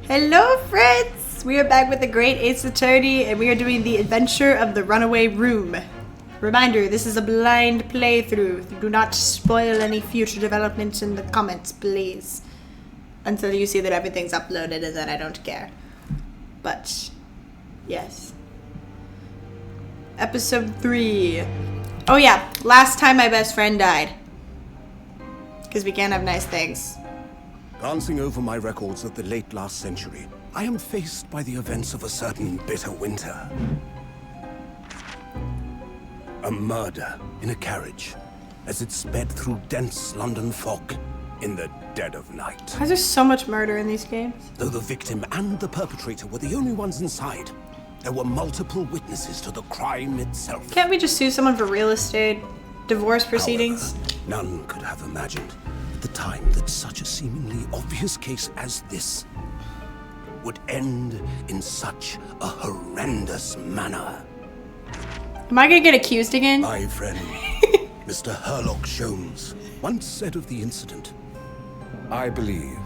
Hello, friends! We are back with the Great Ace Attorney, and we are doing the adventure of the Runaway Room. Reminder, this is a blind playthrough. Do not spoil any future developments in the comments, please. Until you see that everything's uploaded, and then I don't care. But, yes. Episode 3. Oh yeah, last time my best friend died. Because we can't have nice things. Glancing over my records of the late last century, I am faced by the events of a certain bitter winter. A murder in a carriage as it sped through dense London fog in the dead of night. Why is there so much murder in these games? Though the victim and the perpetrator were the only ones inside, there were multiple witnesses to the crime itself. Can't we just sue someone for real estate, divorce proceedings? However, none could have imagined at the time that such a seemingly obvious case as this would end in such a horrendous manner. Am I gonna get accused again? My friend, Mr. Herlock Sholmes, once said of the incident, I believe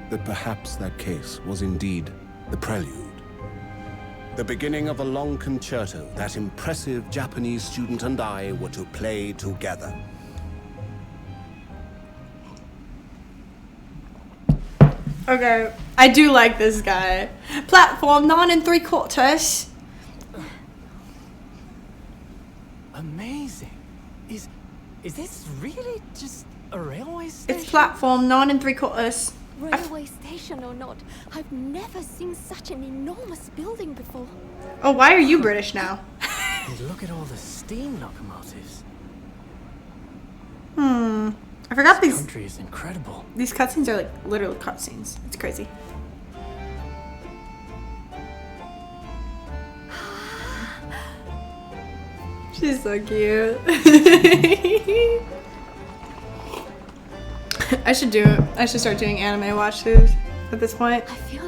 that perhaps that case was indeed the prelude. The beginning of a long concerto that impressive Japanese student and I were to play together. Okay, I do like this guy. Platform 9 3/4. Amazing. Is this really just a railway station? It's platform 9 3/4. Railway station or not, I've never seen such an enormous building before. Oh, why are you British now? And look at all the steam locomotives. I forgot This these country is incredible. cutscenes are like literally cutscenes. It's crazy. She's so cute. I should start doing anime watches at this point. I feel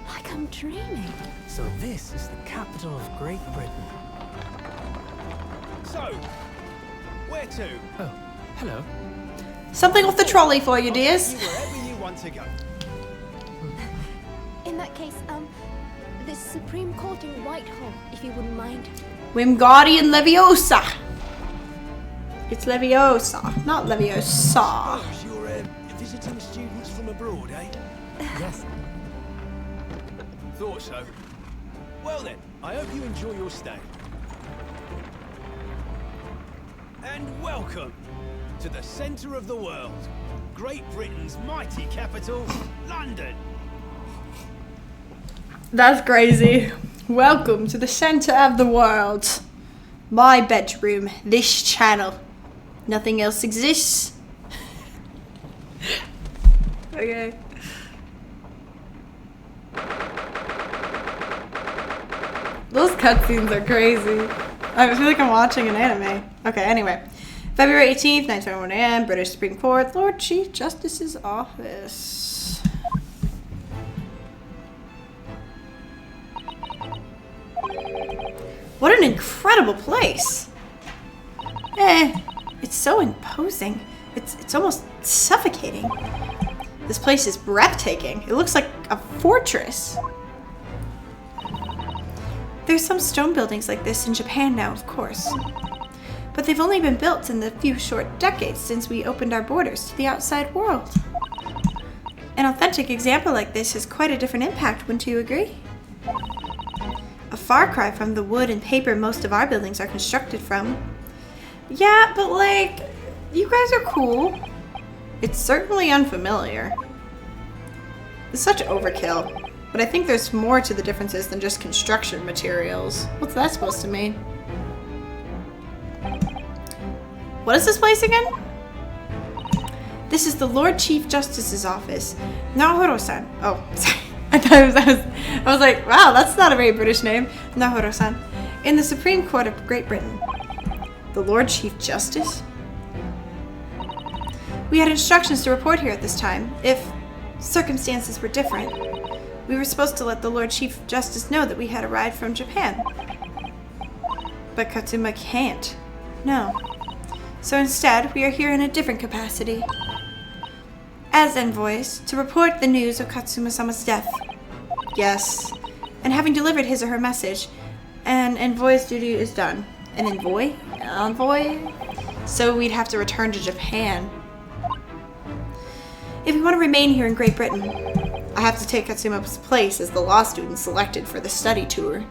like I'm dreaming. So this is the capital of Great Britain. So, where to? Oh, hello. Something off the trolley for you, dears. You wherever you want to go. In that case, the Supreme Court in Whitehall, if you wouldn't mind. Wingardium Leviosa. It's Leviosa, not Leviosa. Suppose you're visiting students from abroad, eh? Yes. Thought so. Well then, I hope you enjoy your stay. And welcome to the centre of the world, Great Britain's mighty capital, London. That's crazy. Welcome to the center of the world. My bedroom, this channel. Nothing else exists. Okay. Those cutscenes are crazy. I feel like I'm watching an anime. Okay, anyway. February 18th, 9:21 a.m., British Supreme Court, Lord Chief Justice's office. What an incredible place. It's so imposing. It's almost suffocating. This place is breathtaking. It looks like a fortress. There's some stone buildings like this in Japan now, of course. But they've only been built in the few short decades since we opened our borders to the outside world. An authentic example like this has quite a different impact, wouldn't you agree? A far cry from the wood and paper most of our buildings are constructed from. Yeah, but like, you guys are cool. It's certainly unfamiliar. It's such overkill, but I think there's more to the differences than just construction materials. What's that supposed to mean? What is this place again? This is the Lord Chief Justice's office. Nanowrimo-san. Oh, sorry. I was like, wow, that's not a very British name. Nanowrimo-san. In the Supreme Court of Great Britain. The Lord Chief Justice? We had instructions to report here at this time, if circumstances were different. We were supposed to let the Lord Chief Justice know that we had arrived from Japan. But Katsuma can't. No. So instead, we are here in a different capacity. as envoys to report the news of Katsuma-sama's death. Yes. And having delivered his or her message, an envoy's duty is done. An envoy? Envoy? So we'd have to return to Japan. If we want to remain here in Great Britain, I have to take Katsuma's place as the law student selected for the study tour.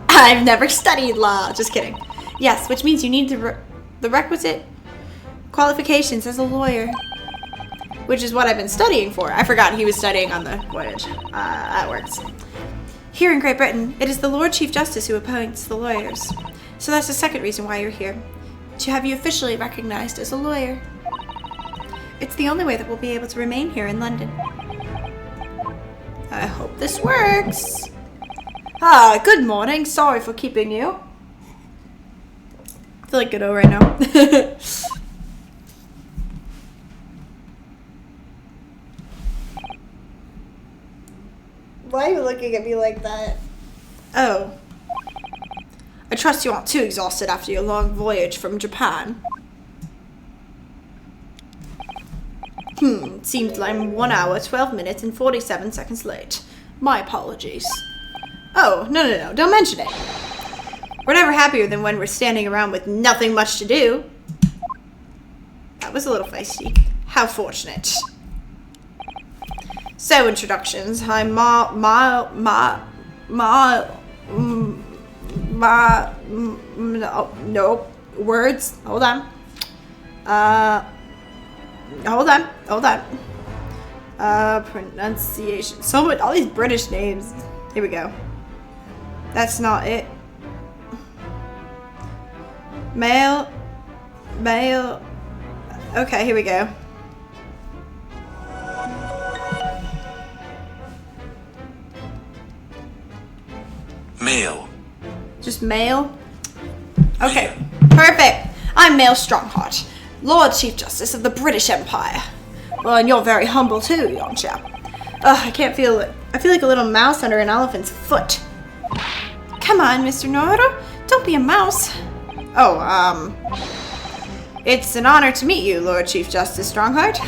I've never studied law. Just kidding. Yes, which means you need the requisite qualifications as a lawyer. Which is what I've been studying for. I forgot he was studying on the voyage. That works. Here in Great Britain, it is the Lord Chief Justice who appoints the lawyers. So that's the second reason why you're here. To have you officially recognized as a lawyer. It's the only way that we'll be able to remain here in London. I hope this works. Ah, good morning. Sorry for keeping you. I feel like Godot right now. Why are you looking at me like that? Oh. I trust you aren't too exhausted after your long voyage from Japan. It seems like I'm 1 hour, 12 minutes, and 47 seconds late. My apologies. Oh, no, don't mention it. We're never happier than when we're standing around with nothing much to do. That was a little feisty. How fortunate. So, introductions. I'm no, words. Hold on. Hold on. Pronunciation. So much, all these British names. Here we go. That's not it. Male. Okay, here we go. Male. Just male? Okay, perfect. I'm Male Strongheart, Lord Chief Justice of the British Empire. Well, and you're very humble too, young chap. Ugh, I can't feel it. I feel like a little mouse under an elephant's foot. Come on, Mr. Naruto. Don't be a mouse. Oh, it's an honor to meet you, Lord Chief Justice Strongheart.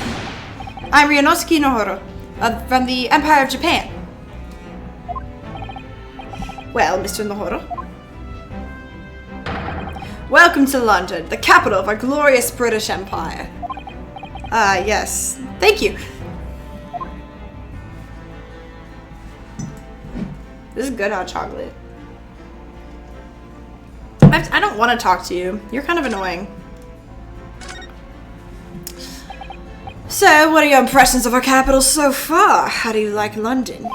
I'm Ryunosuke Naruto, from the Empire of Japan. Well, Mr. Naruto. Welcome to London, the capital of our glorious British Empire. Yes. Thank you. This is good hot chocolate. I don't want to talk to you. You're kind of annoying. So, what are your impressions of our capital so far? How do you like London?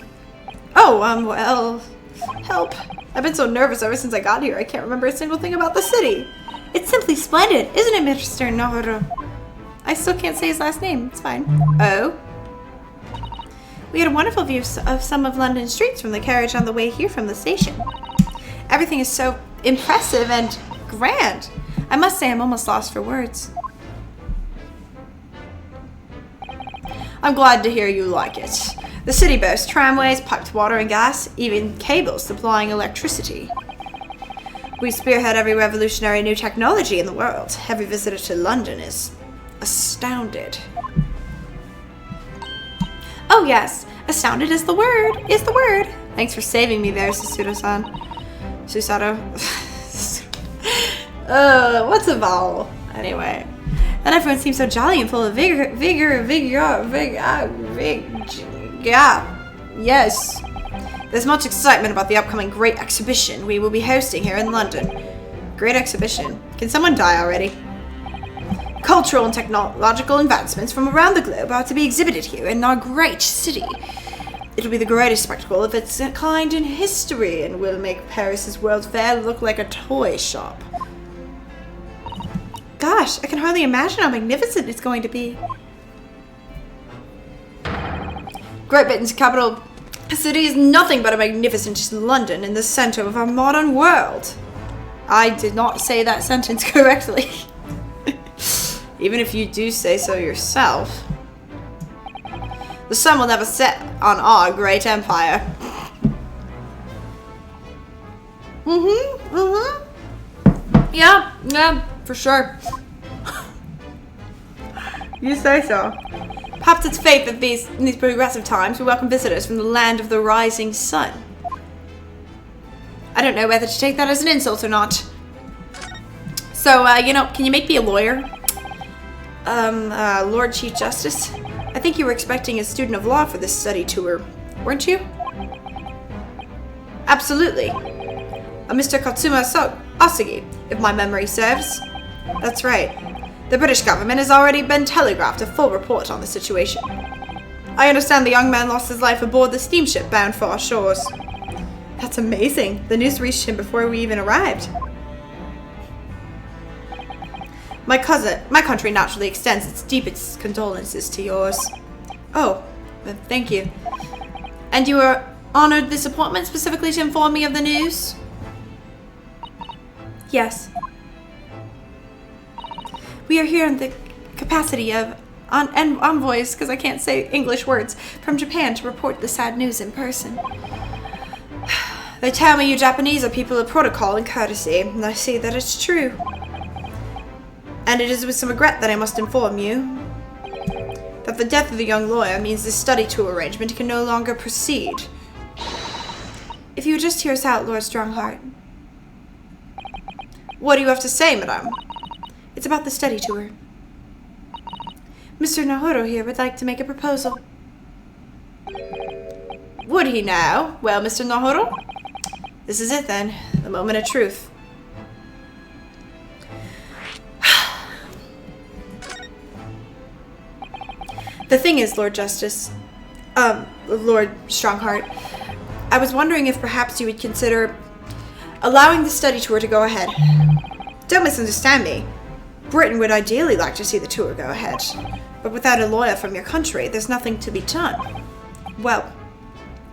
Oh, well, help. I've been so nervous ever since I got here. I can't remember a single thing about the city. It's simply splendid, isn't it, Mr. Naruto? I still can't say his last name. It's fine. Oh? We had a wonderful view of some of London's streets from the carriage on the way here from the station. Everything is so impressive and grand. I must say I'm almost lost for words. I'm glad to hear you like it. The city boasts tramways, piped water and gas, even cables supplying electricity. We spearhead every revolutionary new technology in the world. Every visitor to London is astounded. Oh yes, astounded is the word, Thanks for saving me there, Susato-san. Susato. What's a vowel? Anyway. And everyone seems so jolly and full of vigor, yeah, yes. There's much excitement about the upcoming Great Exhibition we will be hosting here in London. Great Exhibition. Can someone die already? Cultural and technological advancements from around the globe are to be exhibited here in our great city. It'll be the greatest spectacle of its kind in history and will make Paris's World Fair look like a toy shop. Gosh, I can hardly imagine how magnificent it's going to be. Great Britain's capital city is nothing but a magnificent London in the center of our modern world. I did not say that sentence correctly. Even if you do say so yourself. The sun will never set on our great empire. Yeah, for sure. You say so. Perhaps it's fate that in these progressive times we welcome visitors from the land of the rising sun. I don't know whether to take that as an insult or not. So, can you make me a lawyer? Lord Chief Justice? I think you were expecting a student of law for this study tour, weren't you? Absolutely. A Mr. Katsuma Asagi, if my memory serves. That's right. The British government has already been telegraphed a full report on the situation. I understand the young man lost his life aboard the steamship bound for our shores. That's amazing. The news reached him before we even arrived. My country naturally extends its deepest condolences to yours. Oh, thank you. And you were honored this appointment specifically to inform me of the news? Yes. We are here in the capacity of envoys, because I can't say English words, from Japan to report the sad news in person. They tell me you Japanese are people of protocol and courtesy, and I see that it's true. And it is with some regret that I must inform you that the death of the young lawyer means this study tour arrangement can no longer proceed. If you would just hear us out, Lord Strongheart. What do you have to say, madame? It's about the study tour. Mr. Naruto here would like to make a proposal. Would he now? Well, Mr. Naruto? This is it then, the moment of truth. The thing is, Lord Justice, Lord Strongheart, I was wondering if perhaps you would consider allowing the study tour to go ahead. Don't misunderstand me. Britain would ideally like to see the tour go ahead, but without a lawyer from your country, there's nothing to be done. Well,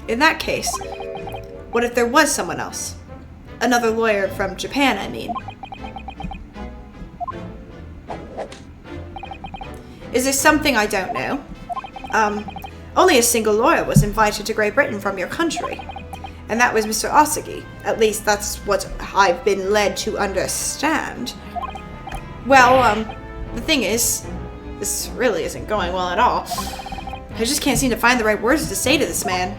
in that case, what if there was someone else? Another lawyer from Japan, I mean. Is there something I don't know? Only a single lawyer was invited to Great Britain from your country, and that was Mr. Asagi. At least that's what I've been led to understand. Well, the thing is, this really isn't going well at all. I just can't seem to find the right words to say to this man.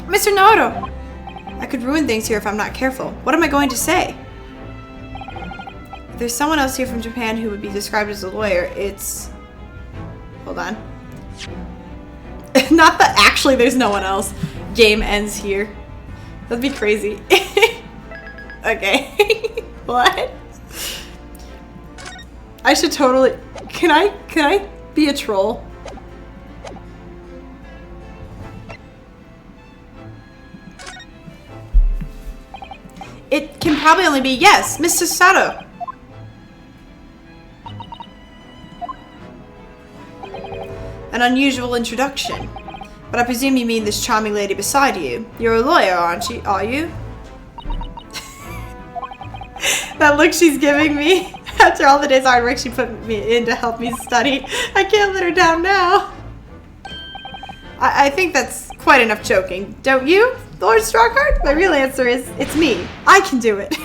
Mr. Naruto! I could ruin things here if I'm not careful. What am I going to say? If there's someone else here from Japan who would be described as a lawyer, it's... Hold on. Not that actually there's no one else. Game ends here. That'd be crazy. Okay. What? I should totally... Can I be a troll? It can probably only be yes, Mr. Sato. An unusual introduction. But I presume you mean this charming lady beside you. You're a lawyer, aren't you? Are you? That look she's giving me after all the days hard work she put me in to help me study. I can't let her down now. I think that's quite enough joking, don't you, Lord Strongheart? My real answer is, it's me. I can do it.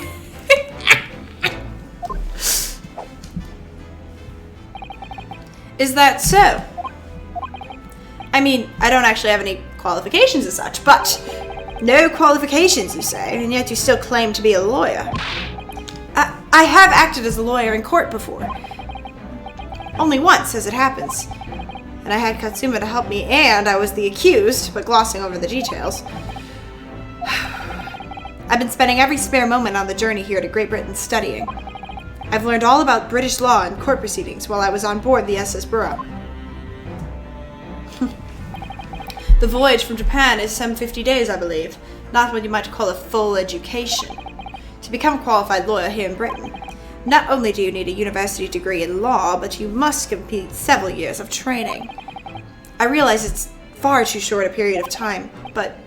Is that so? I mean, I don't actually have any qualifications as such, but no qualifications, you say, and yet you still claim to be a lawyer. I have acted as a lawyer in court before. Only once, as it happens. And I had Katsuma to help me, and I was the accused, but glossing over the details. I've been spending every spare moment on the journey here to Great Britain studying. I've learned all about British law and court proceedings while I was on board the SS Burrough. The voyage from Japan is some 50 days, I believe. Not what you might call a full education. To become a qualified lawyer here in Britain, not only do you need a university degree in law, but you must complete several years of training. I realize it's far too short a period of time, but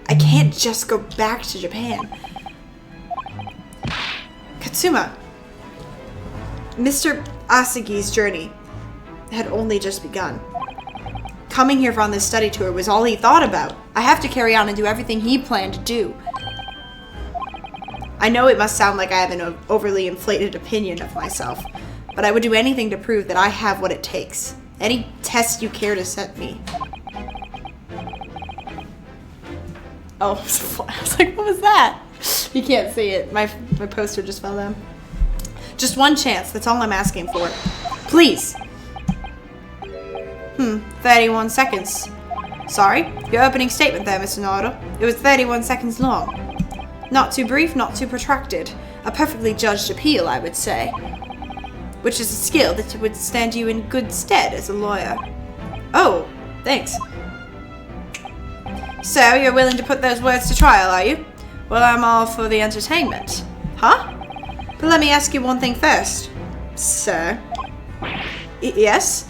I can't just go back to Japan. Katsuma, Mr. Asagi's journey had only just begun. Coming here on this study tour was all he thought about. I have to carry on and do everything he planned to do. I know it must sound like I have an overly inflated opinion of myself, but I would do anything to prove that I have what it takes. Any test you care to set me. Oh, I was like, what was that? You can't see it. My poster just fell down. Just one chance. That's all I'm asking for. Please. 31 seconds. Sorry? Your opening statement there, Mr. Nardo. It was 31 seconds long. Not too brief, not too protracted. A perfectly judged appeal, I would say. Which is a skill that would stand you in good stead as a lawyer. Oh, thanks. So, you're willing to put those words to trial, are you? Well, I'm all for the entertainment. Huh? But let me ask you one thing first. Sir? Yes?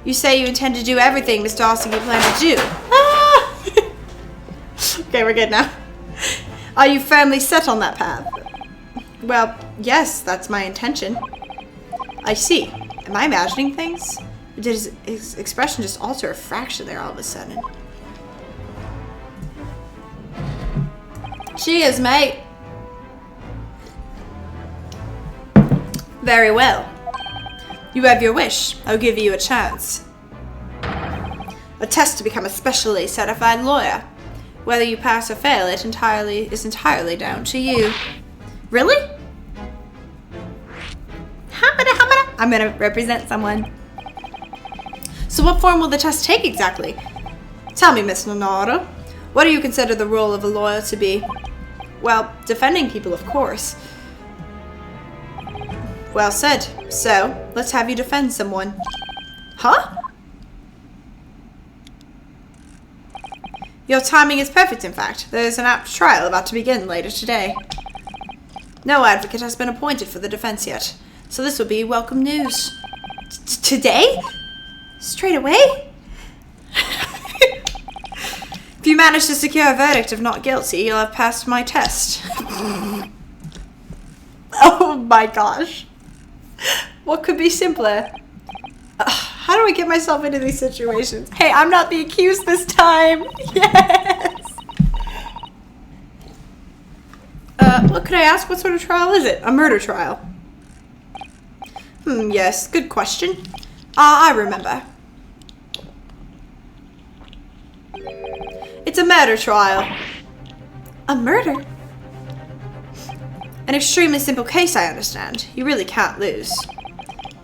You say you intend to do everything Mr. Arsene planned to do. Ah! Okay, we're good now. Are you firmly set on that path? Well, yes, that's my intention. I see. Am I imagining things? Or did his expression just alter a fraction there all of a sudden? She is, mate. Very well. You have your wish. I'll give you a chance. A test to become a specially certified lawyer. Whether you pass or fail it is entirely down to you. Really? I'm gonna represent someone. So what form will the test take exactly? Tell me, Miss Nanowrimo. What do you consider the role of a lawyer to be? Well, defending people, of course. Well said. So, let's have you defend someone. Huh? Your timing is perfect, in fact. There's an apt trial about to begin later today. No advocate has been appointed for the defense yet, so this would be welcome news. Today? Straight away? If you manage to secure a verdict of not guilty, you'll have passed my test. Oh my gosh. What could be simpler? How do I get myself into these situations? Hey, I'm not the accused this time. Yes. What could I ask? What sort of trial is it? A murder trial. Yes, good question. I remember. It's a murder trial. A murder? An extremely simple case, I understand. You really can't lose.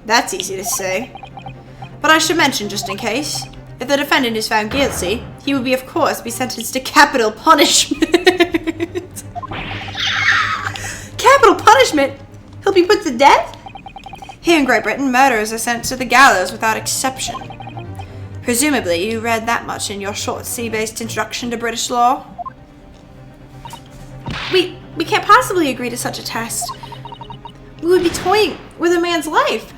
That's easy to say. But I should mention, just in case, if the defendant is found guilty, he will of course be sentenced to capital punishment. Capital punishment? He'll be put to death? Here in Great Britain, murderers are sent to the gallows without exception. Presumably, you read that much in your short sea-based introduction to British law. We can't possibly agree to such a test. We would be toying with a man's life.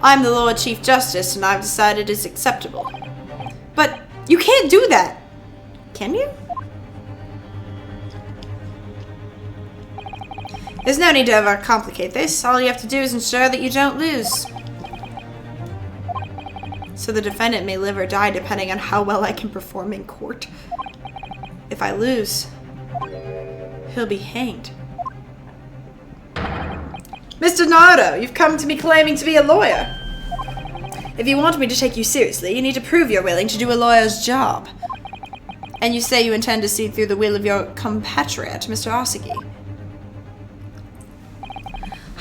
I'm the Lord Chief Justice, and I've decided it's acceptable. But you can't do that. Can you? There's no need to overcomplicate this. All you have to do is ensure that you don't lose. So the defendant may live or die depending on how well I can perform in court. If I lose, he'll be hanged. Mr. Nardo, you've come to me claiming to be a lawyer. If you want me to take you seriously, you need to prove you're willing to do a lawyer's job. And you say you intend to see through the will of your compatriot, Mr. Arsene.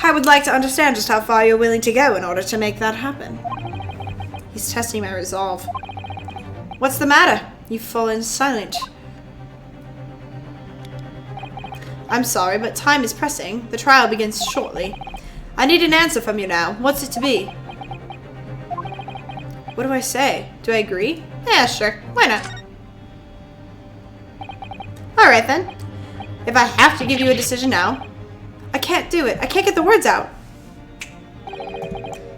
I would like to understand just how far you're willing to go in order to make that happen. He's testing my resolve. What's the matter? You've fallen silent. I'm sorry, but time is pressing. The trial begins shortly. I need an answer from you now. What's it to be? What do I say? Do I agree? Yeah, sure. Why not? Alright then. If I have to give you a decision now, I can't do it. I can't get the words out.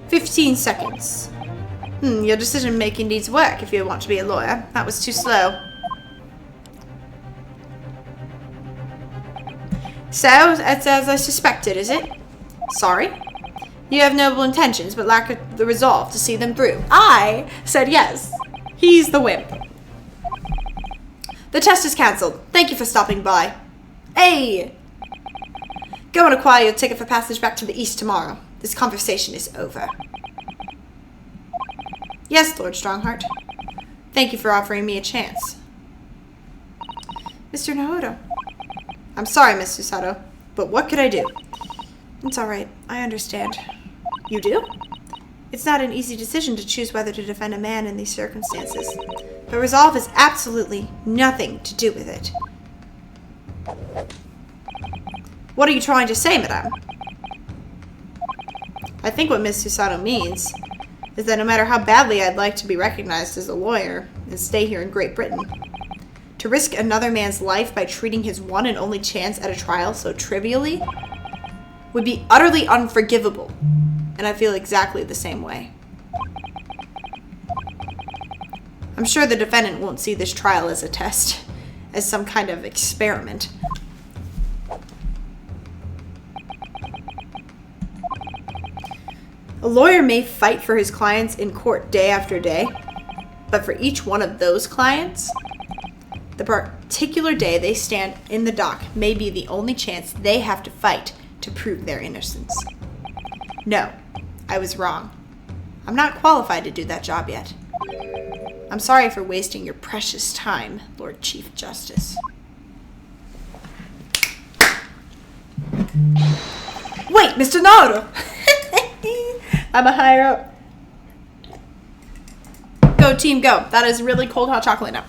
15 seconds. Your decision making needs work if you want to be a lawyer. That was too slow. So, it's as I suspected, is it? Sorry? You have noble intentions, but lack the resolve to see them through. I said yes. He's the wimp. The test is cancelled. Thank you for stopping by. Hey! Go and acquire your ticket for passage back to the east tomorrow. This conversation is over. Yes, Lord Strongheart. Thank you for offering me a chance. Mr. Naoto. I'm sorry, Miss Susato, but what could I do? It's alright. I understand. You do? It's not an easy decision to choose whether to defend a man in these circumstances, but resolve has absolutely nothing to do with it. What are you trying to say, madame? I think what Miss Susato means is that no matter how badly I'd like to be recognized as a lawyer and stay here in Great Britain, to risk another man's life by treating his one and only chance at a trial so trivially would be utterly unforgivable, and I feel exactly the same way. I'm sure the defendant won't see this trial as a test, as some kind of experiment. A lawyer may fight for his clients in court day after day, but for each one of those clients, the particular day they stand in the dock may be the only chance they have to fight to prove their innocence. No, I was wrong. I'm not qualified to do that job yet. I'm sorry for wasting your precious time, Lord Chief Justice. Wait, Mr. Naruto! I'm a higher up. Go team, go. That is really cold hot chocolate now.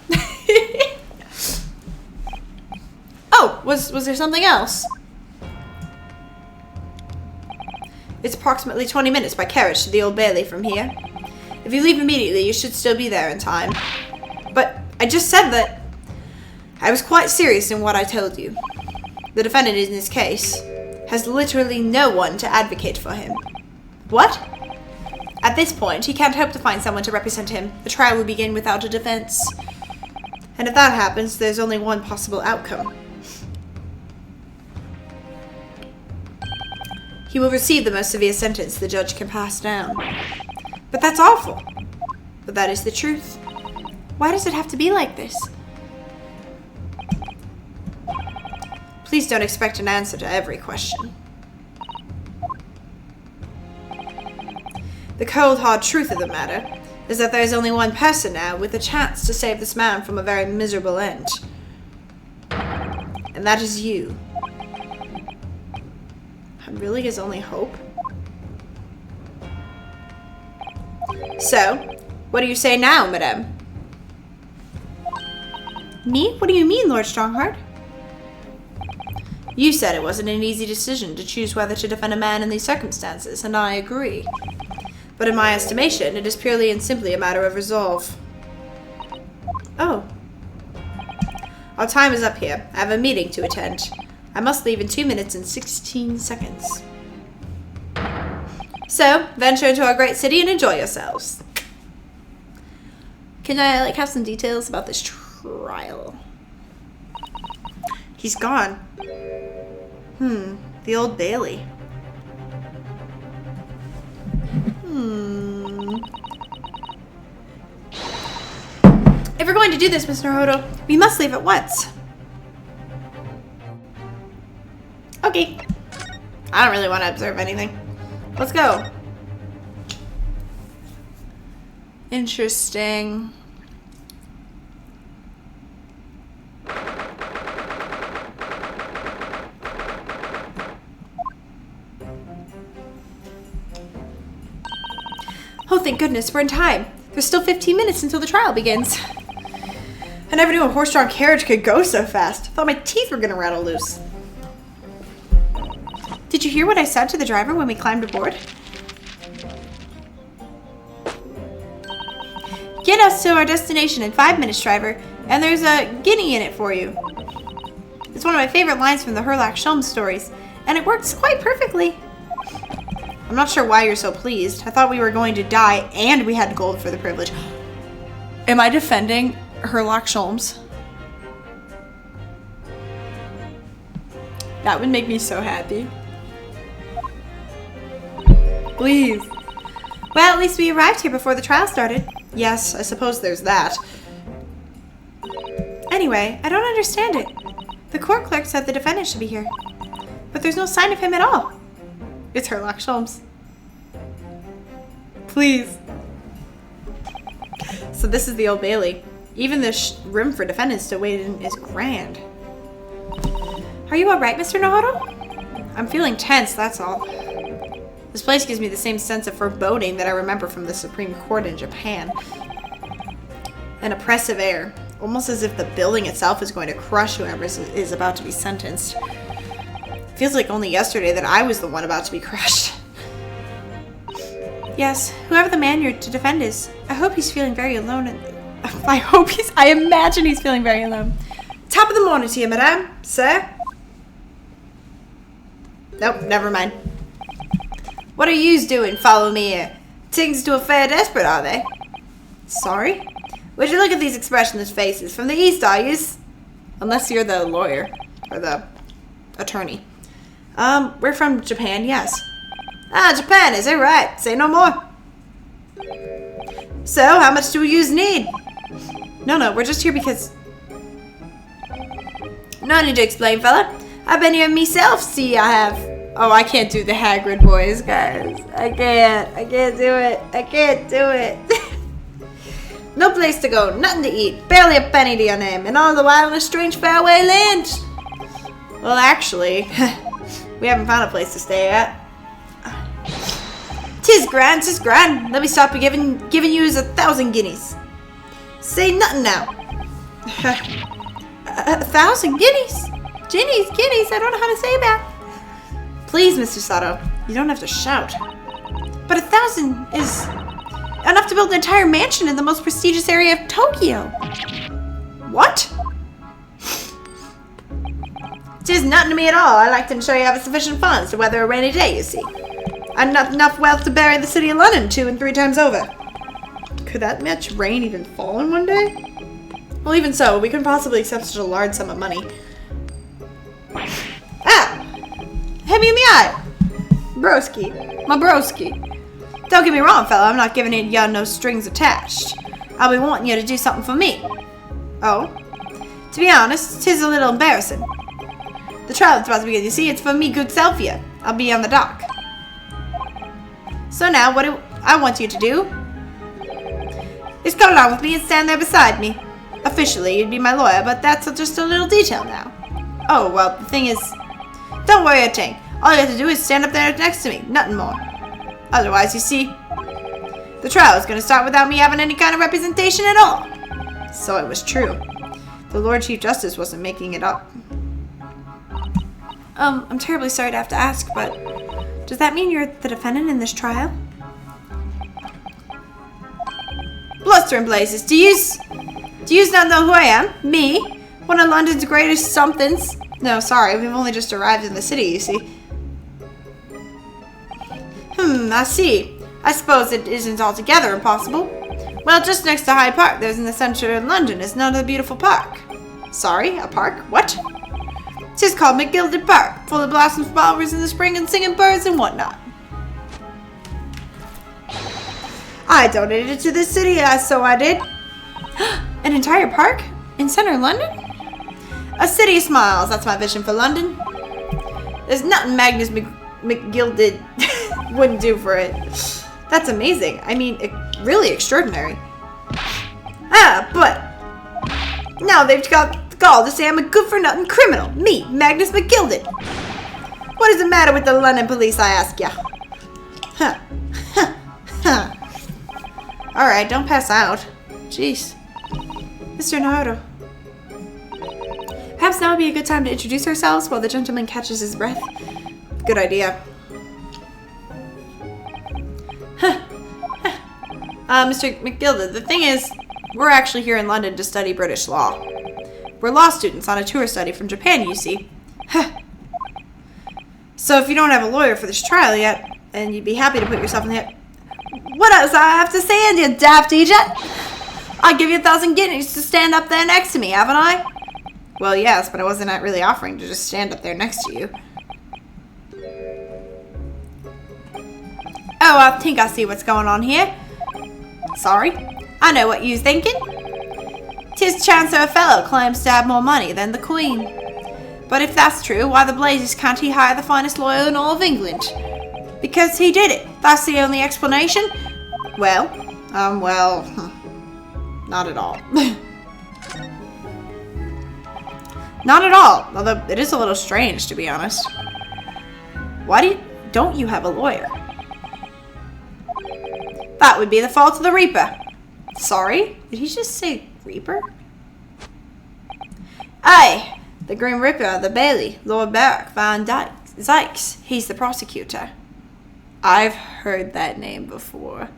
Oh, was there something else? It's approximately 20 minutes by carriage to the Old Bailey from here. If you leave immediately, you should still be there in time. But I just said that I was quite serious in what I told you. The defendant in this case has literally no one to advocate for him. What? At this point, he can't hope to find someone to represent him. The trial will begin without a defense. And if that happens, there's only one possible outcome. He will receive the most severe sentence the judge can pass down. But that's awful. But that is the truth. Why does it have to be like this? Please don't expect an answer to every question. The cold, hard truth of the matter is that there is only one person now with a chance to save this man from a very miserable end. And that is you. I'm really his only hope? So, what do you say now, madame? Me? What do you mean, Lord Strongheart? You said it wasn't an easy decision to choose whether to defend a man in these circumstances, and I agree. But in my estimation, it is purely and simply a matter of resolve. Oh. Our time is up here. I have a meeting to attend. I must leave in 2 minutes and 16 seconds. So, venture into our great city and enjoy yourselves. Can I, have some details about this trial? He's gone. The Old Bailey. If we're going to do this, Mr. Naruto, we must leave at once. Okay. I don't really want to observe anything. Let's go. Interesting. Oh, thank goodness, we're in time. There's still 15 minutes until the trial begins. I never knew a horse-drawn carriage could go so fast. I thought my teeth were gonna rattle loose. Did you hear what I said to the driver when we climbed aboard? Get us to our destination in 5 minutes, driver, and there's a guinea in it for you. It's one of my favorite lines from the Herlock Sholmes stories, and it works quite perfectly. I'm not sure why you're so pleased. I thought we were going to die and we had gold for the privilege. Am I defending Herlock Sholmes? That would make me so happy. Please. Well, at least we arrived here before the trial started. Yes, I suppose there's that. Anyway, I don't understand it. The court clerk said the defendant should be here, but there's no sign of him at all. It's Sherlock Holmes. Please. So this is the Old Bailey. Even the room for defendants to wait in is grand. Are you alright, Mr. Naruto? I'm feeling tense, that's all. This place gives me the same sense of foreboding that I remember from the Supreme Court in Japan. An oppressive air, almost as if the building itself is going to crush whoever is about to be sentenced. Feels like only yesterday that I was the one about to be crushed. Yes, whoever the man you're to defend is, I hope he's feeling very alone. I imagine he's feeling very alone. Top of the morning to you, madame. Sir? Nope, never mind. What are yous doing? Follow me here. Things to a fair desperate, are they? Sorry? Would you look at these expressionless faces? From the east, are yous? Unless you're the lawyer. Or the attorney. We're from Japan, yes. Ah, Japan, is it right? Say no more. So, how much do yous need? No, we're just here because... No need to explain, fella. I've been here myself, see I have. Oh, I can't do the Hagrid voice, guys. I can't do it. No place to go, nothing to eat, barely a penny to your name, and all the while in a strange faraway land. Well, actually, we haven't found a place to stay at. Tis grand. Let me stop giving yous 1,000 guineas. Say nothing now. 1,000 guineas? Guineas, I don't know how to say that. Please, Mr. Sato, you don't have to shout. But 1,000 is enough to build an entire mansion in the most prestigious area of Tokyo. What? Tis nothing to me at all. I like to ensure you have sufficient funds to weather a rainy day, you see. I've not enough wealth to bury the city of London 2 and 3 times over. Could that much rain even fall in one day? Well, even so, we couldn't possibly accept such a large sum of money. Ah! Hit me in the eye! Broski. My broski. Don't get me wrong, fella. I'm not giving you no strings attached. I'll be wanting you to do something for me. Oh? To be honest, 'tis a little embarrassing. The trial that's about to begin, you see, it's for me good self here. I'll be on the dock. So now, what do I want you to do is come along with me and stand there beside me. Officially, you'd be my lawyer, but that's just a little detail now. Oh, well, the thing is, don't worry a thing. All you have to do is stand up there next to me, nothing more. Otherwise, you see, the trial is going to start without me having any kind of representation at all. So it was true. The Lord Chief Justice wasn't making it up. I'm terribly sorry to have to ask, but does that mean you're the defendant in this trial? Bluster and blazes, do yous not know who I am? Me? One of London's greatest somethings. No, sorry, we've only just arrived in the city, you see. I see. I suppose it isn't altogether impossible. Well, just next to Hyde Park, there's in the center of London, is another beautiful park. Sorry, a park? What? 'Tis called McGilded Park, full of blossoms, flowers in the spring, and singing birds and whatnot. I donated it to the city, so I did. An entire park? In center London? A city of smiles, that's my vision for London. There's nothing Magnus McGilded wouldn't do for it. That's amazing. I mean, really extraordinary. But now they've got the gall to say I'm a good-for-nothing criminal. Me, Magnus McGilded. What is the matter with the London police, I ask ya? Alright, don't pass out. Jeez. Mr. Naruto. Perhaps now would be a good time to introduce ourselves while the gentleman catches his breath. Good idea. Mr. McGilded, the thing is, we're actually here in London to study British law. We're law students on a tour study from Japan, you see. So if you don't have a lawyer for this trial yet, and you'd be happy to put yourself in the... What else I have to say, you daft idiot? I'll give you 1,000 guineas to stand up there next to me, haven't I? Well, yes, but I wasn't really offering to just stand up there next to you. Oh, I think I see what's going on here. Sorry, I know what you're thinking. 'Tis chance a fellow claims to have more money than the Queen. But if that's true, why the blazes can't he hire the finest lawyer in all of England? Because he did it. That's the only explanation? Well, not at all. Not at all, although it is a little strange, to be honest. Why don't you have a lawyer? That would be the fault of the Reaper. Sorry? Did he just say Reaper? Aye, the Grim Reaper, the Bailey, Lord Barrack Van Zykes. He's the prosecutor. I've heard that name before.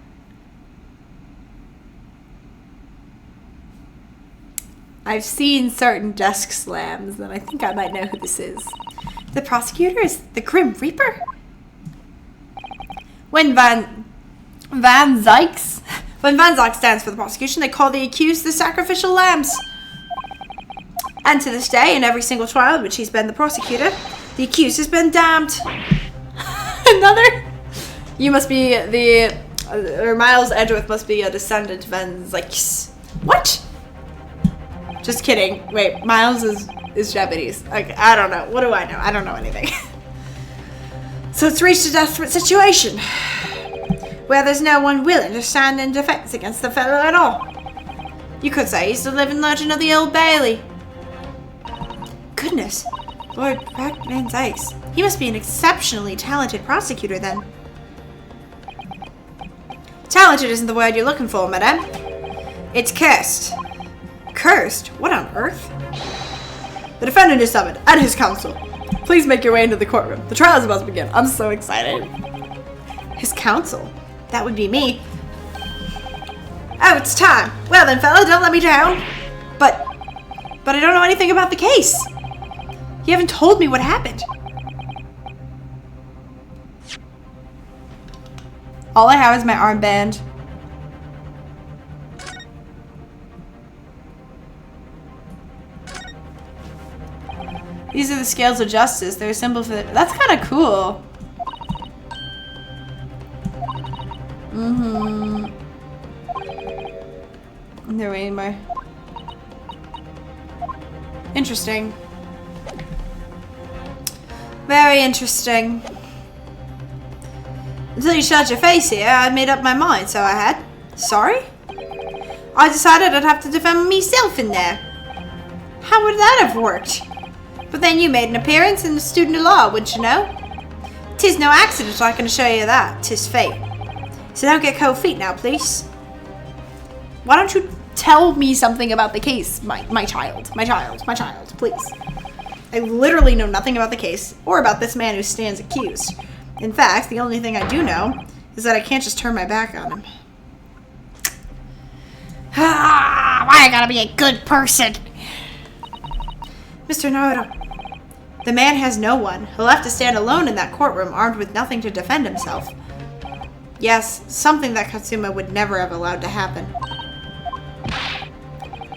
I've seen certain desk slams, and I think I might know who this is. The prosecutor is the Grim Reaper? When Van Zykes stands for the prosecution, they call the accused the sacrificial lambs. And to this day, in every single trial in which he's been the prosecutor, the accused has been damned. Another? You must be or Miles Edgeworth must be a descendant of Van Zykes. What? Just kidding. Wait, Miles is Japanese. Okay, I don't know. What do I know? I don't know anything. So it's reached a desperate situation where there's no one willing to stand in defense against the fellow at all. You could say he's the living legend of the Old Bailey. Goodness, Lord Van Zykes. He must be an exceptionally talented prosecutor then. Talented isn't the word you're looking for, madame. It's cursed. Cursed? What on earth? The defendant is summoned, and his counsel. Please make your way into the courtroom. The trial is about to begin. I'm so excited. His counsel? That would be me. Oh, it's time. Well then, fella, don't let me down. But I don't know anything about the case. You haven't told me what happened. All I have is my armband. These are the scales of justice. They're a symbol for that's kind of cool. They're way more interesting. Very interesting. Until you showed your face here, I made up my mind, so I had. Sorry? I decided I'd have to defend myself in there. How would that have worked? But then you made an appearance in the student of law, wouldn't you know? 'Tis no accident, I can assure you that. 'Tis fate. So don't get cold feet now, please. Why don't you tell me something about the case, my child, please. I literally know nothing about the case, or about this man who stands accused. In fact, the only thing I do know is that I can't just turn my back on him. Why I gotta be a good person? Mr. Naruto, the man has no one. He'll have to stand alone in that courtroom, armed with nothing to defend himself. Yes, something that Katsuma would never have allowed to happen.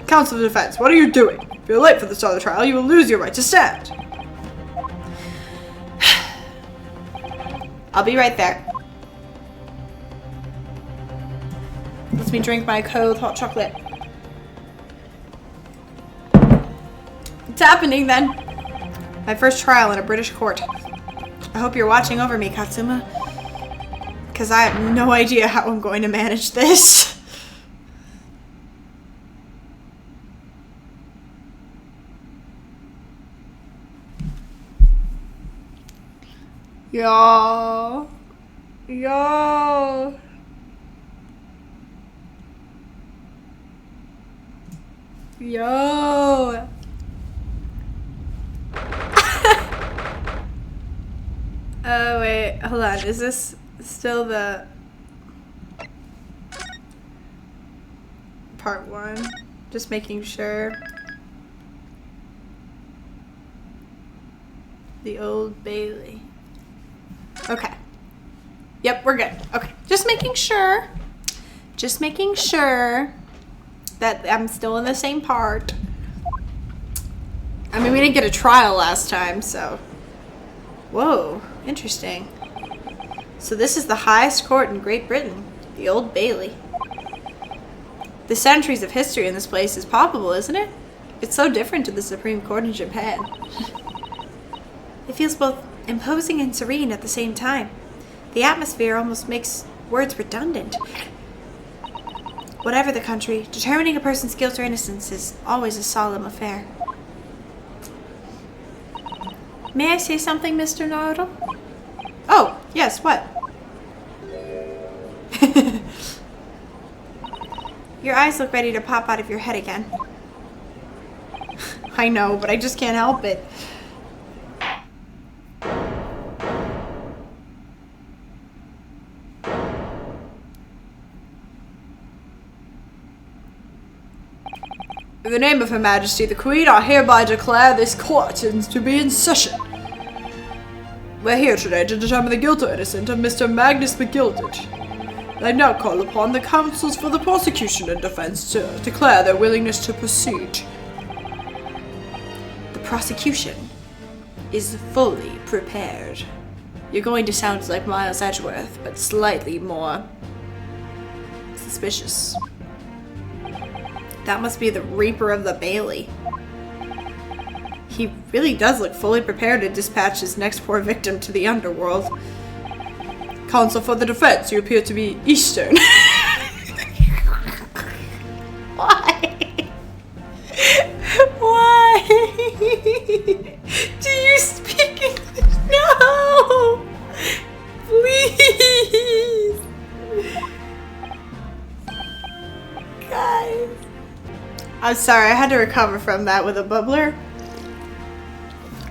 Counsel of Defense, what are you doing? If you're late for the start of the trial, you will lose your right to stand. I'll be right there. Let me drink my cold hot chocolate. It's happening then. My first trial in a British court. I hope you're watching over me, Katsuma. Because I have no idea how I'm going to manage this. Yo. Yo. Yo. Oh, wait. Hold on. Is this still the part one? Just making sure. The Old Bailey. Okay. Yep, we're good. Okay. Just making sure. Just making sure that I'm still in the same part. I mean, we didn't get a trial last time, so. Whoa. Interesting. So this is the highest court in Great Britain. The Old Bailey. The centuries of history in this place is palpable, isn't it? It's so different to the Supreme Court in Japan. It feels both imposing and serene at the same time. The atmosphere almost makes words redundant. Whatever the country, determining a person's guilt or innocence is always a solemn affair. May I say something, Mr. Naruto? Oh, yes, what? Your eyes look ready to pop out of your head again. I know, but I just can't help it. In the name of Her Majesty the Queen, I hereby declare this court to be in session. We're here today to determine the guilt or innocence of Mr. Magnus McGilded. I now call upon the counsels for the prosecution and defense to declare their willingness to proceed. The prosecution is fully prepared. You're going to sound like Miles Edgeworth, but slightly more suspicious. That must be the Reaper of the Bailey. He really does look fully prepared to dispatch his next poor victim to the underworld. Counsel for the defense, you appear to be Eastern. Why? Why? Do you speak English? No! Please! Guys. I'm sorry, I had to recover from that with a bubbler.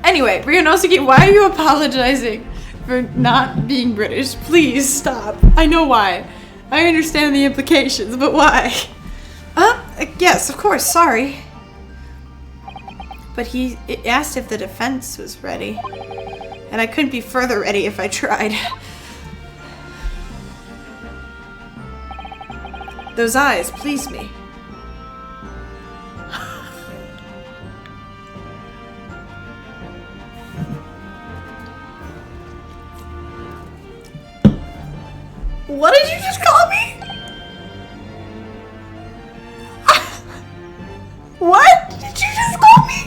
Anyway, Ryunosuke, why are you apologizing for not being British? Please stop. I know why. I understand the implications, but why? Yes, of course, sorry. But he asked if the defense was ready. And I couldn't be further ready if I tried. Those eyes please me. What did you just call me? What did you just call me?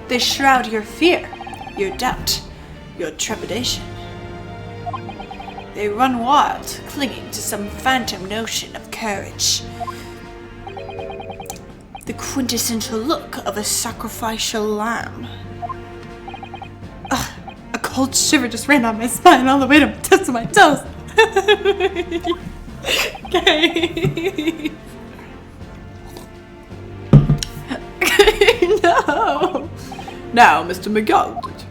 They shroud your fear, your doubt, your trepidation. They run wild, clinging to some phantom notion of courage. The quintessential look of a sacrificial lamb. Ugh, a cold shiver just ran down my spine all the way to the tips of my toes. Okay. No. Now, Mr. McGilded.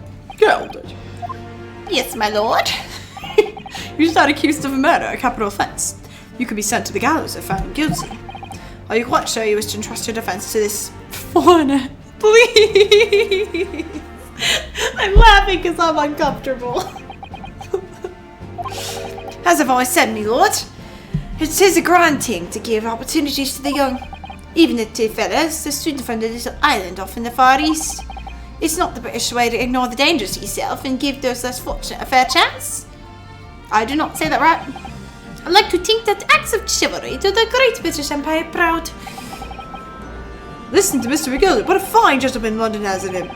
Yes, my lord. You stand accused of a murder, a capital offense. You could be sent to the gallows if found guilty. Are you quite sure you wish to entrust your defense to this foreigner? Please. I'm laughing because I'm uncomfortable. As I've always said, my lord, it is a grand thing to give opportunities to the young. Even the two fellows, the student from the little island off in the Far East. It's not the British way to ignore the dangers to yourself and give those less fortunate a fair chance. I do not say that right. I like to think that acts of chivalry do the great British Empire proud. Listen to Mr. McGilded, what a fine gentleman London has in him.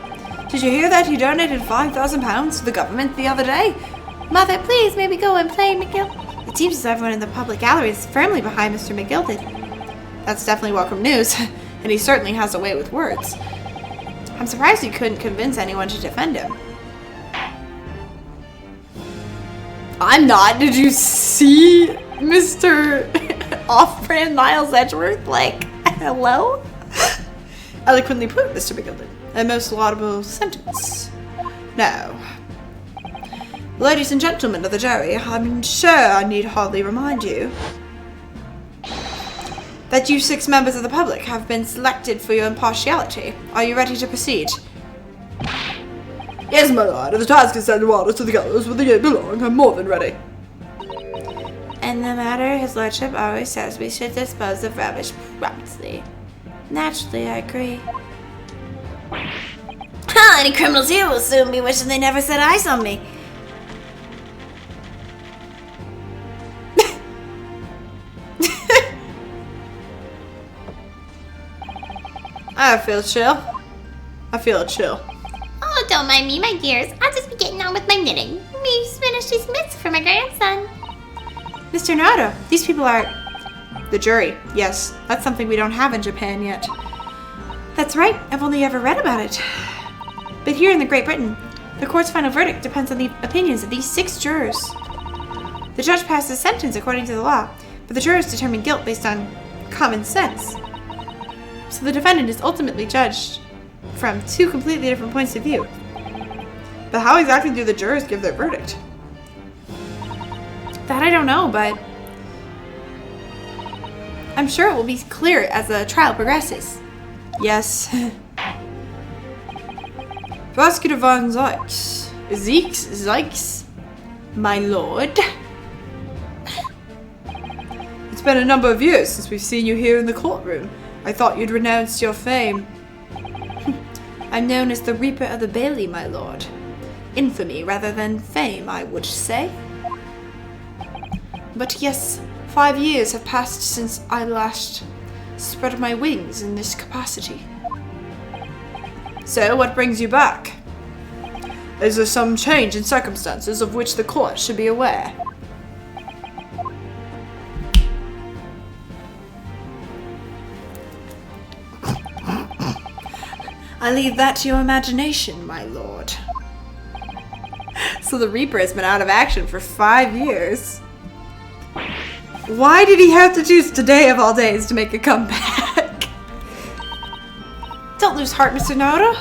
Did you hear that he donated £5,000 to the government the other day? Mother, please, may we go and play, McGill? It seems as everyone in the public gallery is firmly behind Mr. McGilded. That's definitely welcome news, and he certainly has a way with words. I'm surprised you couldn't convince anyone to defend him. I'm not. Did you see Mr. Off-brand Miles Edgeworth? Like, hello? Eloquently put, Mr. McGilded. A most laudable sentence. Now, ladies and gentlemen of the jury, I'm sure I need hardly remind you that you 6 members of the public have been selected for your impartiality. Are you ready to proceed? Yes, my lord. If the task is send waters to the gallows where they belong, I'm more than ready. In the matter, his lordship always says we should dispose of rubbish promptly. Naturally, I agree. Any criminals here will soon be wishing they never set eyes on me. I feel chill. I feel chill. Oh, Don't mind me, my dears. I'll just be getting on with my knitting. Me finish these mitts for my grandson. Mr. Naruto, these people are... The jury. Yes, that's something we don't have in Japan yet. That's right, I've only ever read about it. But here in the Great Britain, the court's final verdict depends on the opinions of these 6 jurors. The judge passes sentence according to the law, but the jurors determine guilt based on common sense. So the defendant is ultimately judged from 2 completely different points of view. But how exactly do the jurors give their verdict? That I don't know, but I'm sure it will be clear as the trial progresses. Yes. Prosecutor Von Zykes, my lord. It's been a number of years since we've seen you here in the courtroom. I thought you'd renounced your fame. I'm known as the Reaper of the Bailey, my lord. Infamy rather than fame, I would say. But yes, 5 years have passed since I last spread my wings in this capacity. So, what brings you back? Is there some change in circumstances of which the court should be aware? I leave that to your imagination, my lord. So the Reaper has been out of action for 5 years. Why did he have to choose today of all days to make a comeback? Don't lose heart, Mr. Naruto.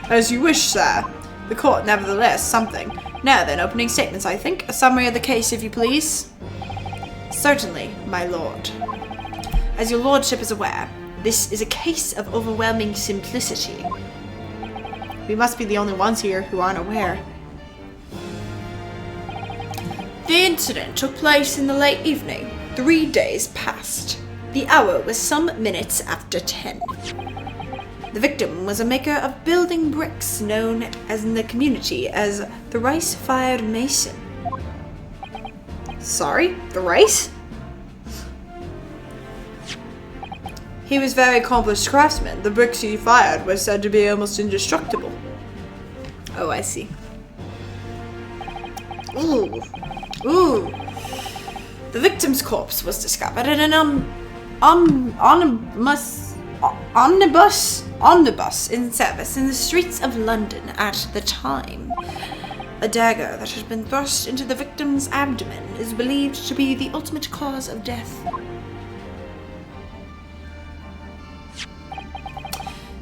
As you wish, sir. The court, nevertheless, something. Now then, opening statements, I think. A summary of the case, if you please. Certainly, my lord. As your lordship is aware, this is a case of overwhelming simplicity. We must be the only ones here who aren't aware. The incident took place in the late evening. 3 days passed. The hour was some minutes after 10. The victim was a maker of building bricks known as in the community as the rice-fired mason. Sorry? The rice? He was a very accomplished craftsman. The bricks he fired were said to be almost indestructible. Oh, I see. Ooh. Ooh. The victim's corpse was discovered in an omnibus in service in the streets of London at the time. A dagger that had been thrust into the victim's abdomen is believed to be the ultimate cause of death.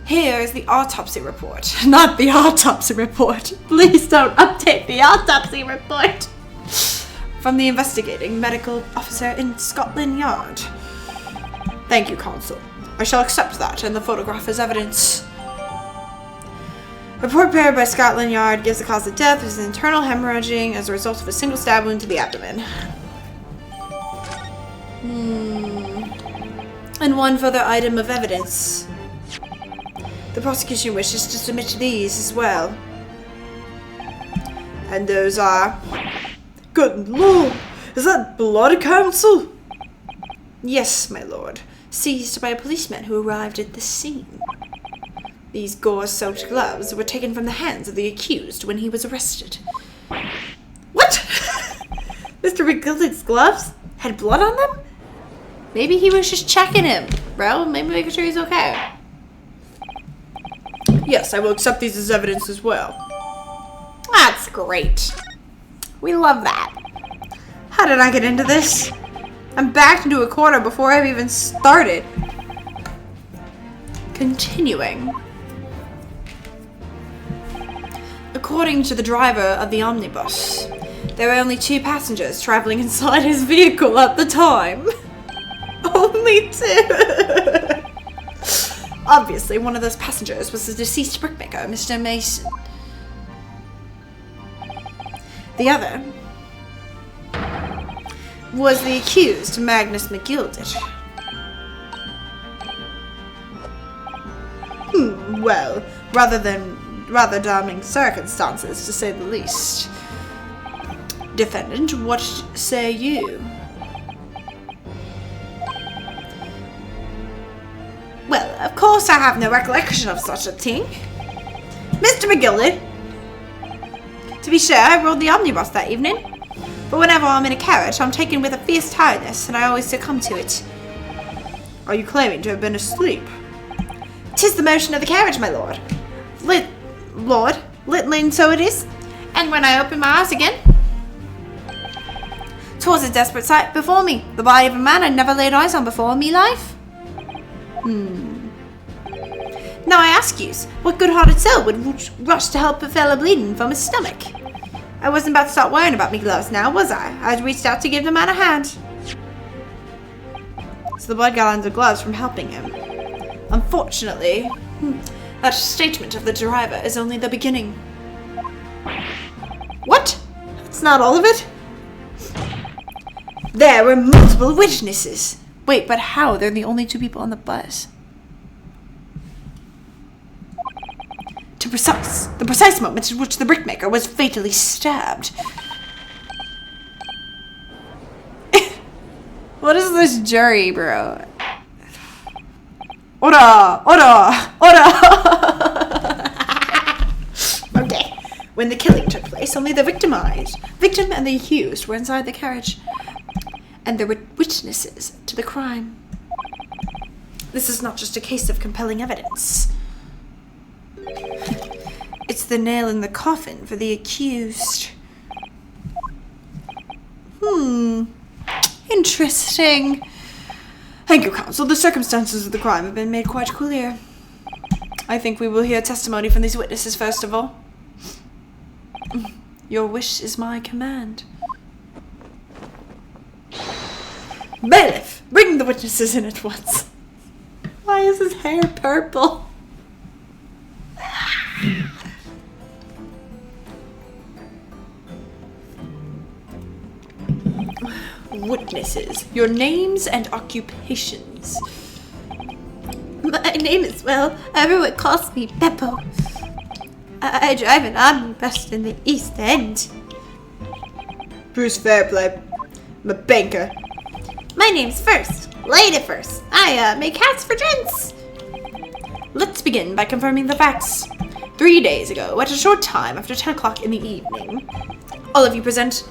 Here is the autopsy report. Not the autopsy report. Please don't update the autopsy report. From the investigating medical officer in Scotland Yard. Thank you, Consul. I shall accept that and the photograph as evidence. Report prepared by Scotland Yard gives the cause of death as internal hemorrhaging as a result of a single stab wound to the abdomen. And one further item of evidence. The prosecution wishes to submit these as well. And those are... Good lord! Is that blood, Counsel? Yes, my lord. Seized by a policeman who arrived at the scene. These gore-soaked gloves were taken from the hands of the accused when he was arrested. What? Mr. McGillicuddy's gloves had blood on them? Maybe he was just checking him, bro. Maybe making sure he's okay. Yes, I will accept these as evidence as well. That's great. We love that. How did I get into this? I'm backed into a corner before I've even started. Continuing. According to the driver of the omnibus, there were only 2 passengers traveling inside his vehicle at the time. Only 2! Obviously, one of those passengers was the deceased brickmaker, Mr. Mason. The other was the accused, Magnus McGilded. Well, rather damning circumstances, to say the least. Defendant, what say you? Well, of course I have no recollection of such a thing. Mr. McGildy. To be sure, I rode the omnibus that evening. But whenever I'm in a carriage, I'm taken with a fierce tiredness, and I always succumb to it. Are you claiming to have been asleep? 'Tis the motion of the carriage, my lord. Littling so it is. And when I open my eyes again, 'twas a desperate sight before me. The body of a man I'd never laid eyes on before in me life. Now I ask you, what good-hearted soul would rush to help a fellow bleeding from his stomach? I wasn't about to start worrying about me gloves now, was I? I'd reached out to give the man a hand. So the blood got on the gloves from helping him. Unfortunately, that statement of the driver is only the beginning. What? That's not all of it? There were multiple witnesses. Wait, but how? They're the only two people on the bus. The precise moment in which the brickmaker was fatally stabbed. What is this jury, bro? Ora! Okay. When the killing took place, only the victim and the accused were inside the carriage. And there were witnesses to the crime. This is not just a case of compelling evidence. It's the nail in the coffin for the accused. Interesting. Thank you, counsel. The circumstances of the crime have been made quite clear. I think we will hear testimony from these witnesses first of all. Your wish is my command. Bailiff, bring the witnesses in at once. Why is his hair purple? Witnesses, your names and occupations. My name is, well, everyone calls me Beppo. I drive an omnibus in the East End. Bruce Fairplay. I'm a banker. My name's First. Lady First. I make hats for gents. Let's begin by confirming the facts. 3 days ago, at a short time after 10 o'clock in the evening, all of you present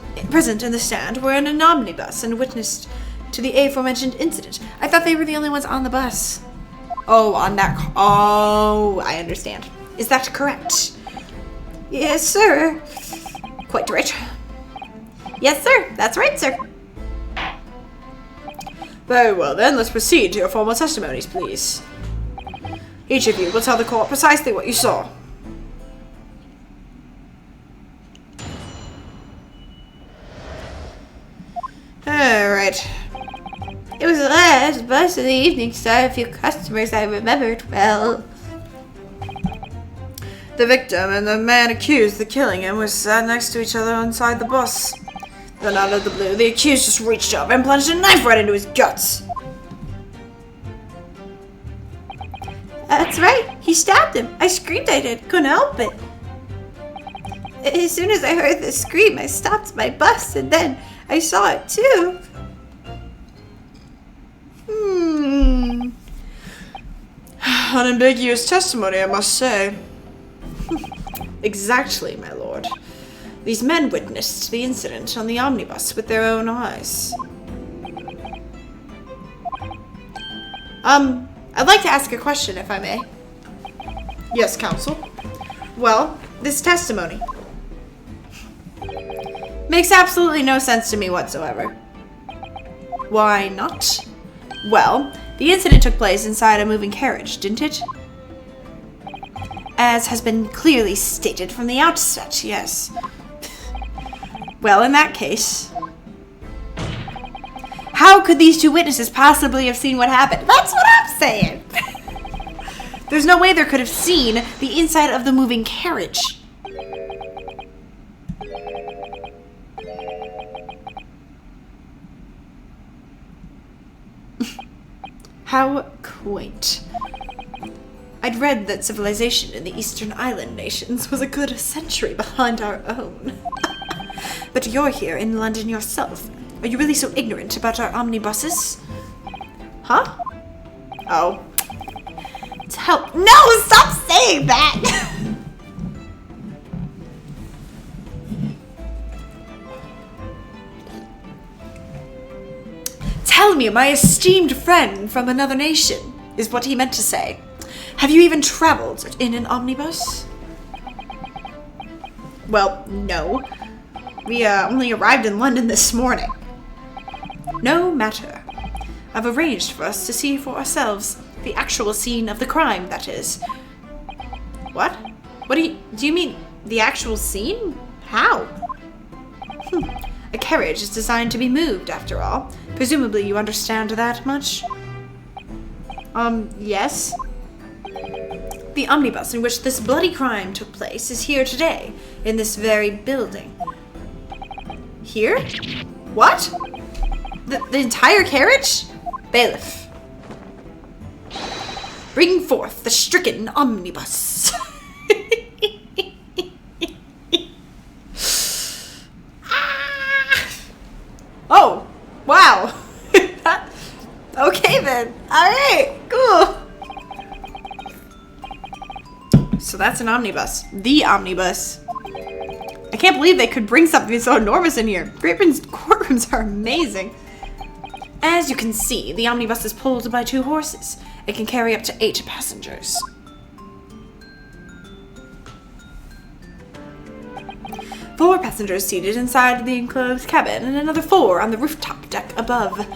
in the stand were in an omnibus and witnessed to the aforementioned incident. I thought they were the only ones on the bus. Oh, I understand. Is that correct? Yes, sir. Quite right. Yes, sir. That's right, sir. Very well then, let's proceed to your formal testimonies, please. Each of you will tell the court precisely what you saw. Alright. It was the last bus of the evening, sir. A few customers I remembered well. The victim and the man accused of killing him was sat next to each other inside the bus. Then out of the blue, the accused just reached up and plunged a knife right into his guts. That's right. He stabbed him. I screamed, I did. Couldn't help it. As soon as I heard the scream, I stopped my bus and then I saw it too. Unambiguous testimony, I must say. Exactly, my lord. These men witnessed the incident on the omnibus with their own eyes. I'd like to ask a question, if I may. Yes, counsel. Well, this testimony makes absolutely no sense to me whatsoever. Why not? Well, the incident took place inside a moving carriage, didn't it? As has been clearly stated from the outset, yes. Well, in that case, how could these two witnesses possibly have seen what happened? That's what I'm saying. There's no way they could have seen the inside of the moving carriage. How quaint. I'd read that civilization in the Eastern Island nations was a good century behind our own. But you're here in London yourself. Are you really so ignorant about our omnibuses? Huh? Oh. help. No, stop saying that! Tell me, my esteemed friend from another nation, is what he meant to say. Have you even traveled in an omnibus? Well, no. We only arrived in London this morning. No matter. I've arranged for us to see for ourselves the actual scene of the crime, that is. What? What do you mean the actual scene? How? A carriage is designed to be moved, after all. Presumably you understand that much? Yes. The omnibus in which this bloody crime took place is here today, in this very building. Here? What? The entire carriage? Bailiff. Bring forth the stricken omnibus. Oh, wow. Okay then. Alright, cool. So that's an omnibus. The omnibus. I can't believe they could bring something so enormous in here. Great Britain's courtrooms are amazing. As you can see, the omnibus is pulled by 2 horses. It can carry up to 8 passengers. Four passengers seated inside the enclosed cabin and another 4 on the rooftop deck above.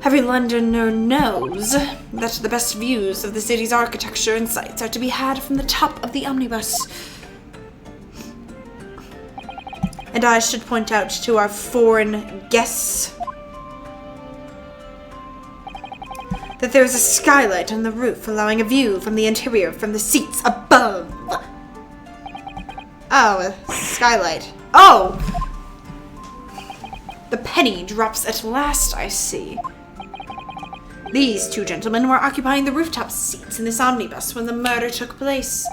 Every Londoner knows that the best views of the city's architecture and sights are to be had from the top of the omnibus. And I should point out to our foreign guests that there is a skylight on the roof allowing a view from the interior from the seats above. Oh, a skylight. Oh! The penny drops at last, I see. These 2 gentlemen were occupying the rooftop seats in this omnibus when the murder took place.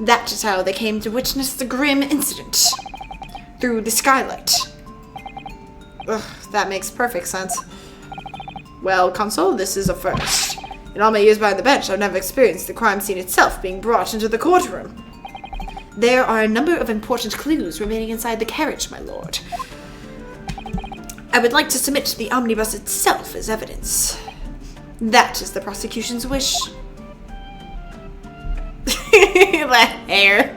That is how they came to witness the grim incident. Through the skylight. Ugh, that makes perfect sense. Well, Consul, this is a first. In all my years behind the bench, I've never experienced the crime scene itself being brought into the courtroom. There are a number of important clues remaining inside the carriage, my lord. I would like to submit the omnibus itself as evidence. That is the prosecution's wish. The hair.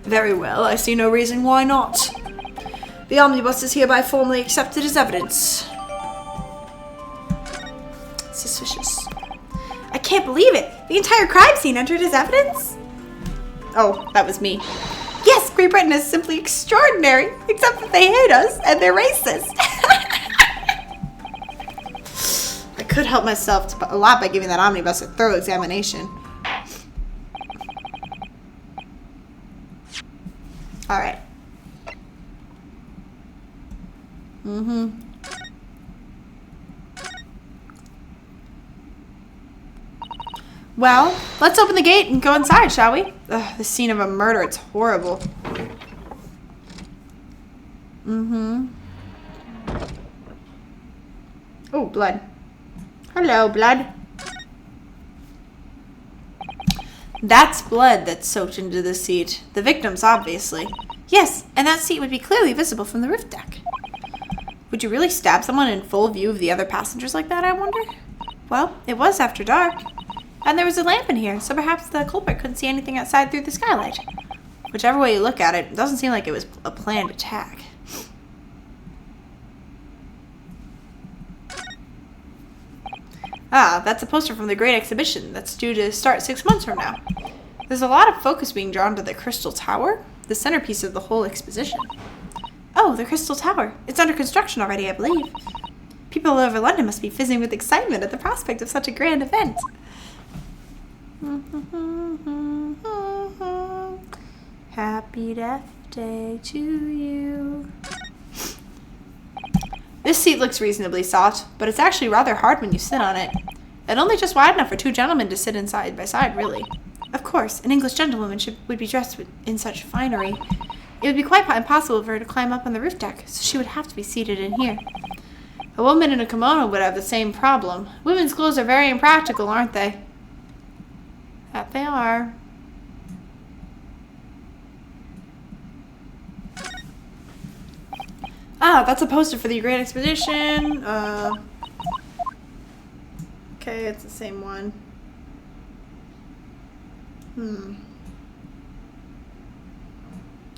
Very well, I see no reason why not. The omnibus is hereby formally accepted as evidence. Suspicious. I can't believe it! The entire crime scene entered as evidence? Oh, that was me. Yes, Great Britain is simply extraordinary, except that they hate us and they're racist. I could help myself a lot by giving that omnibus a thorough examination. Alright. Well, let's open the gate and go inside, shall we? Ugh, the scene of a murder, it's horrible. Oh, blood. Hello, blood. That's blood that's soaked into the seat. The victim's, obviously. Yes, and that seat would be clearly visible from the roof deck. Would you really stab someone in full view of the other passengers like that, I wonder? Well, it was after dark. And there was a lamp in here, so perhaps the culprit couldn't see anything outside through the skylight. Whichever way you look at it, it doesn't seem like it was a planned attack. Ah, that's a poster from the Great Exhibition that's due to start 6 months from now. There's a lot of focus being drawn to the Crystal Tower, the centerpiece of the whole exposition. Oh, the Crystal Tower. It's under construction already, I believe. People all over London must be fizzing with excitement at the prospect of such a grand event. Happy Death Day to you. This seat looks reasonably soft, but it's actually rather hard when you sit on it. And only just wide enough for 2 gentlemen to sit in side by side, really. Of course, an English gentlewoman would be dressed in such finery. It would be quite impossible for her to climb up on the roof deck, so she would have to be seated in here. A woman in a kimono would have the same problem. Women's clothes are very impractical, aren't they? That they are. Ah, that's a poster for the Great Expedition. Okay, it's the same one.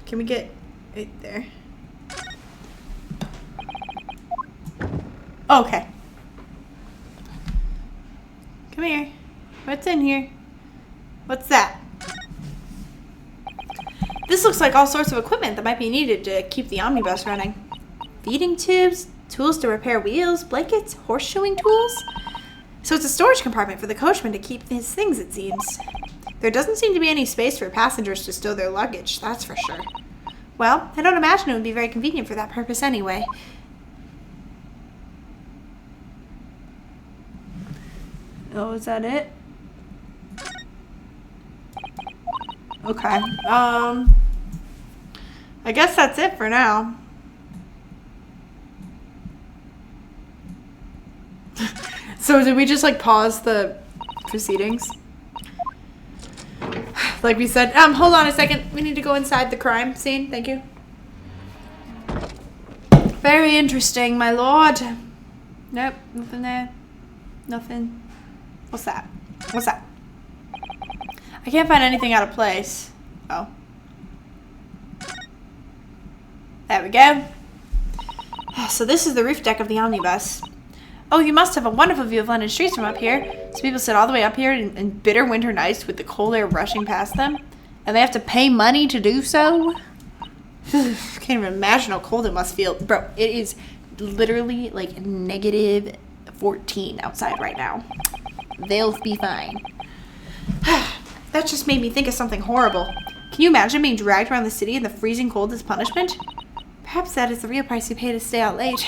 Can we get right there? Okay. Come here. What's in here? What's that? This looks like all sorts of equipment that might be needed to keep the omnibus running. Feeding tubes, tools to repair wheels, blankets, horseshoeing tools. So it's a storage compartment for the coachman to keep his things, it seems. There doesn't seem to be any space for passengers to stow their luggage, that's for sure. Well, I don't imagine it would be very convenient for that purpose anyway. Oh, is that it? Okay. I guess that's it for now. So did we just like pause the proceedings? Like we said, hold on a second. We need to go inside the crime scene. Thank you. Very interesting, my lord. Nope, nothing there. Nothing. What's that? What's that? I can't find anything out of place. Oh. There we go. So this is the roof deck of the omnibus. Oh, you must have a wonderful view of London streets from up here. So people sit all the way up here in bitter winter nights with the cold air rushing past them. And they have to pay money to do so? Can't even imagine how cold it must feel. Bro, it is literally like negative 14 outside right now. They'll be fine. That just made me think of something horrible. Can you imagine being dragged around the city in the freezing cold as punishment? Perhaps that is the real price you pay to stay out late.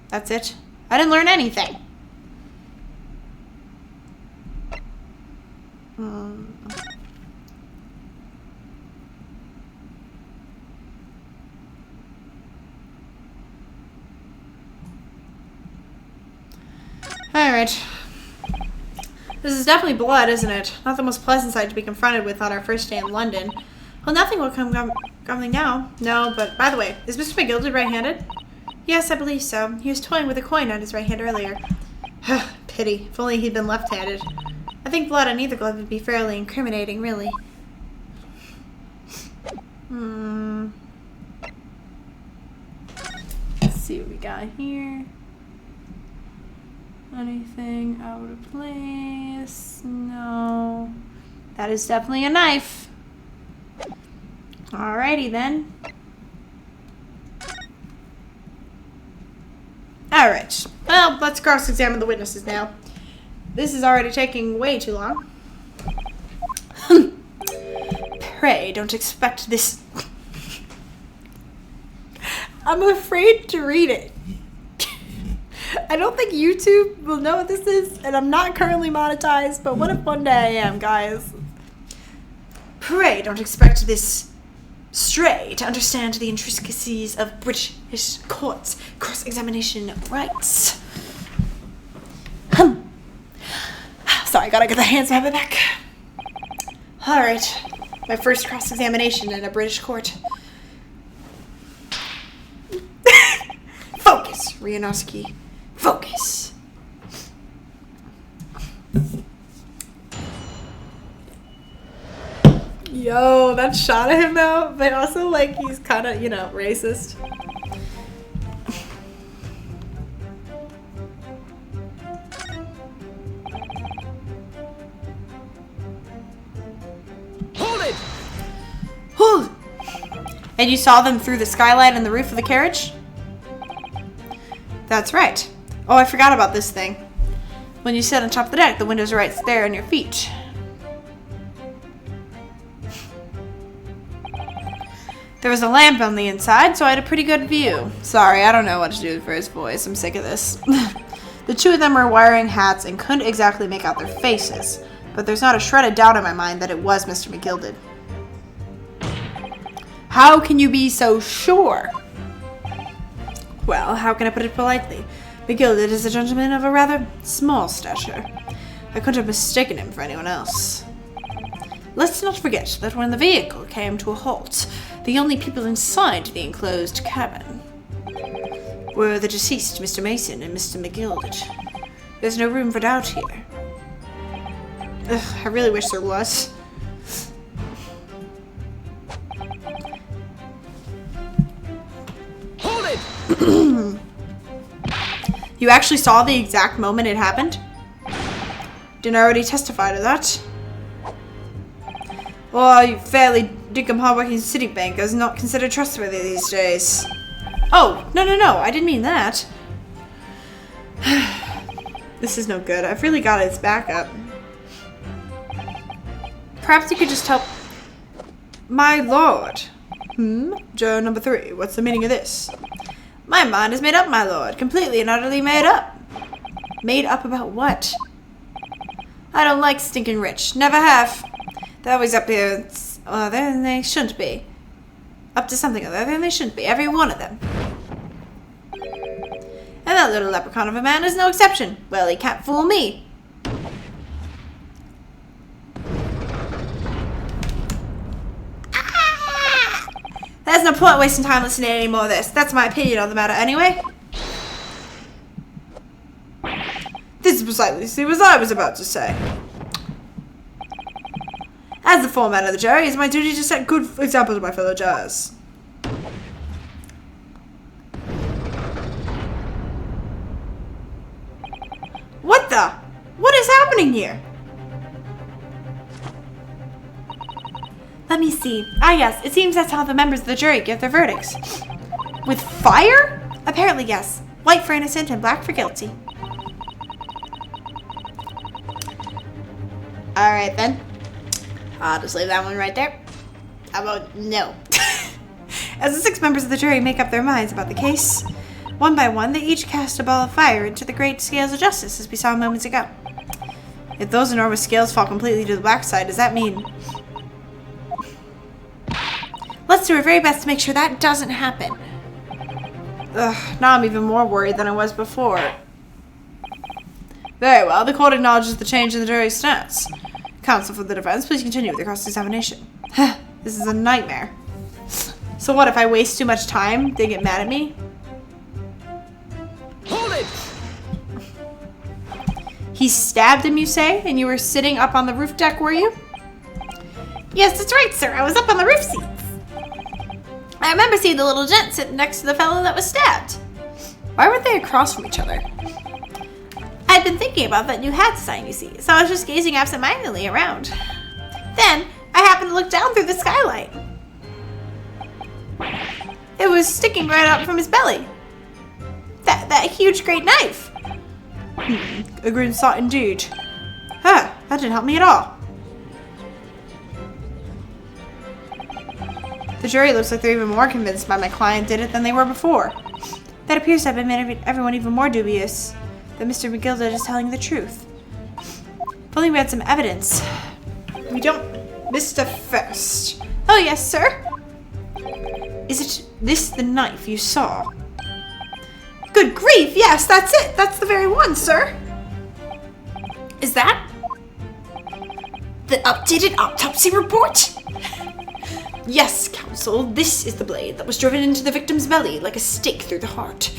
That's it. I didn't learn anything. Alright. This is definitely blood, isn't it? Not the most pleasant sight to be confronted with on our first day in London. Well, nothing will come coming now. No, but by the way, is Mr. McGilded right-handed? Yes, I believe so. He was toying with a coin on his right hand earlier. Pity. If only he'd been left-handed. I think blood on either glove would be fairly incriminating, really. Let's see what we got here. Anything out of place? No. That is definitely a knife. Alrighty then. Alright. Well, let's cross-examine the witnesses now. This is already taking way too long. Pray, don't expect this. I'm afraid to read it. I don't think YouTube will know what this is, and I'm not currently monetized, but what if one day I am, guys? Pray, don't expect this stray to understand the intricacies of British courts cross-examination rights. Sorry, gotta get the hands behind my back. Alright, my first cross-examination in a British court. Focus, Ryunosuke. Focus. Yo, that shot of him though, but also like he's kind of, you know, racist. Hold it! Hold! And you saw them through the skylight and the roof of the carriage? That's right. Oh, I forgot about this thing. When you sit on top of the deck, the windows are right there on your feet. There was a lamp on the inside, so I had a pretty good view. Sorry, I don't know what to do for his voice. I'm sick of this. The two of them were wearing hats and couldn't exactly make out their faces, but there's not a shred of doubt in my mind that it was Mr. McGilded. How can you be so sure? Well, how can I put it politely? McGilded is a gentleman of a rather small stature. I couldn't have mistaken him for anyone else. Let's not forget that when the vehicle came to a halt, the only people inside the enclosed cabin were the deceased Mr. Mason and Mr. McGilded. There's no room for doubt here. Ugh, I really wish there was. Hold it! You actually saw the exact moment it happened? Didn't I already testify to that? Well, you fairly dinkum hardworking city bankers not considered trustworthy these days. Oh, no, I didn't mean that. This is no good. I've really got its back up. Perhaps you could just tell... My lord. Juror number 3, what's the meaning of this? My mind is made up, my lord. Completely and utterly made up. Made up about what? I don't like stinking rich. Never have. They're always up here other than they shouldn't be. Up to something other than they shouldn't be. Every one of them. And that little leprechaun of a man is no exception. Well, he can't fool me. There's no point wasting time listening to any more of this. That's my opinion on the matter anyway. This is precisely what I was about to say. As the foreman of the jury, it is my duty to set good example to my fellow jurors. What the? What is happening here? Let me see. Ah yes, it seems that's how the members of the jury give their verdicts. With fire? Apparently yes. White for innocent and black for guilty. Alright then. I'll just leave that one right there. How about no? As the 6 members of the jury make up their minds about the case, one by one they each cast a ball of fire into the great scales of justice as we saw moments ago. If those enormous scales fall completely to the black side, does that mean... Let's do our very best to make sure that doesn't happen. Ugh, now I'm even more worried than I was before. Very well, the court acknowledges the change in the jury's stance. Counsel for the defense, please continue with the cross-examination. This is a nightmare. So what, if I waste too much time, they get mad at me? Hold it! He stabbed him, you say? And you were sitting up on the roof deck, were you? Yes, that's right, sir. I was up on the roof seats. I remember seeing the little gent sitting next to the fellow that was stabbed. Why weren't they across from each other? I'd been thinking about that new hat design, you see, so I was just gazing absent-mindedly around. Then, I happened to look down through the skylight. It was sticking right up from his belly. That huge great knife. A grim sight indeed. Huh, that didn't help me at all. The jury looks like they're even more convinced by my client did it than they were before. That appears to have made everyone even more dubious that Mr. McGilded is telling the truth. If only we had some evidence. We don't... Mr. First. Oh, yes, sir? Is it this the knife you saw? Good grief, yes, that's it. That's the very one, sir. Is that the updated autopsy report? Yes, counsel, this is the blade that was driven into the victim's belly like a stake through the heart.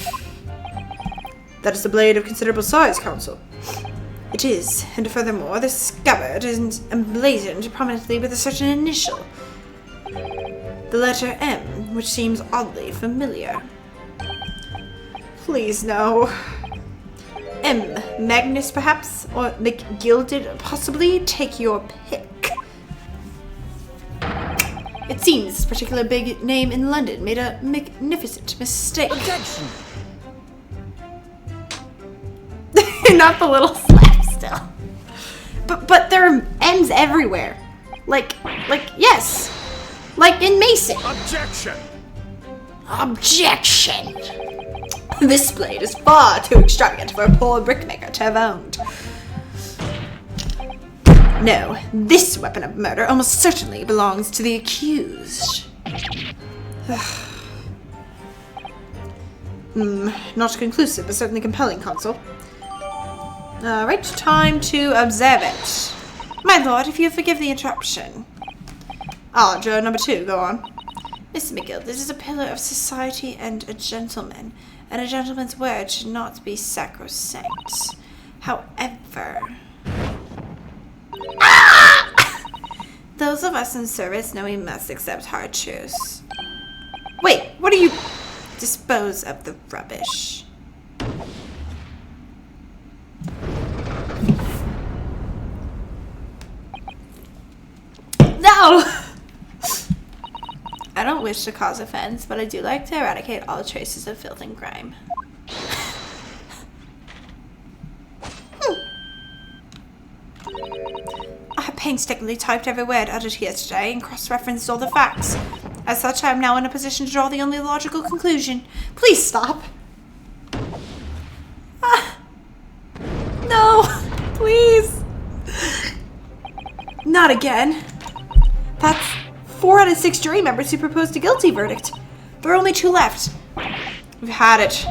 That is a blade of considerable size, counsel. It is, and furthermore, the scabbard is emblazoned prominently with a certain initial. The letter M, which seems oddly familiar. Please, no. M. Magnus, perhaps? Or McGilded, possibly? Take your pick. It seems this particular big name in London made a magnificent mistake. Objection! Not the little slap still. But there are M's everywhere. Like, yes. Like in Mason. Objection! Objection! This blade is far too extravagant for a poor brickmaker to have owned. No, this weapon of murder almost certainly belongs to the accused. Not conclusive, but certainly compelling, Consul. Alright, time to observe it. My lord, if you forgive the interruption. Ah, Joe number 2, go on. Mr. McGill, this is a pillar of society and a gentleman, and a gentleman's word should not be sacrosanct. However... Those of us in service know we must accept hard truths. Wait, what are you... Dispose of the rubbish. No! I don't wish to cause offense, but I do like to eradicate all traces of filth and grime. I have painstakingly typed every word uttered here today and cross-referenced all the facts. As such, I am now in a position to draw the only logical conclusion. Please stop. No, please. Not again. That's 4 out of 6 jury members who proposed a guilty verdict. There are only 2 left. We've had it.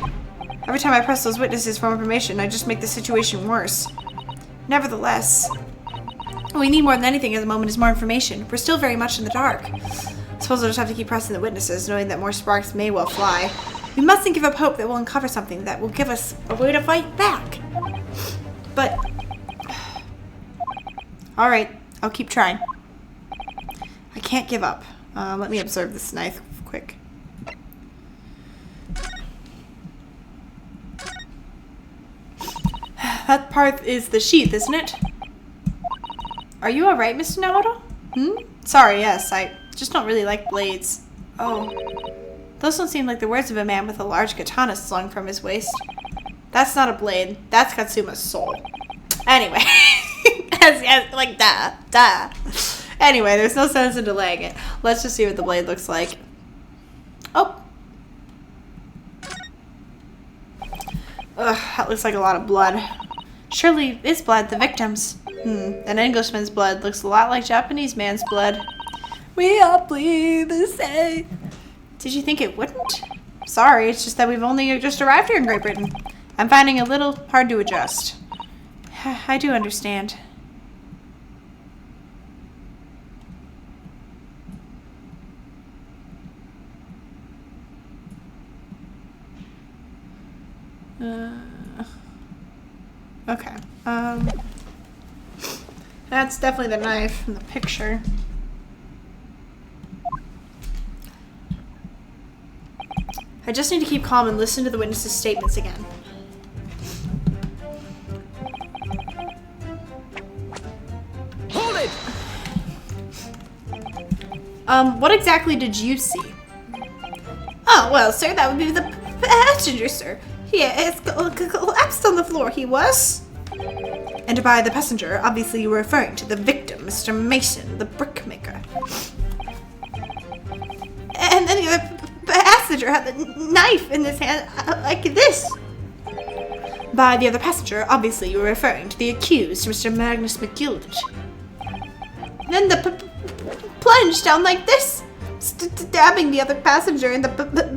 Every time I press those witnesses for information, I just make the situation worse. Nevertheless, what we need more than anything at the moment is more information. We're still very much in the dark. I suppose I'll just have to keep pressing the witnesses, knowing that more sparks may well fly. We mustn't give up hope that we'll uncover something that will give us a way to fight back. But... Alright, I'll keep trying. I can't give up. Let me observe this knife quick. That part is the sheath, isn't it? Are you alright, Mr. Nanowrimo? Sorry, yes, I just don't really like blades. Oh. Those don't seem like the words of a man with a large katana slung from his waist. That's not a blade. That's Katsuma's soul. Anyway. Like, duh. Anyway, there's no sense in delaying it. Let's just see what the blade looks like. Oh. Ugh, that looks like a lot of blood. Surely it's blood, the victim's. An Englishman's blood looks a lot like Japanese man's blood. We all bleed the same. Did you think it wouldn't? Sorry, it's just that we've only just arrived here in Great Britain. I'm finding it a little hard to adjust. I do understand. Okay. That's definitely the knife in the picture. I just need to keep calm and listen to the witnesses' statements again. Hold it! What exactly did you see? Oh, well, sir, that would be the passenger, sir. He is collapsed on the floor, he was. And by the passenger, obviously you were referring to the victim, Mr. Mason, the brickmaker. And then the other passenger had the knife in his hand, like this. By the other passenger, obviously you were referring to the accused, Mr. Magnus McGilded. Then the plunge down like this, stabbing the other passenger in the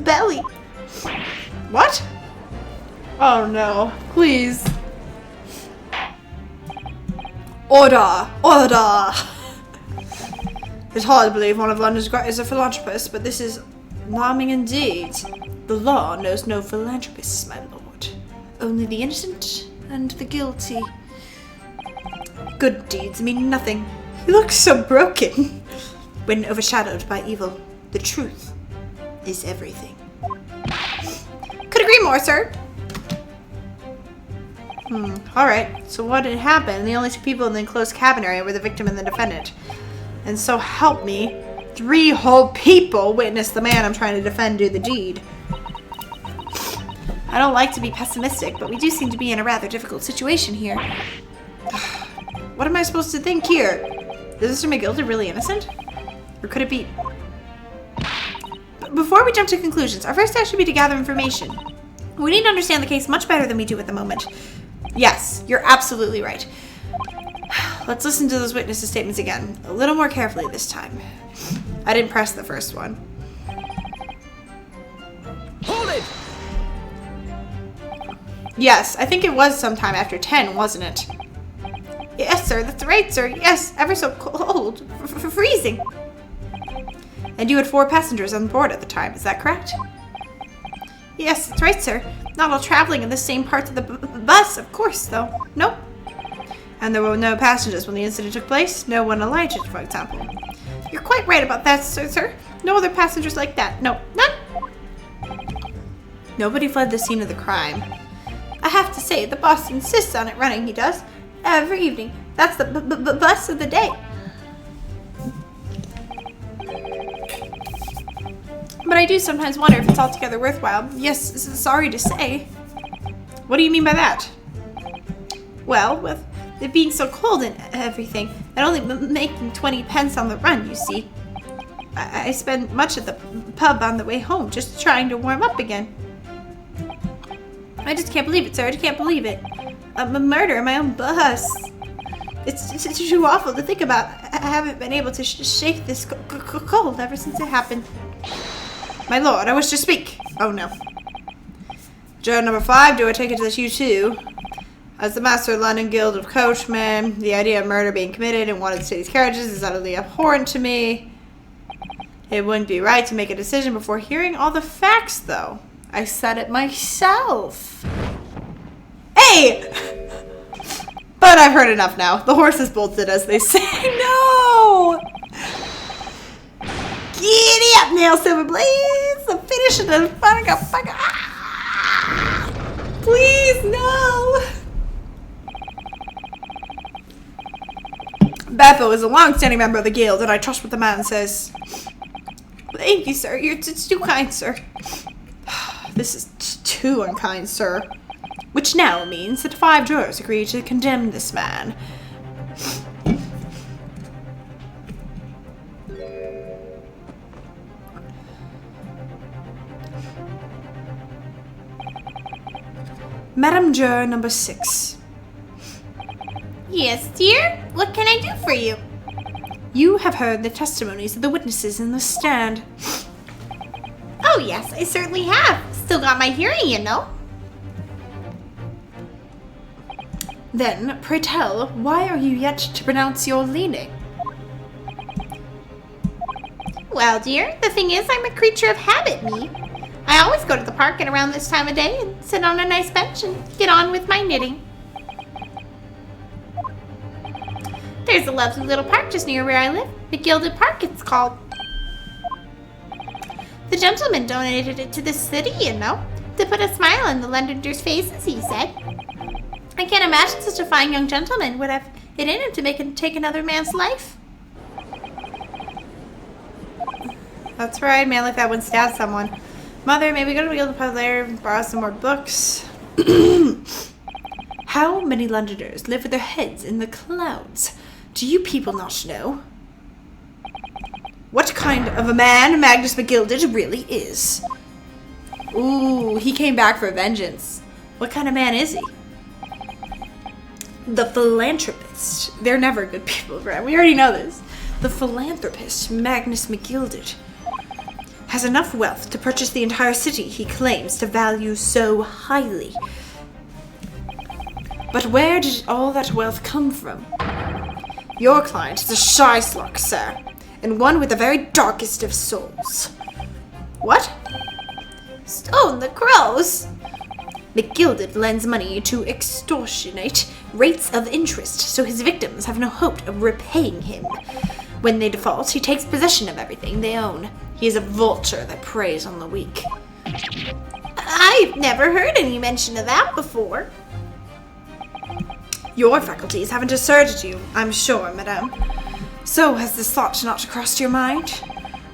belly. What? Oh no, please. Order! Order! It's hard to believe one of London's greatest philanthropists, but this is alarming indeed. The law knows no philanthropists, my lord. Only the innocent and the guilty. Good deeds mean nothing. You look so broken. When overshadowed by evil, the truth is everything. Could agree more, sir. Alright, so what had happened? The only 2 people in the enclosed cabin area were the victim and the defendant. And so help me, 3 whole people witnessed the man I'm trying to defend do the deed. I don't like to be pessimistic, but we do seem to be in a rather difficult situation here. What am I supposed to think here? Is Mr. McGilded really innocent? Or could it be... Before we jump to conclusions, our first step should be to gather information. We need to understand the case much better than we do at the moment. Yes, you're absolutely right. Let's listen to those witnesses' statements again, a little more carefully this time. I didn't press the first one. Hold it! Yes, I think it was sometime after 10, wasn't it? Yes, sir, that's right, sir. Yes, ever so cold. Freezing. And you had 4 passengers on board at the time, is that correct? Yes, that's right, sir. Not all traveling in the same parts of the bus, of course, though. Nope. And there were no passengers when the incident took place? No one alighted, for example? You're quite right about that, sir. No other passengers like that. No, none. Nobody fled the scene of the crime. I have to say, the boss insists on it running, he does. Every evening. That's the bus of the day. But I do sometimes wonder if it's altogether worthwhile. Yes, sorry to say. What do you mean by that? Well, with it being so cold and everything, and only making 20 pence on the run, you see. I spend much at the pub on the way home, just trying to warm up again. I just can't believe it, sir. I just can't believe it. A murder in my own bus. It's too awful to think about. I haven't been able to shake this cold ever since it happened. My lord, I wish to speak. Oh, no. Juror number 5, do I take it that you too? As the master of the London Guild of Coachmen, the idea of murder being committed in one of the city's carriages is utterly abhorrent to me. It wouldn't be right to make a decision before hearing all the facts, though. I said it myself. Hey! But I've heard enough now. The horse is bolted, as they say. No! Giddy up now, Silver Blaze! I'm finishing the fun. Please, no! Beppo is a long-standing member of the guild, and I trust what the man says. Thank you, sir. It's too kind, sir. This is too unkind, sir. Which now means that 5 jurors agree to condemn this man. Madam Juror number 6. Yes, dear? What can I do for you? You have heard the testimonies of the witnesses in the stand. Oh, yes, I certainly have. Still got my hearing, you know. Then, pray tell, why are you yet to pronounce your leaning? Well, dear, the thing is, I'm a creature of habit, me. I always go to the park at around this time of day and sit on a nice bench and get on with my knitting. There's a lovely little park just near where I live. The Gilded Park, it's called. The gentleman donated it to the city, you know, to put a smile on the Londoners' faces, he said. I can't imagine such a fine young gentleman would have it in him to take another man's life. That's right, man like that would stab someone. Mother, maybe go to the Gilded Park later and borrow some more books. How many Londoners live with their heads in the clouds? Do you people not know? What kind of a man Magnus McGilded really is? Ooh, he came back for vengeance. What kind of man is he? The philanthropist. They're never good people, right? We already know this. The philanthropist, Magnus McGilded, has enough wealth to purchase the entire city he claims to value so highly. But where did all that wealth come from? Your client is a shyslop, sir, and one with the very darkest of souls. What? Stone the crows! McGilded lends money to extortionate rates of interest, so his victims have no hope of repaying him. When they default, he takes possession of everything they own. He is a vulture that preys on the weak. I've never heard any mention of that before. Your faculties haven't deserted you, I'm sure, madame. So has this thought not crossed your mind?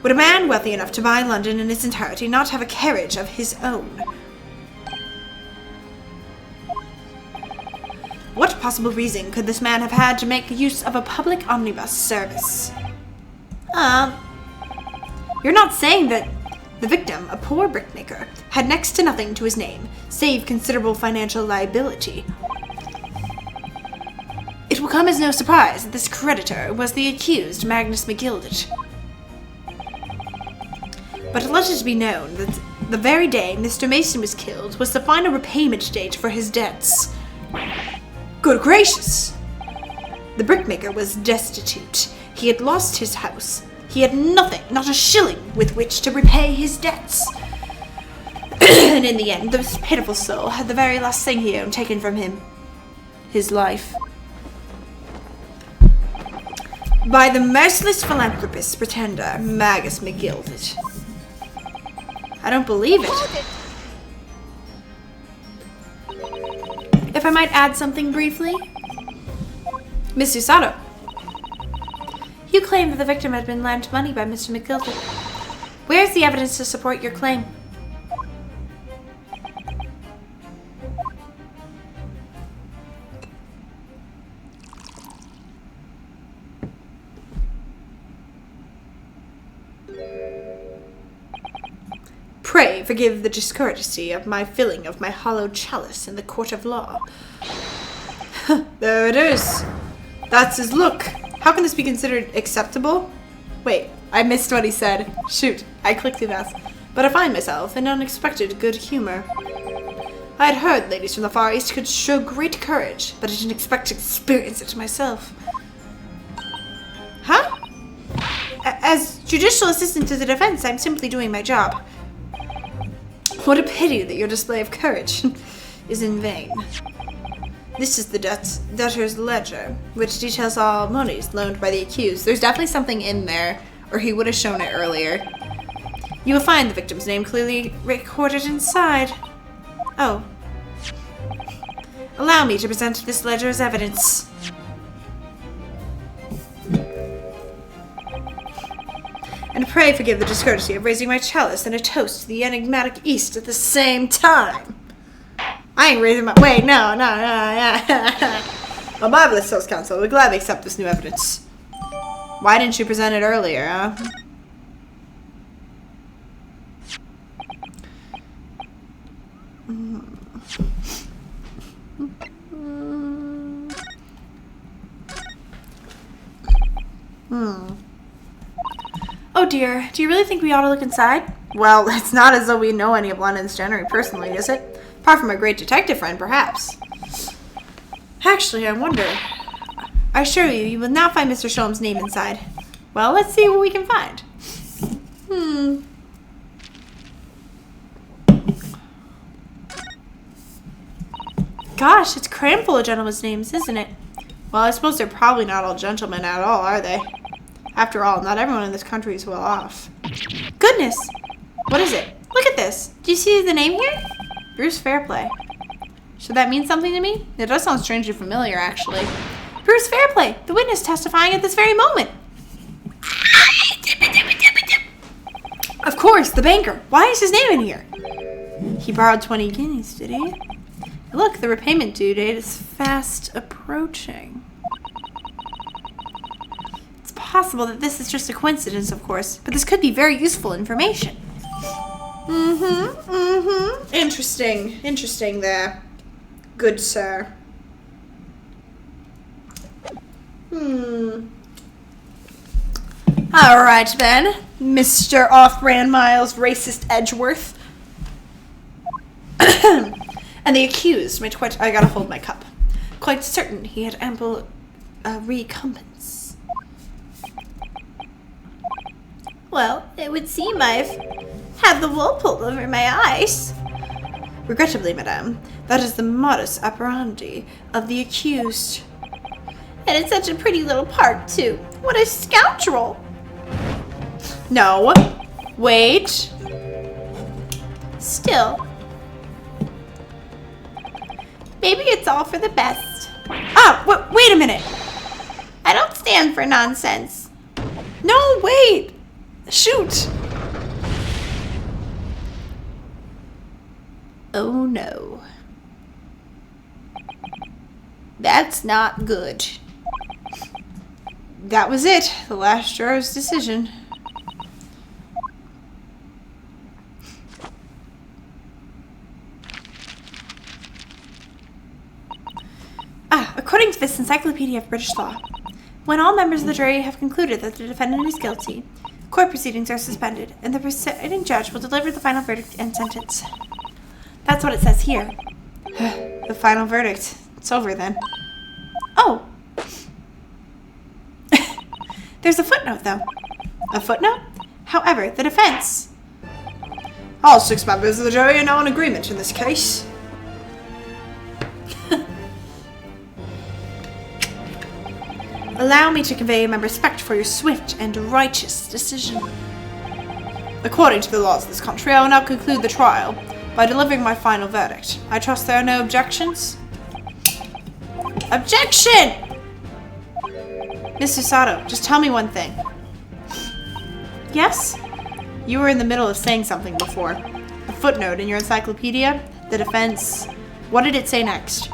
Would a man wealthy enough to buy London in its entirety not have a carriage of his own? What possible reason could this man have had to make use of a public omnibus service? You're not saying that the victim, a poor brickmaker, had next to nothing to his name, save considerable financial liability. It will come as no surprise that this creditor was the accused Magnus McGilded. But let it be known that The very day Mr. Mason was killed was the final repayment date for his debts. Good gracious! The brickmaker was destitute. He had lost his house. He had nothing, not a shilling, with which to repay his debts. And in the end, this pitiful soul had the very last thing he owned taken from him. His life. By the merciless philanthropist pretender, Magus McGilded. I don't believe it. If I might add something briefly. Miss Usato. You claim that the victim had been lent money by Mr. McGilded. Where's the evidence to support your claim? Pray forgive the discourtesy of my filling of my hollow chalice in the court of law. There it is. That's his look. How can this be considered acceptable? Wait, I missed what he said. Shoot, I clicked too fast. But I find myself in unexpected good humor. I had heard ladies from the Far East could show great courage, but I didn't expect to experience it myself. Huh? As judicial assistant to the defense, I'm simply doing my job. What a pity that your display of courage is in vain. This is the debtor's ledger, which details all monies loaned by the accused. There's definitely something in there, or he would have shown it earlier. You will find the victim's name clearly recorded inside. Oh. Allow me to present this ledger as evidence. And pray forgive the discourtesy of raising my chalice and a toast to the enigmatic East at the same time. I ain't raising my... Wait, no. A marvelous toast, counsel. We gladly accept this new evidence. Why didn't you present it earlier, huh? Oh dear, do you really think we ought to look inside? Well, it's not as though we know any of London's gentry personally, is it? Apart from a great detective friend, perhaps. Actually, I wonder. I assure you, you will not find Mr. Sholm's name inside. Well, let's see what we can find. Gosh, it's crammed full of gentlemen's names, isn't it? Well, I suppose they're probably not all gentlemen at all, are they? After all, not everyone in this country is well off. Goodness! What is it? Look at this. Do you see the name here? Bruce Fairplay. Should that mean something to me? It does sound strangely familiar, actually. Bruce Fairplay, the witness testifying at this very moment. Of course, the banker. Why is his name in here? He borrowed 20 guineas, did he? Look, the repayment due date is fast approaching. It's possible that this is just a coincidence, of course, but this could be very useful information. Interesting there. Good sir. Alright then, Mr. Off-Brand Miles Racist Edgeworth. And the accused made quite... I gotta hold my cup. Quite certain he had ample recompense. Well, it would seem I've had the wool pulled over my eyes. Regrettably, madame, that is the modus operandi of the accused. And it's such a pretty little part, too. What a scoundrel! No. Wait. Still. Maybe it's all for the best. Oh, wait a minute. I don't stand for nonsense. No, wait. Shoot. Oh no. That's not good. That was it. The last juror's decision. According to this Encyclopedia of British Law, when all members of the jury have concluded that the defendant is guilty, Court proceedings are suspended, and the presiding judge will deliver the final verdict and sentence. That's what it says here. The final verdict. It's over then. Oh! There's a footnote, though. A footnote? However, the defense... All 6 members of the jury are now in agreement in this case. Allow me to convey my respect for your swift and righteous decision. According to the laws of this country, I will now conclude the trial by delivering my final verdict. I trust there are no objections? Objection! Mr. Sato, just tell me one thing. Yes? You were in the middle of saying something before. A footnote in your encyclopedia? The defense... What did it say next?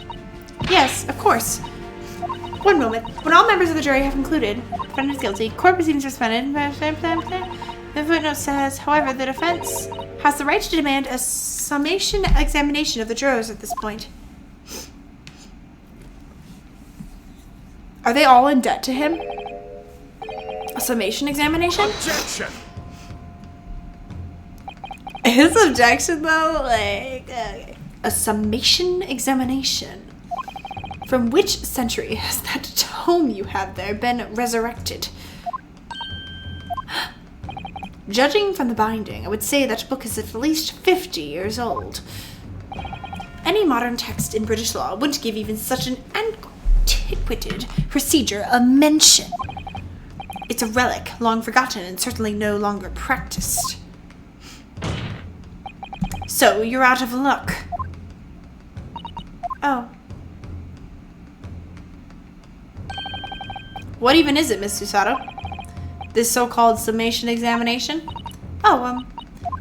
Yes, of course. One moment. When all members of the jury have concluded, defendant is guilty, court proceedings are suspended. The footnote says, however, the defense has the right to demand a summation examination of the jurors at this point. Are they all in debt to him? A summation examination? Objection! His objection, though, like... a summation examination. From which century has that tome you have there been resurrected? Judging from the binding, I would say that book is at least 50 years old. Any modern text in British law wouldn't give even such an antiquated procedure a mention. It's a relic, long forgotten, and certainly no longer practiced. So, you're out of luck. Oh. What even is it, Mr. Sato? This so-called summation examination? Oh,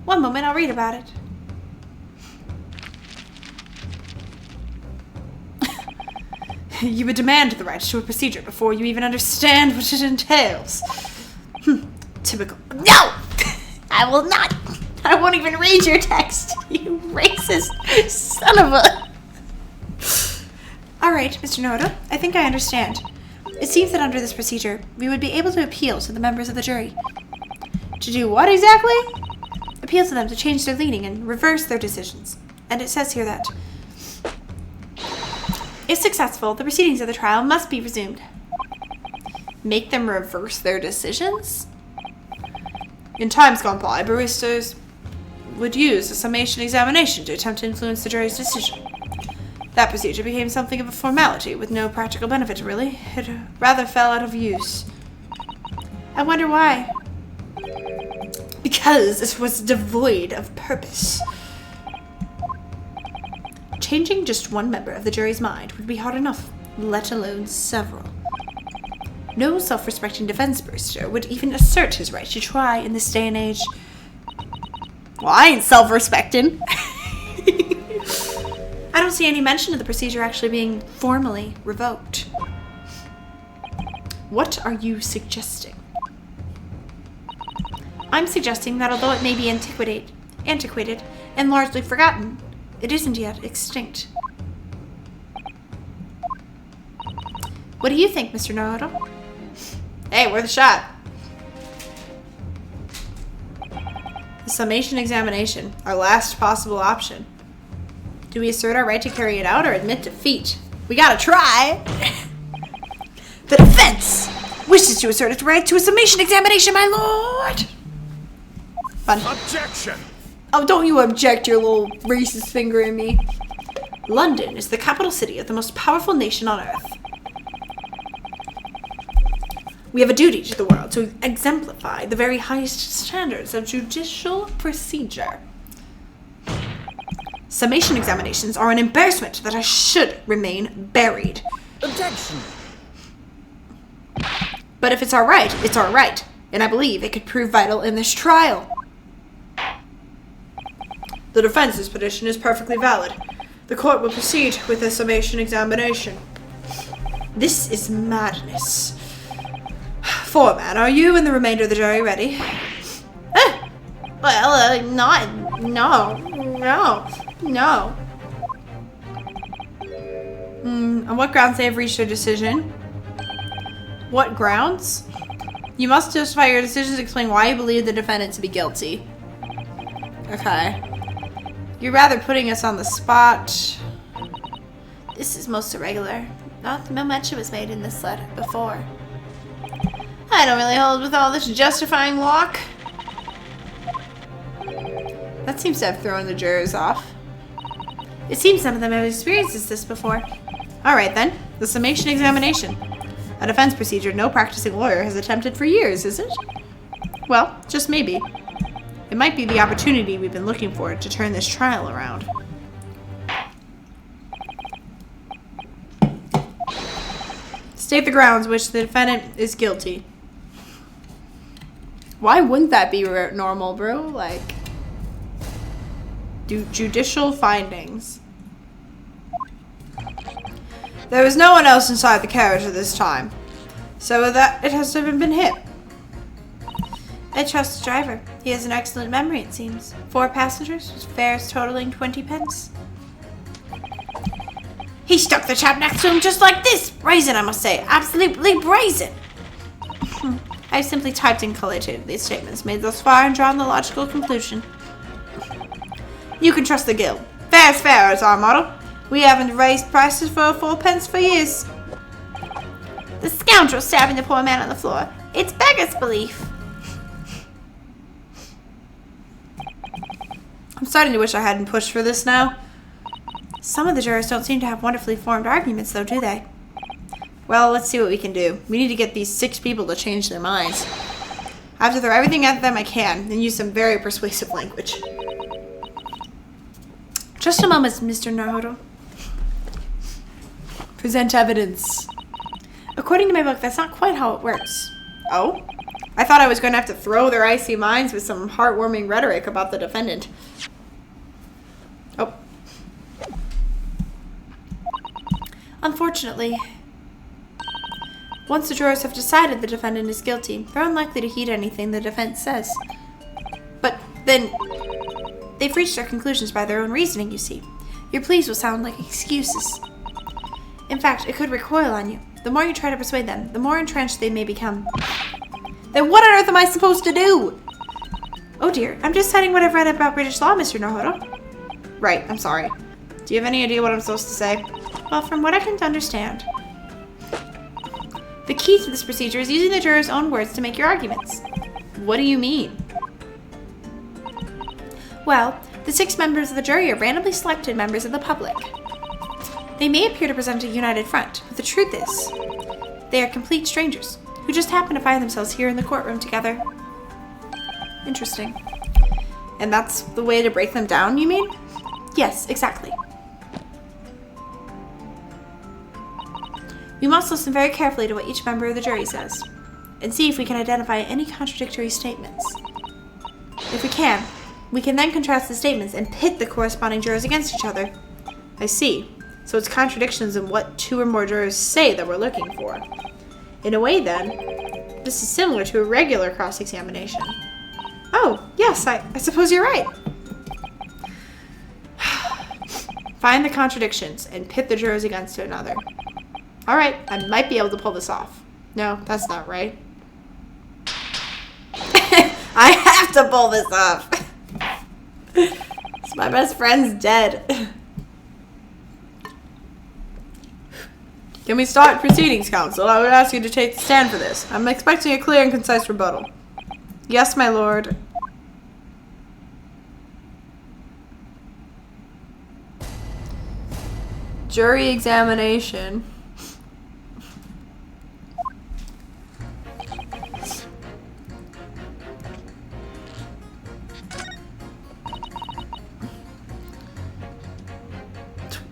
one moment, I'll read about it. You would demand the right to a procedure before you even understand what it entails. Typical. No! I will not! I won't even read your text, you racist son of a... Alright, Mr. Noda, I think I understand. It seems that under this procedure, we would be able to appeal to the members of the jury. To do what exactly? Appeal to them to change their leaning and reverse their decisions. And it says here that, if successful, the proceedings of the trial must be resumed. Make them reverse their decisions? In times gone by, barristers would use a summation examination to attempt to influence the jury's decision. That procedure became something of a formality with no practical benefit, really. It rather fell out of use. I wonder why. Because it was devoid of purpose. Changing just one member of the jury's mind would be hard enough, let alone several. No self-respecting defense barrister would even assert his right to try in this day and age. Well, I ain't self-respecting. I don't see any mention of the procedure actually being formally revoked. What are you suggesting? I'm suggesting that although it may be antiquated and largely forgotten, it isn't yet extinct. What do you think, Mr. Naruto? Hey, worth a shot. The summation examination, our last possible option. Do we assert our right to carry it out or admit defeat? We gotta try! The defense wishes to assert its right to a summation examination, my lord! Fun. Objection! Oh, don't you object, your little racist finger at me. London is the capital city of the most powerful nation on earth. We have a duty to the world to exemplify the very highest standards of judicial procedure. Summation examinations are an embarrassment that should remain buried. Objection! But if it's our right, it's our right. And I believe it could prove vital in this trial. The defense's petition is perfectly valid. The court will proceed with the summation examination. This is madness. Foreman, are you and the remainder of the jury ready? No. On what grounds they have reached their decision? What grounds? You must justify your decisions and explain why you believe the defendant to be guilty. Okay. You're rather putting us on the spot. This is most irregular. No mention was made in this letter before. I don't really hold with all this justifying walk. That seems to have thrown the jurors off. It seems some of them have experienced this before. Alright then, the summation examination. A defense procedure no practicing lawyer has attempted for years, is it? Well, just maybe. It might be the opportunity we've been looking for to turn this trial around. State the grounds which the defendant is guilty. Why wouldn't that be normal, bro? Like, judicial findings. There was no one else inside the carriage at this time, so that it has never been hit. I trust the driver. He has an excellent memory, it seems. 4 passengers, with fares totaling 20 pence. He stuck the chap next to him just like this! Brazen, I must say. Absolutely brazen! I've simply typed and collated these statements made thus far and drawn the logical conclusion. You can trust the guild. Fair is fair is our motto. We haven't raised prices for 4 pence for years. The scoundrel stabbing the poor man on the floor. It's beggar's belief. I'm starting to wish I hadn't pushed for this now. Some of the jurors don't seem to have wonderfully formed arguments, though, do they? Well, let's see what we can do. We need to get these 6 people to change their minds. I have to throw everything at them I can and use some very persuasive language. Just a moment, Mr. Naruto. Present evidence. According to my book, that's not quite how it works. Oh? I thought I was going to have to throw their icy minds with some heartwarming rhetoric about the defendant. Oh. Unfortunately, once the jurors have decided the defendant is guilty, they're unlikely to heed anything the defense says. But then, they've reached their conclusions by their own reasoning, you see. Your pleas will sound like excuses. In fact, it could recoil on you. The more you try to persuade them, the more entrenched they may become. Then what on earth am I supposed to do? Oh dear, I'm just citing what I've read about British law, Mr. Naruto. Right, I'm sorry. Do you have any idea what I'm supposed to say? Well, from what I can understand, the key to this procedure is using the jurors' own words to make your arguments. What do you mean? Well, the 6 members of the jury are randomly selected members of the public. They may appear to present a united front, but the truth is, they are complete strangers who just happen to find themselves here in the courtroom together. Interesting. And that's the way to break them down, you mean? Yes, exactly. We must listen very carefully to what each member of the jury says, and see if we can identify any contradictory statements. If we can then contrast the statements and pit the corresponding jurors against each other. I see. So it's contradictions in what 2 or more jurors say that we're looking for. In a way, then, this is similar to a regular cross-examination. Oh, yes, I suppose you're right. Find the contradictions and pit the jurors against one another. All right, I might be able to pull this off. No, that's not right. I have to pull this off. My best friend's dead. Can we start proceedings, counsel? I would ask you to take the stand for this. I'm expecting a clear and concise rebuttal. Yes, my lord. Jury examination.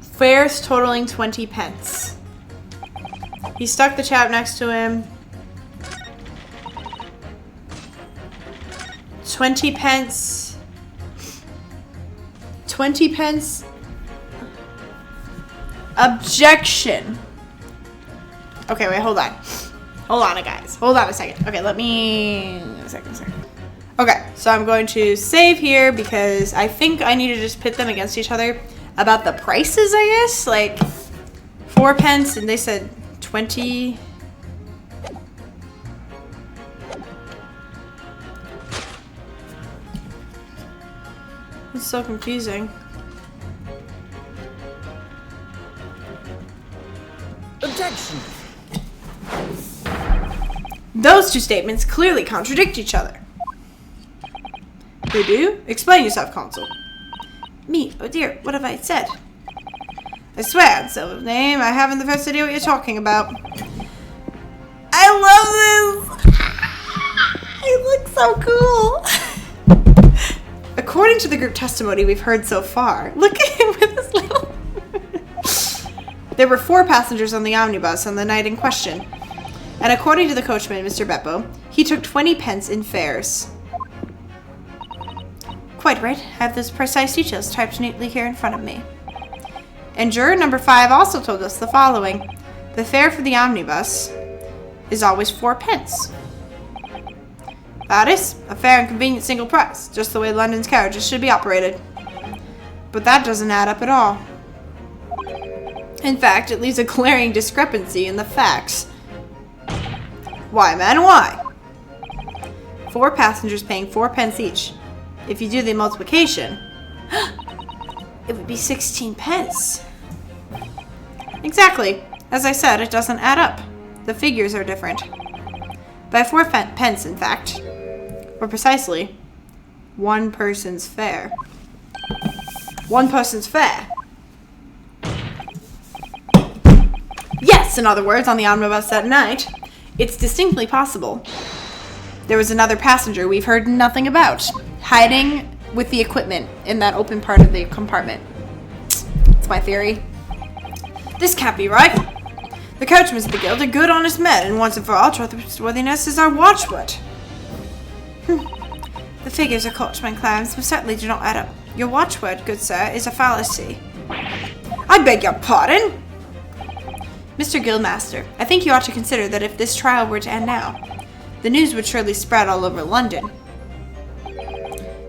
Fares totaling 20 pence. He stuck the chap next to him. 20 pence. 20 pence. Objection. Okay, wait, hold on. Hold on, guys. Hold on a second. Okay, let me... A second. Okay, so I'm going to save here because I think I need to just pit them against each other about the prices, I guess. Like, 4 pence and they said 20. It's so confusing. Objection! Those two statements clearly contradict each other. They do? Explain yourself, Consul. Me? Oh dear, what have I said? I swear on Silver's name, I haven't the first idea what you're talking about. I love this! He looks so cool! According to the group testimony we've heard so far, look at him with his little... There were 4 passengers on the omnibus on the night in question. And according to the coachman, Mr. Beppo, he took 20 pence in fares. Quite right. I have those precise details typed neatly here in front of me. And juror number 5 also told us the following. The fare for the omnibus is always 4 pence. That is a fair and convenient single price, just the way London's carriages should be operated. But that doesn't add up at all. In fact, it leaves a glaring discrepancy in the facts. Why, man, why? 4 passengers paying 4 pence each. If you do the multiplication, it would be 16 pence. Exactly. As I said, it doesn't add up. The figures are different. By 4 pence, in fact. Or precisely, 1 person's fare. 1 person's fare. Yes, in other words, on the omnibus that night, it's distinctly possible. There was another passenger we've heard nothing about, hiding with the equipment in that open part of the compartment. That's my theory. This can't be right. The coachmen's of the guild are good, honest men, and once and for all, trustworthiness is our watchword. The figures our coachman claims most certainly do not add up. Your watchword, good sir, is a fallacy. I beg your pardon? Mr. Guildmaster, I think you ought to consider that if this trial were to end now, the news would surely spread all over London.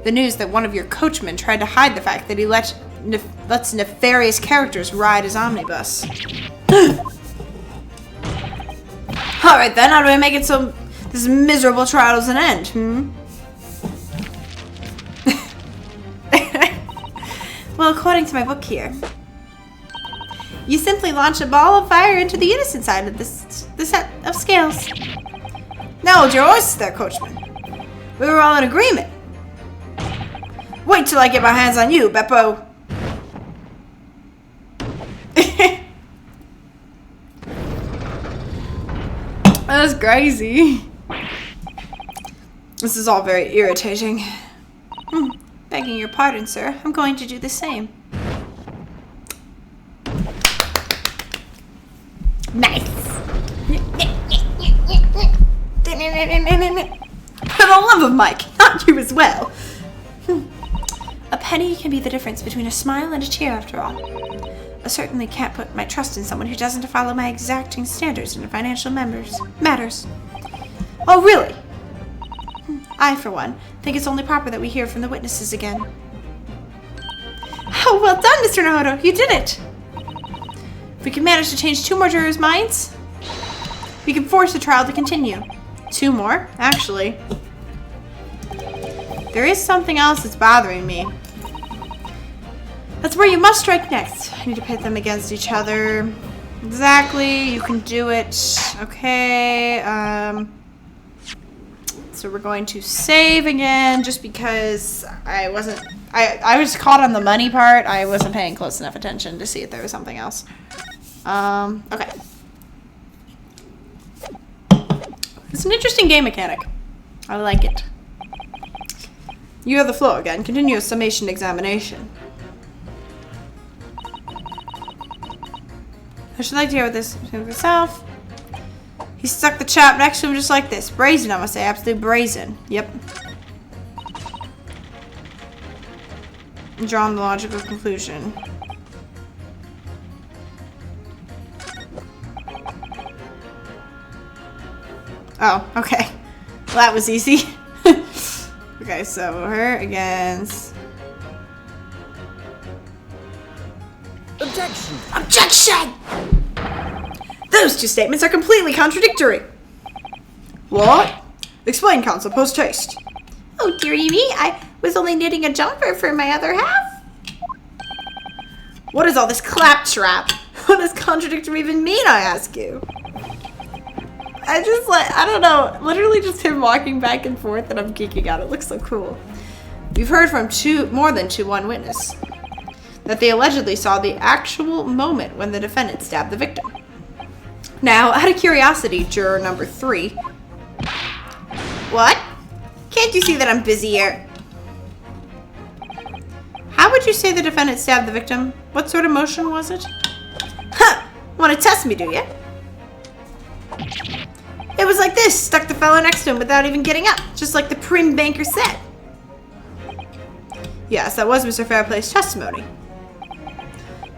The news that one of your coachmen tried to hide the fact that he lets nefarious characters ride his omnibus. Alright then, how do I make it so this miserable trial doesn't end, Well, according to my book here, you simply launch a ball of fire into the innocent side of the set of scales. Now hold your horses there, coachman. We were all in agreement. Wait till I get my hands on you, Beppo. That's crazy. This is all very irritating. Begging your pardon, sir. I'm going to do the same. Nice. For the love of Mike, not you as well. A penny can be the difference between a smile and a tear, after all. I certainly can't put my trust in someone who doesn't follow my exacting standards in financial matters. Oh, really? I, for one, think it's only proper that we hear from the witnesses again. Oh, well done, Mr. Naruto. You did it. If we can manage to change 2 more jurors' minds, we can force the trial to continue. 2 more, actually. There is something else that's bothering me. That's where you must strike next. I need to pit them against each other. Exactly, you can do it. Okay, so we're going to save again just because I was caught on the money part. I wasn't paying close enough attention to see if there was something else. Okay. It's an interesting game mechanic. I like it. You have the floor again. Continue a summation examination. I should like to hear what this is himself. He stuck the chap next to him just like this. Brazen, I must say. Absolutely brazen. Yep. Drawn the logical conclusion. Oh, okay. Well, that was easy. Okay, so her against... Objection! Objection! Those 2 statements are completely contradictory. What? Explain, counsel, post haste. Oh, dearie me, was only knitting a jumper for my other half. What is all this claptrap? What does contradictory even mean, I ask you? I don't know. Literally just him walking back and forth and I'm geeking out. It looks so cool. We've heard from more than one witness that they allegedly saw the actual moment when the defendant stabbed the victim. Now, out of curiosity, juror number 3. What? Can't you see that I'm busy here? How would you say the defendant stabbed the victim? What sort of motion was it? Huh! Want to test me, do you? It was like this, stuck the fellow next to him without even getting up, just like the prim banker said. Yes, that was Mr. Fairplay's testimony.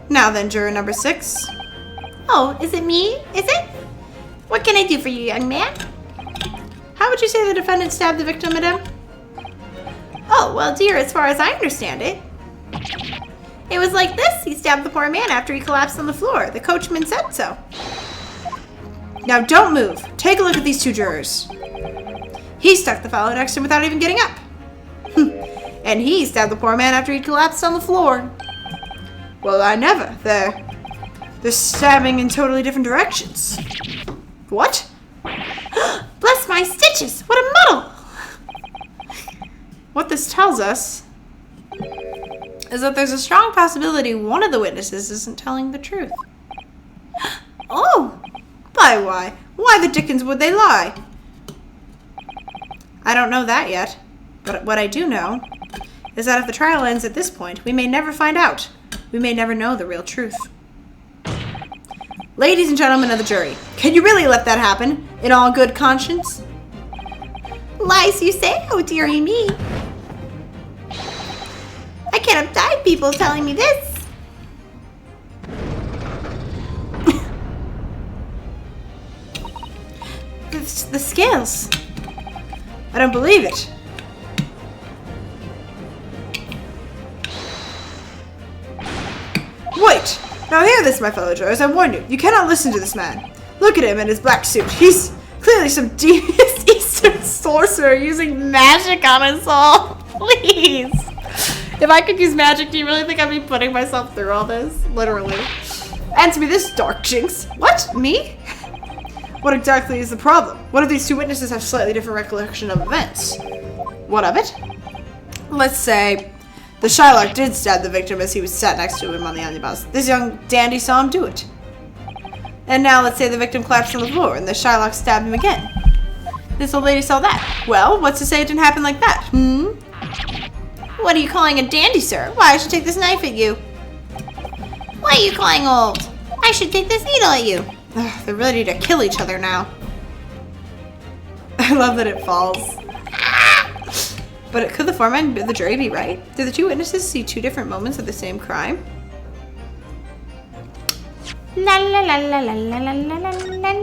Now then, juror number 6. Oh, is it me? Is it? What can I do for you, young man? How would you say the defendant stabbed the victim, madame? Oh, well, dear, as far as I understand it, it was like this. He stabbed the poor man after he collapsed on the floor. The coachman said so. Now don't move. Take a look at these 2 jurors. He stuck the fellow next to him without even getting up. And he stabbed the poor man after he collapsed on the floor. Well, I never. They're stabbing in totally different directions. What? Bless my stitches! What a muddle! What this tells us is that there's a strong possibility one of the witnesses isn't telling the truth. Oh! Why? Why the dickens would they lie? I don't know that yet, but what I do know is that if the trial ends at this point, we may never find out. We may never know the real truth. Ladies and gentlemen of the jury, can you really let that happen in all good conscience? Lies you say? Oh, dearie me. I can't have died people telling me this. The scales. I don't believe it. Wait! Now hear this, my fellow jurors. I warn you, you cannot listen to this man. Look at him in his black suit. He's clearly some devious Eastern sorcerer using magic on us all. Please. If I could use magic, do you really think I'd be putting myself through all this? Literally. Answer me this, Dark Jinx. What? Me? What exactly is the problem? One of these 2 witnesses have slightly different recollection of events. What of it? Let's say the Shylock did stab the victim as he was sat next to him on the omnibus. This young dandy saw him do it. And now let's say the victim collapsed on the floor and the Shylock stabbed him again. This old lady saw that. Well, what's to say it didn't happen like that? What are you calling a dandy, sir? Why, I should take this knife at you. What are you calling old? I should take this needle at you. Ugh, they're ready to kill each other now. I love that it falls. But could the foreman of the jury be right? Did the 2 witnesses see 2 different moments of the same crime? La la la la la la la la la la la.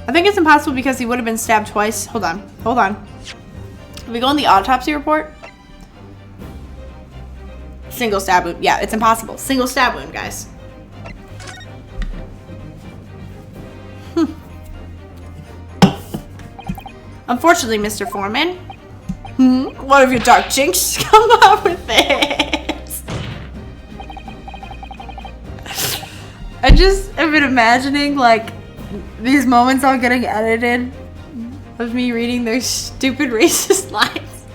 I think it's impossible because he would have been stabbed twice. Hold on. If we go in the autopsy report. Single stab wound. Yeah, it's impossible. Single stab wound, guys. Unfortunately, Mr. Foreman. What of your Dark Jinx? Come up with this. I just have been imagining, like, these moments all getting edited of me reading their stupid racist lines.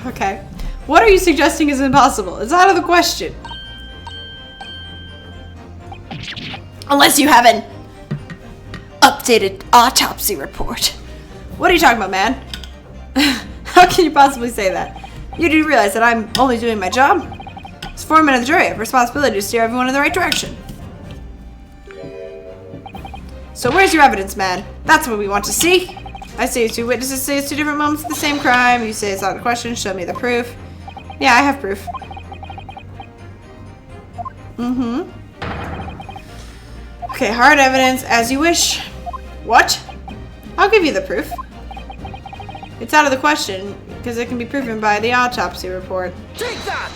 Okay. What are you suggesting is impossible? It's out of the question. Unless you have an updated autopsy report. What are you talking about, man? How can you possibly say that? You do realize that I'm only doing my job? As foreman of the jury, I have a responsibility to steer everyone in the right direction. So where's your evidence, man? That's what we want to see. I say 2 witnesses say it's 2 different moments of the same crime. You say it's out of question. Show me the proof. Yeah, I have proof. Okay, hard evidence, as you wish. What? I'll give you the proof. It's out of the question, because it can be proven by the autopsy report. Take that!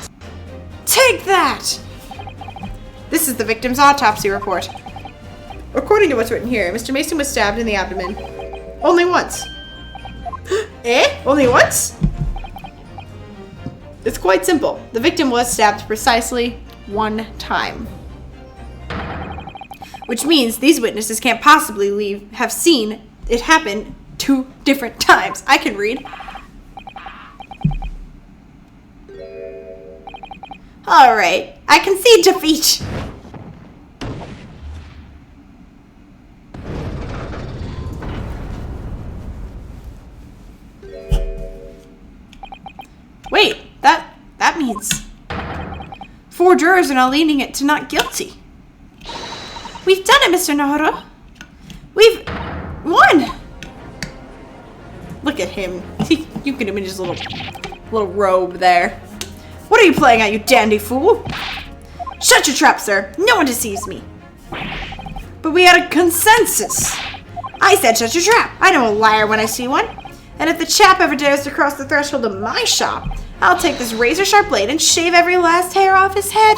Take that! This is the victim's autopsy report. According to what's written here, Mr. Mason was stabbed in the abdomen. Only once. Eh? Only once? It's quite simple. The victim was stabbed precisely one time. Which means these witnesses can't possibly have seen it happen 2 different times. I can read. Alright, I concede defeat. Wait, that means 4 jurors are now leaning it to not guilty. We've done it, Mr. Nahara. We've won. Look at him. You can him in his little robe there. What are you playing at, you dandy fool? Shut your trap, sir. No one deceives me. But we had a consensus. I said shut your trap. I know a liar when I see one. And if the chap ever dares to cross the threshold of my shop, I'll take this razor-sharp blade and shave every last hair off his head.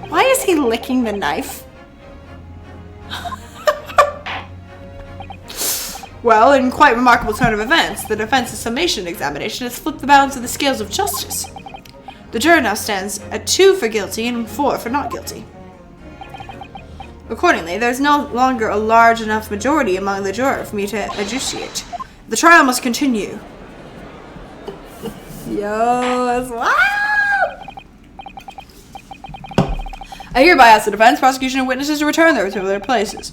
Why is he licking the knife? Well, in quite remarkable turn of events, the defense's summation examination has flipped the balance of the scales of justice. The juror now stands at 2 for guilty and 4 for not guilty. Accordingly, there is no longer a large enough majority among the jurors for me to adjudicate. The trial must continue. Yes, wow! I hereby ask the defense, prosecution, and witnesses to return to their places.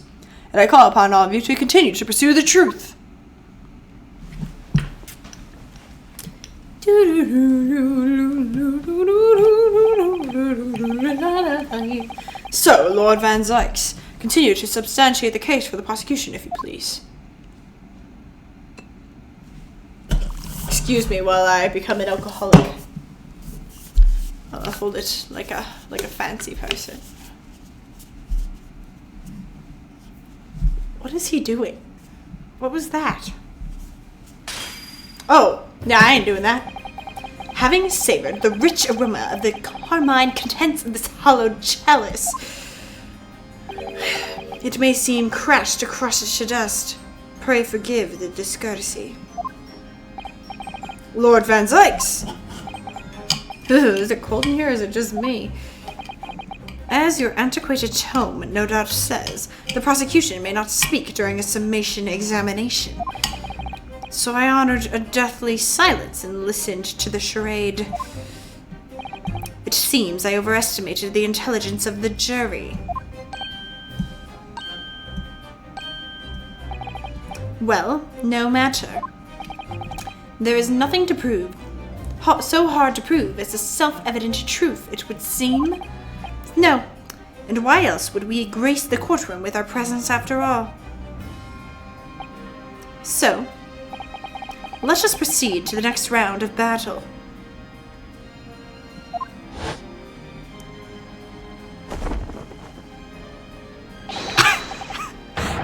And I call upon all of you to continue to pursue the truth. So, Lord Van Zykes, continue to substantiate the case for the prosecution, if you please. Excuse me while I become an alcoholic. I'll hold it like a fancy person. What is he doing? What was that? Oh, no, I ain't doing that. Having savored the rich aroma of the carmine contents of this hollowed chalice, it may seem crash to crush it to dust. Pray forgive the discourtesy. Lord Van Zykes! Is it cold in here or is it just me? As your antiquated tome no doubt says, the prosecution may not speak during a summation examination. So I honored a deathly silence and listened to the charade. It seems I overestimated the intelligence of the jury. Well, no matter. There is nothing to prove. So hard to prove as a self-evident truth, it would seem. No. And why else would we grace the courtroom with our presence after all? So, let us proceed to the next round of battle.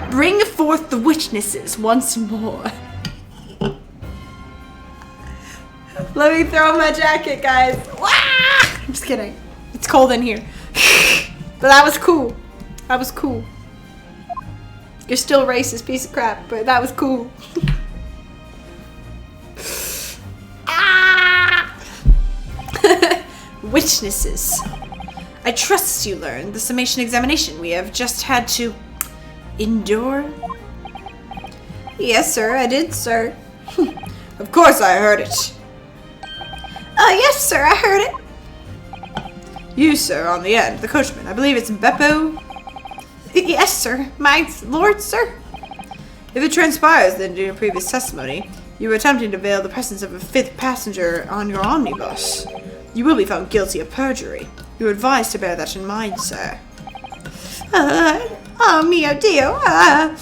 Bring forth the witnesses once more. Let me throw on my jacket, guys. Wah! I'm just kidding. It's cold in here. But that was cool. That was cool. You're still a racist piece of crap, but that was cool. Ah! Witnesses. I trust you learned the summation examination we have just had to endure. Yes, sir, I did, sir. Of course I heard it. Yes, sir, I heard it. You, sir, on the end, the coachman. I believe it's Beppo. Yes, sir. My lord, sir. If it transpires that in your previous testimony, you were attempting to veil the presence of a 5th passenger on your omnibus, you will be found guilty of perjury. You are advised to bear that in mind, sir. Oh, mio Dio. I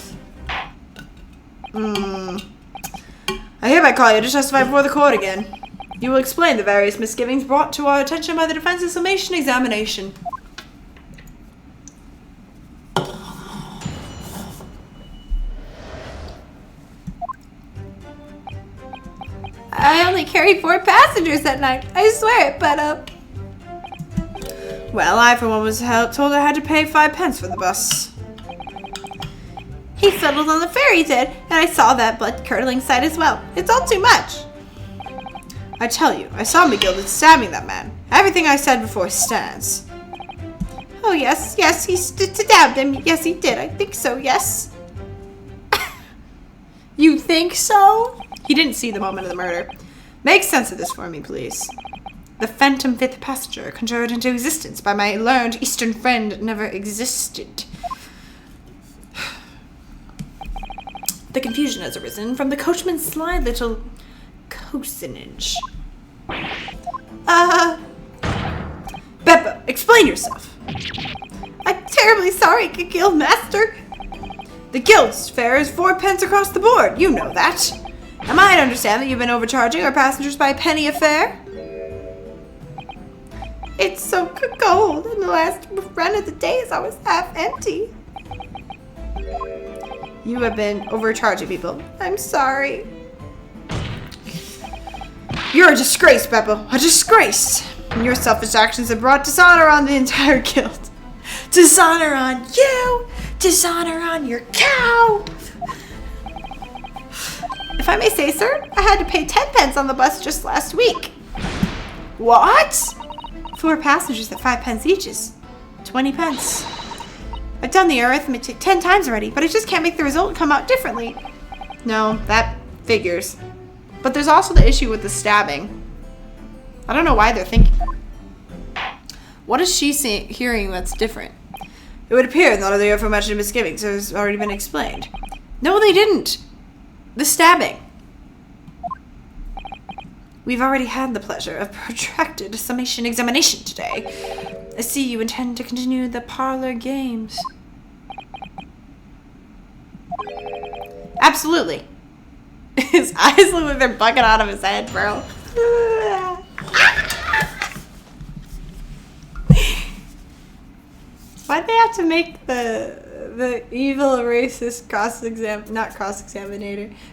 hereby call you to testify before the court again. You will explain the various misgivings brought to our attention by the defense's summation examination. I only carried 4 passengers that night. I swear it, but, Well, I for one was told I had to pay 5 pence for the bus. He fiddled on the fairy did, and I saw that blood-curdling sight as well. It's all too much. I tell you, I saw McGilded stabbing that man. Everything I said before stands. Oh, yes, he stabbed him. Yes, he did. I think so, yes. You think so? He didn't see the moment of the murder. Make sense of this for me, please. The phantom fifth passenger conjured into existence by my learned Eastern friend never existed. The confusion has arisen from the coachman's sly little cosenage. Beppo, explain yourself. I'm terribly sorry, Guildmaster. The guild's fare is 4 pence across the board. You know that. Am I to understand that you've been overcharging our passengers by a penny a fare? It's so cold, and the last run of the day is always half empty. You have been overcharging people. I'm sorry. You're a disgrace, Beppo. A disgrace. And your selfish actions have brought dishonor on the entire guild. Dishonor on you. Dishonor on your cow. If I may say, sir, I had to pay 10 pence on the bus just last week. What? 4 passengers at 5 pence each is 20 pence. I've done the arithmetic 10 times already, but I just can't make the result come out differently. No, that figures. But there's also the issue with the stabbing. I don't know why they're thinking. What is she hearing that's different? It would appear none of the aforementioned misgivings has already been explained. No, they didn't. The stabbing. We've already had the pleasure of protracted summation examination today. I see you intend to continue the parlor games. Absolutely. His eyes look like they're bugging out of his head, bro. Why'd they have to make the evil racist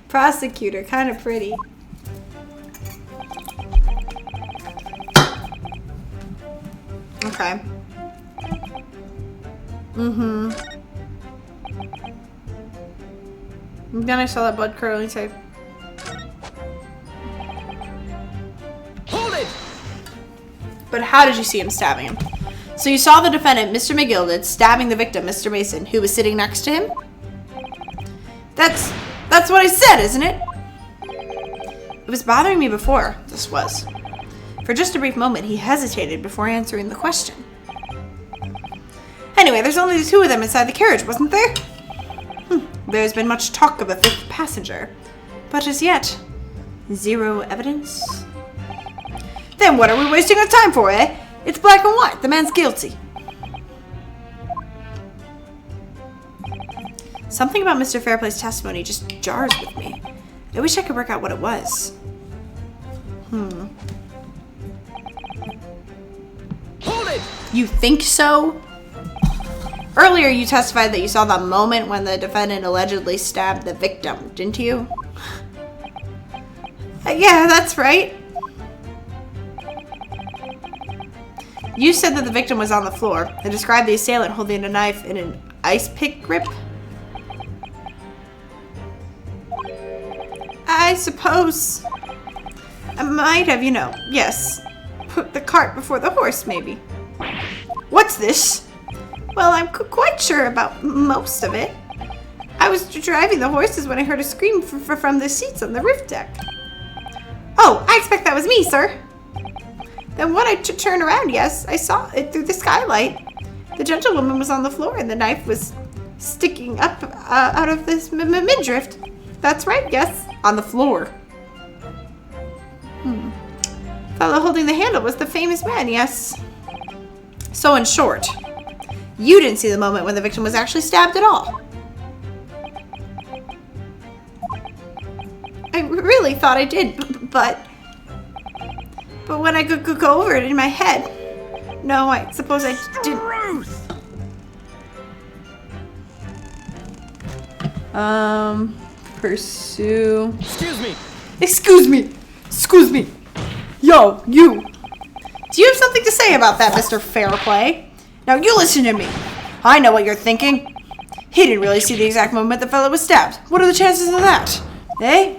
prosecutor kind of pretty? Okay. And then I saw that blood curling tape. Hold it! But how did you see him stabbing him? So you saw the defendant, Mr. McGilded, stabbing the victim, Mr. Mason, who was sitting next to him? That's what I said, isn't it? It was bothering me before, this was. For just a brief moment, he hesitated before answering the question. Anyway, there's only the 2 of them inside the carriage, wasn't there? There's been much talk of a 5th passenger, but as yet, 0 evidence. Then what are we wasting our time for, eh? It's black and white. The man's guilty. Something about Mr. Fairplay's testimony just jars with me. I wish I could work out what it was. Hold it! You think so? Earlier you testified that you saw the moment when the defendant allegedly stabbed the victim, didn't you? Yeah, that's right. You said that the victim was on the floor and described the assailant holding a knife in an ice pick grip. I suppose I might have, yes, put the cart before the horse, maybe. What's this? Well, I'm quite sure about most of it. I was driving the horses when I heard a scream from the seats on the roof deck. Oh, I expect that was me, sir. Then when I turned around, yes, I saw it through the skylight. The gentlewoman was on the floor and the knife was sticking up out of this midriff. That's right, yes. On the floor. The fellow holding the handle was the famous man, yes. So in short, you didn't see the moment when the victim was actually stabbed at all. I really thought I did, but when I could go over it in my head, no, I suppose I didn't. Pursue. Excuse me. Excuse me. Yo, you. Do you have something to say about that, Mr. Fairplay? Now you listen to me. I know what you're thinking. He didn't really see the exact moment the fellow was stabbed. What are the chances of that? Eh?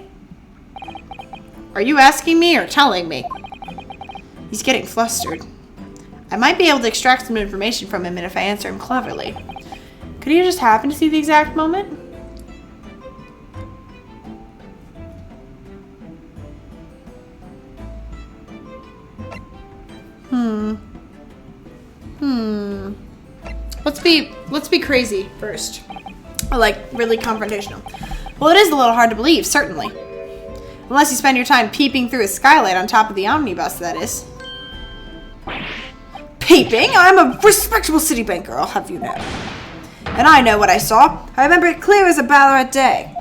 Are you asking me or telling me? He's getting flustered. I might be able to extract some information from him if I answer him cleverly. Could he just happen to see the exact moment? Let's be crazy first. Or like really confrontational. Well, it is a little hard to believe, certainly. Unless you spend your time peeping through a skylight on top of the omnibus, that is. Peeping? I'm a respectable city banker, I'll have you know. And I know what I saw. I remember it clear as a Ballarat day.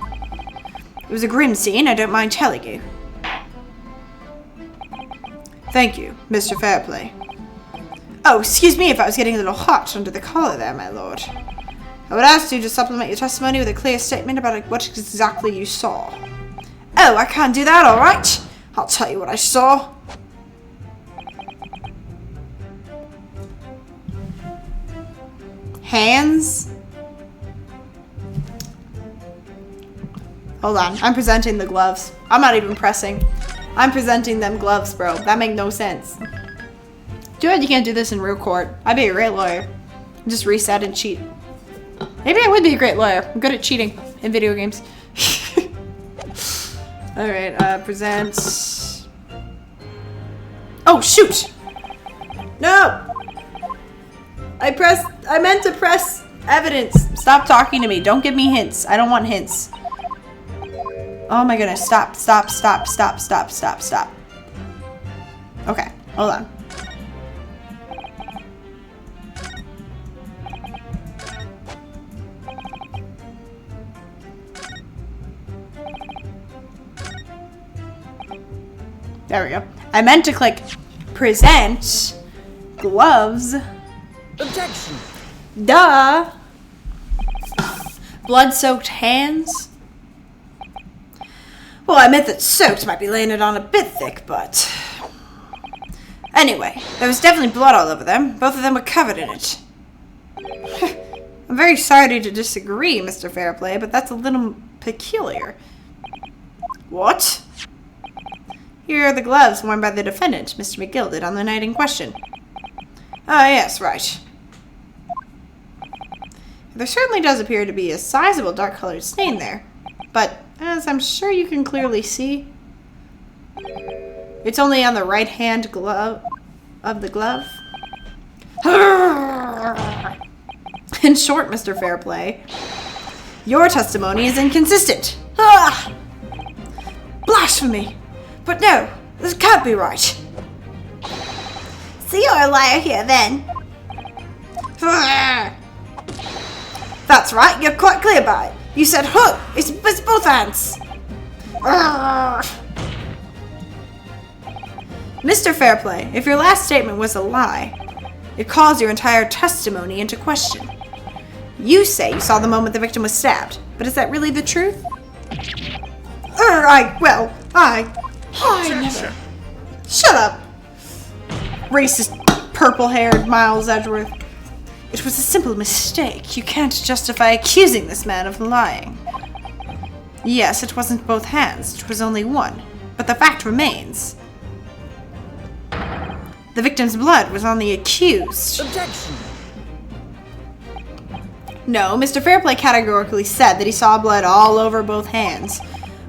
It was a grim scene, I don't mind telling you. Thank you, Mr. Fairplay. Oh, excuse me if I was getting a little hot under the collar there, my lord. I would ask you to supplement your testimony with a clear statement about what exactly you saw. Oh, I can't do that, alright? I'll tell you what I saw. Hands? Hold on, I'm presenting the gloves. I'm not even pressing. I'm presenting them gloves, bro. That make no sense. Too bad you can't do this in real court. I'd be a great lawyer. Just reset and cheat. Maybe I would be a great lawyer. I'm good at cheating in video games. Alright, present. Oh, shoot! No! I meant to press evidence. Stop talking to me. Don't give me hints. I don't want hints. Oh my goodness. Stop. Okay, hold on. There we go. I meant to click present gloves. Objection. Duh. Blood-soaked hands. Well, I meant that soaked might be laying it on a bit thick, but... Anyway, there was definitely blood all over them. Both of them were covered in it. I'm very sorry to disagree, Mr. Fairplay, but that's a little peculiar. What? Here are the gloves worn by the defendant, Mr. McGilded, on the night in question. Ah, yes, right. There certainly does appear to be a sizable dark-colored stain there, but as I'm sure you can clearly see, it's only on the right-hand glove of the glove. In short, Mr. Fairplay, your testimony is inconsistent. Ah! Blasphemy! But no, this can't be right. So you're a liar here then? That's right, you're quite clear about it. You said hook, it's both hands. Mr. Fairplay, if your last statement was a lie, it calls your entire testimony into question. You say you saw the moment the victim was stabbed, but is that really the truth? I never. Shut up. Racist, purple-haired Miles Edgeworth. It was a simple mistake. You can't justify accusing this man of lying. Yes, it wasn't both hands. It was only one. But the fact remains. The victim's blood was on the accused. Objection. No, Mr. Fairplay categorically said that he saw blood all over both hands,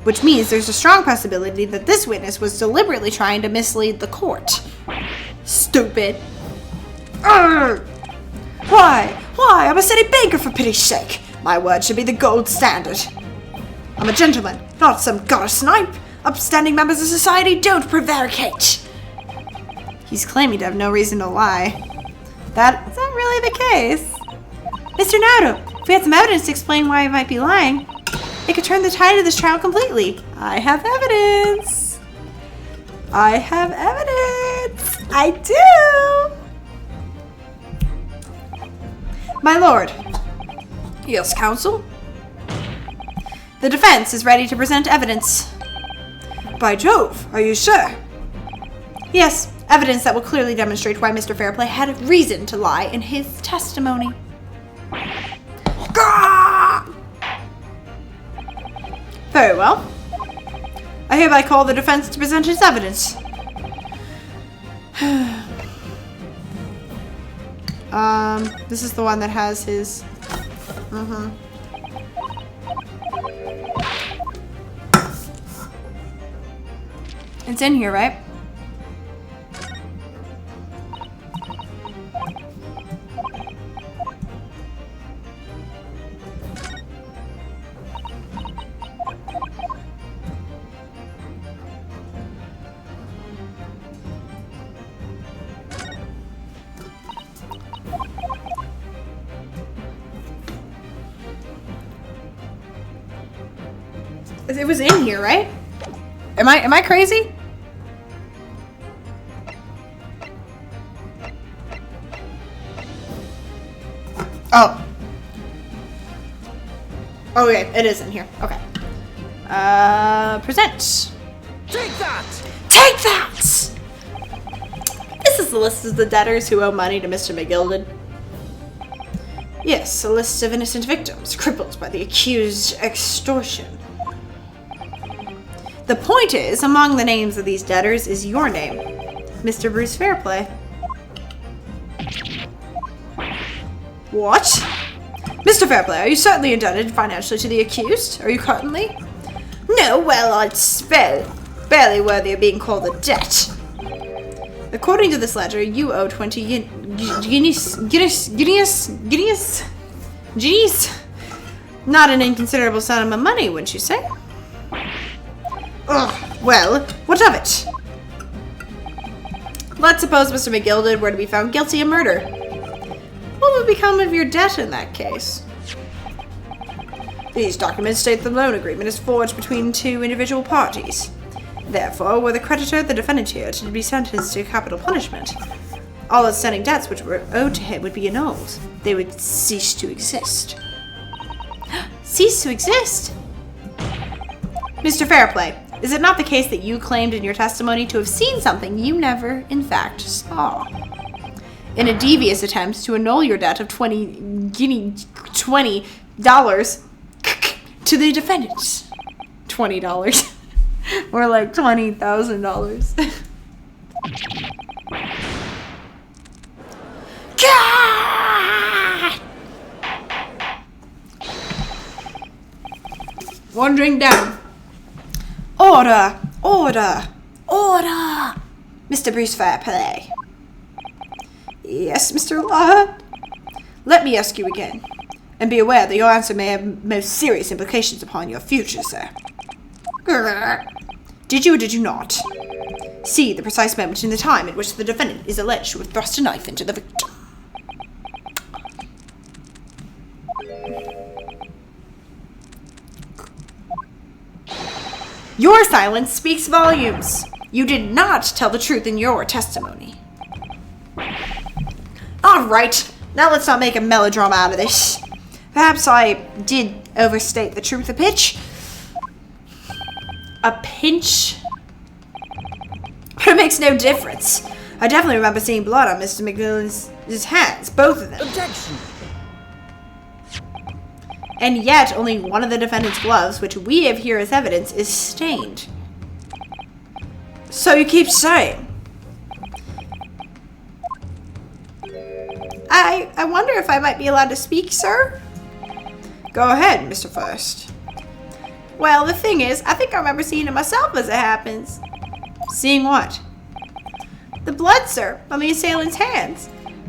which means there's a strong possibility that this witness was deliberately trying to mislead the court. Stupid. Urgh. Why? I'm a city banker, for pity's sake. My word should be the gold standard. I'm a gentleman, not some gutter snipe. Upstanding members of society don't prevaricate. He's claiming to have no reason to lie. That's not really the case. Mr. Naruto, if we had some evidence to explain why he might be lying, it could turn the tide of this trial completely. I have evidence. I do. My lord. Yes, counsel? The defense is ready to present evidence. By Jove, are you sure? Yes, Evidence that will clearly demonstrate why Mr. Fairplay had a reason to lie in his testimony. Gah! Very well. I hereby call the defense to present its evidence. This is the one that has his... It's in here, right? It was in here, right? Am I crazy? Oh. Oh, okay, it is in here. Okay. Present. Take that! Take that! This is the list of the debtors who owe money to Mr. McGilded. Yes, a list of innocent victims crippled by the accused extortion. The point is, among the names of these debtors is your name, Mr. Bruce Fairplay. What? Mr. Fairplay, are you certainly indebted financially to the accused? Are you currently? No, well, it's barely worthy of being called a debt. According to this ledger, you owe 20 guineas. Not an inconsiderable sum of money, wouldn't you say? Ugh, well, what of it? Let's suppose Mr. McGilded were to be found guilty of murder. What would become of your debt in that case? These documents state the loan agreement is forged between two individual parties. Therefore, were the creditor, the defendant here, to be sentenced to capital punishment, all outstanding debts which were owed to him would be annulled. They would cease to exist. Cease to exist? Mr. Fairplay, is it not the case that you claimed in your testimony to have seen something you never, in fact, saw? In a devious attempt to annul your debt of $20 to the defendant. $20. More like $20,000. Wandering down. Order! Order! Order! Mr. Bruce Fairplay. Yes, Mr. Law? Let me ask you again, and be aware that your answer may have most serious implications upon your future, sir. Did you or did you not see the precise moment in the time at which the defendant is alleged to have thrust a knife into the victim? Your silence speaks volumes. You did not tell the truth in your testimony. All right, now let's not make a melodrama out of this. Perhaps I did overstate the truth a pinch. A pinch? But it makes no difference. I definitely remember seeing blood on Mr. McGillen's hands, both of them. Objection! And yet, only one of the defendant's gloves, which we have here as evidence, is stained. So you keep saying. I wonder if I might be allowed to speak, sir? Go ahead, Mr. First. Well, the thing is, I think I remember seeing it myself as it happens. Seeing what? The blood, sir, on the assailant's hands.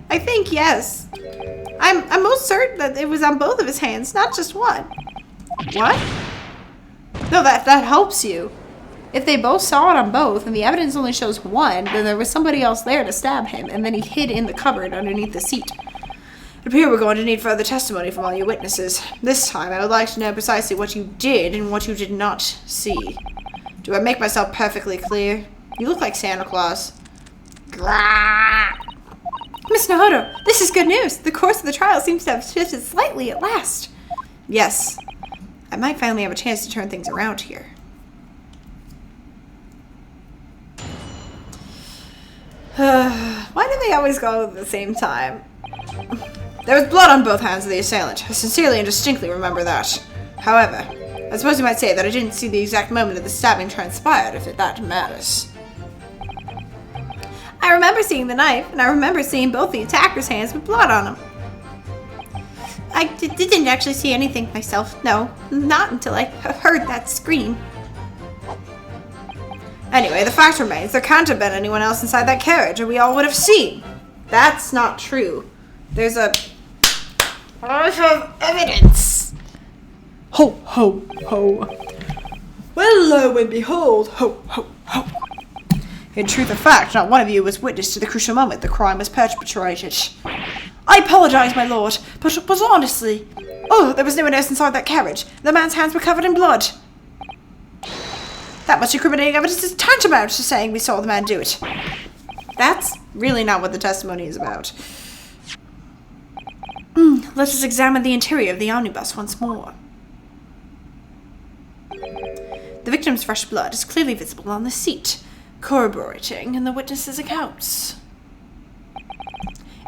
I think, yes. I'm most certain that it was on both of his hands, not just one. What? No, that helps you. If they both saw it on both, and the evidence only shows one, then there was somebody else there to stab him, and then he hid in the cupboard underneath the seat. It appears we're going to need further testimony from all your witnesses. This time, I would like to know precisely what you did and what you did not see. Do I make myself perfectly clear? You look like Santa Claus. Miss Nahodo, this is good news. The course of the trial seems to have shifted slightly at last. Yes. I might finally have a chance to turn things around here. Why do they always go at the same time? There was blood on both hands of the assailant. I sincerely and distinctly remember that. However, I suppose you might say that I didn't see the exact moment of the stabbing transpired, if that matters. I remember seeing the knife, and I remember seeing both the attacker's hands with blood on them. I didn't actually see anything myself. No, not until I heard that scream. Anyway, the fact remains, there can't have been anyone else inside that carriage, or we all would have seen. That's not true. There's a lot of evidence. Ho, ho, ho. Well, lo and behold, ho, ho, ho. In truth of fact, not one of you was witness to the crucial moment the crime was perpetrated. I apologize, my lord, but it was honestly... Oh, there was no one else inside that carriage. The man's hands were covered in blood. That much incriminating evidence is tantamount to saying we saw the man do it. That's really not what the testimony is about. Let us examine the interior of the omnibus once more. The victim's fresh blood is clearly visible on the seat, corroborating in the witnesses' accounts.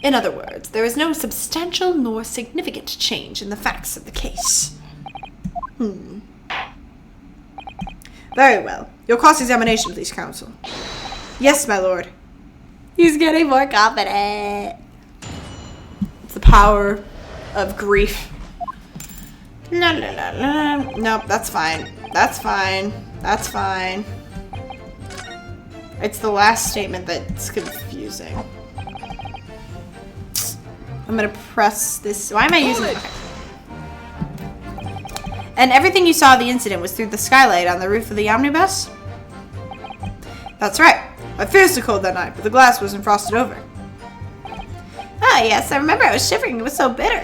In other words, there is no substantial nor significant change in the facts of the case. Very well. Your cross-examination, please, counsel. Yes, my lord. He's getting more confident. It's the power of grief. La la la la. Nope, that's fine. That's fine. That's fine. It's the last statement that's confusing. I'm gonna press this. Why am I using it? And everything you saw of the incident was through the skylight on the roof of the omnibus? That's right. I fiercely cold that night, but the glass wasn't frosted over. Ah, yes, I remember I was shivering. It was so bitter.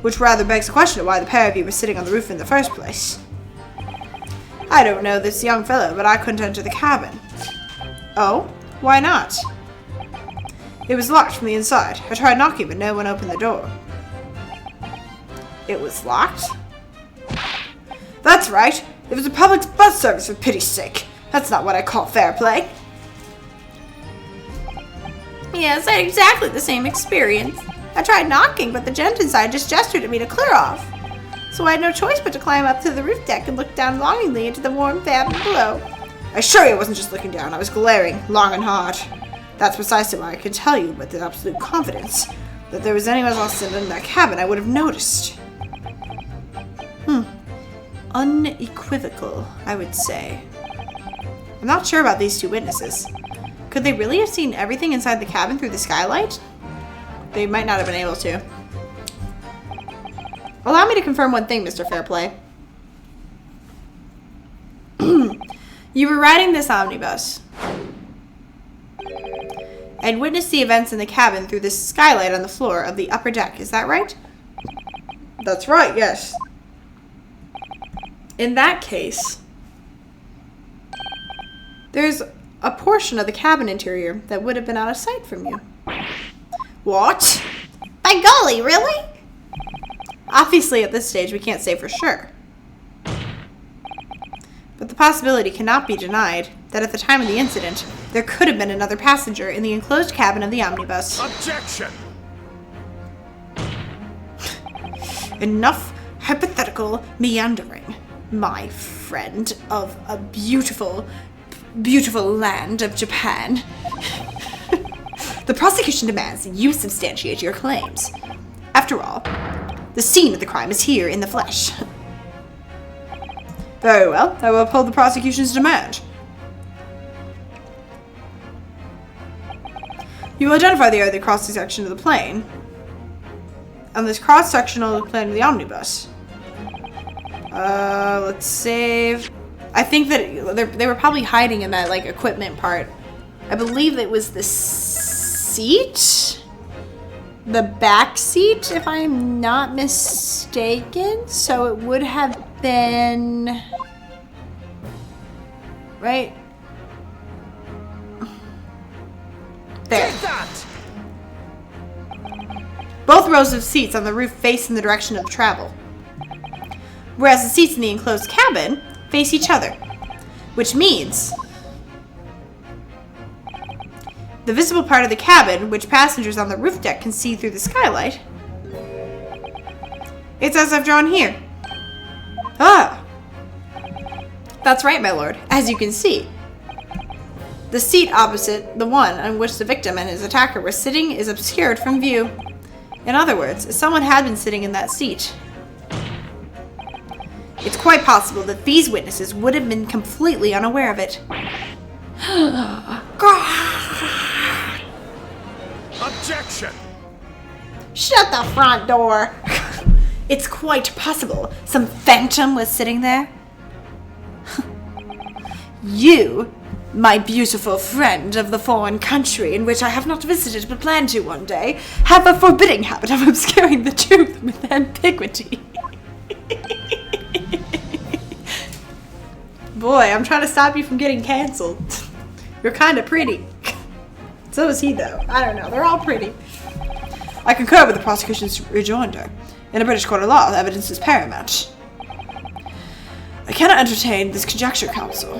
Which rather begs the question of why the pair of you were sitting on the roof in the first place. I don't know this young fellow, but I couldn't enter the cabin. Oh? Why not? It was locked from the inside. I tried knocking, but no one opened the door. It was locked? That's right. It was a public bus service, for pity's sake. That's not what I call fair play. Yes, I had exactly the same experience. I tried knocking, but the gent inside just gestured at me to clear off. So I had no choice but to climb up to the roof deck and look down longingly into the warm fabric below. I assure you I wasn't just looking down. I was glaring long and hard. That's precisely why I can tell you with absolute confidence that if there was anyone else in that cabin, I would have noticed. Unequivocal, I would say. I'm not sure about these two witnesses. Could they really have seen everything inside the cabin through the skylight? They might not have been able to. Allow me to confirm one thing, Mr. Fairplay. You were riding this omnibus and witnessed the events in the cabin through the skylight on the floor of the upper deck, is that right? That's right, yes. In that case, there's a portion of the cabin interior that would have been out of sight from you. What? By golly, really? Obviously, at this stage, we can't say for sure. But the possibility cannot be denied that at the time of the incident, there could have been another passenger in the enclosed cabin of the omnibus. Objection! Enough hypothetical meandering, my friend of a beautiful, beautiful land of Japan. The prosecution demands that you substantiate your claims. After all, the scene of the crime is here in the flesh. Very well, I will uphold the prosecution's demand. You will identify the area of the cross-section of the plane on this cross-sectional plane of the omnibus. Let's save. I think that they were probably hiding in that, like, equipment part. I believe it was the seat? The back seat, if I'm not mistaken. So it would have been... right? There. Take that! Both rows of seats on the roof face in the direction of travel, whereas the seats in the enclosed cabin face each other, which means The visible part of the cabin, which passengers on the roof deck can see through the skylight. It's as I've drawn here. Ah! That's right, my lord. As you can see, the seat opposite the one on which the victim and his attacker were sitting is obscured from view. In other words, someone had been sitting in that seat. It's quite possible that these witnesses would have been completely unaware of it. Objection! Shut the front door! It's quite possible some phantom was sitting there. You, my beautiful friend of the foreign country in which I have not visited but plan to one day, have a forbidding habit of obscuring the truth with ambiguity. Boy, I'm trying to stop you from getting canceled. You're kind of pretty. So is he, though. I don't know. They're all pretty. I concur with the prosecution's rejoinder. In a British court of law, evidence is paramount. I cannot entertain this conjecture, counsel.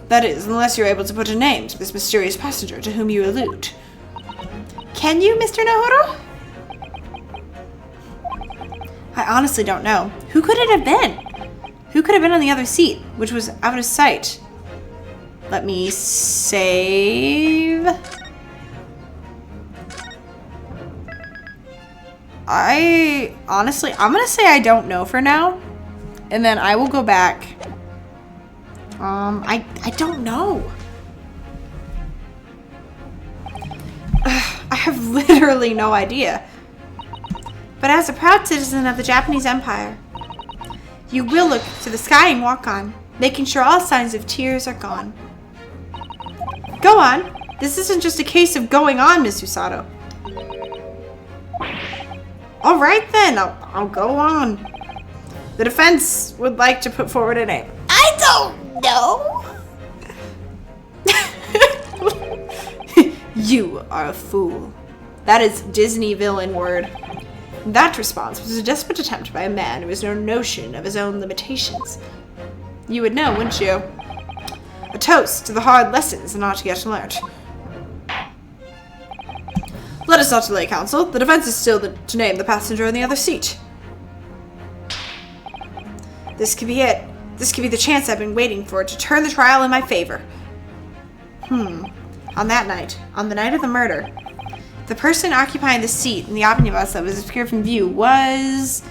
That is, unless you're able to put a name to this mysterious passenger to whom you allude. Can you, Mr. Nohoro? I honestly don't know. Who could it have been? Who could have been on the other seat, which was out of sight? Let me save. I'm gonna say I don't know for now. And then I will go back. I don't know. I have literally no idea. But as a proud citizen of the Japanese Empire, you will look to the sky and walk on, making sure all signs of tears are gone. Go on. This isn't just a case of going on, Miss Usato. All right then, I'll go on. The defense would like to put forward a name. I don't know. You are a fool. That is Disney villain word. That response was a desperate attempt by a man who has no notion of his own limitations. You would know, wouldn't you? A toast to the hard lessons not yet learnt. Let us not delay, counsel. The defense is still to name the passenger in the other seat. This could be it. This could be the chance I've been waiting for to turn the trial in my favor. On that night, on the night of the murder, the person occupying the seat in the omnibus that was obscured from view was...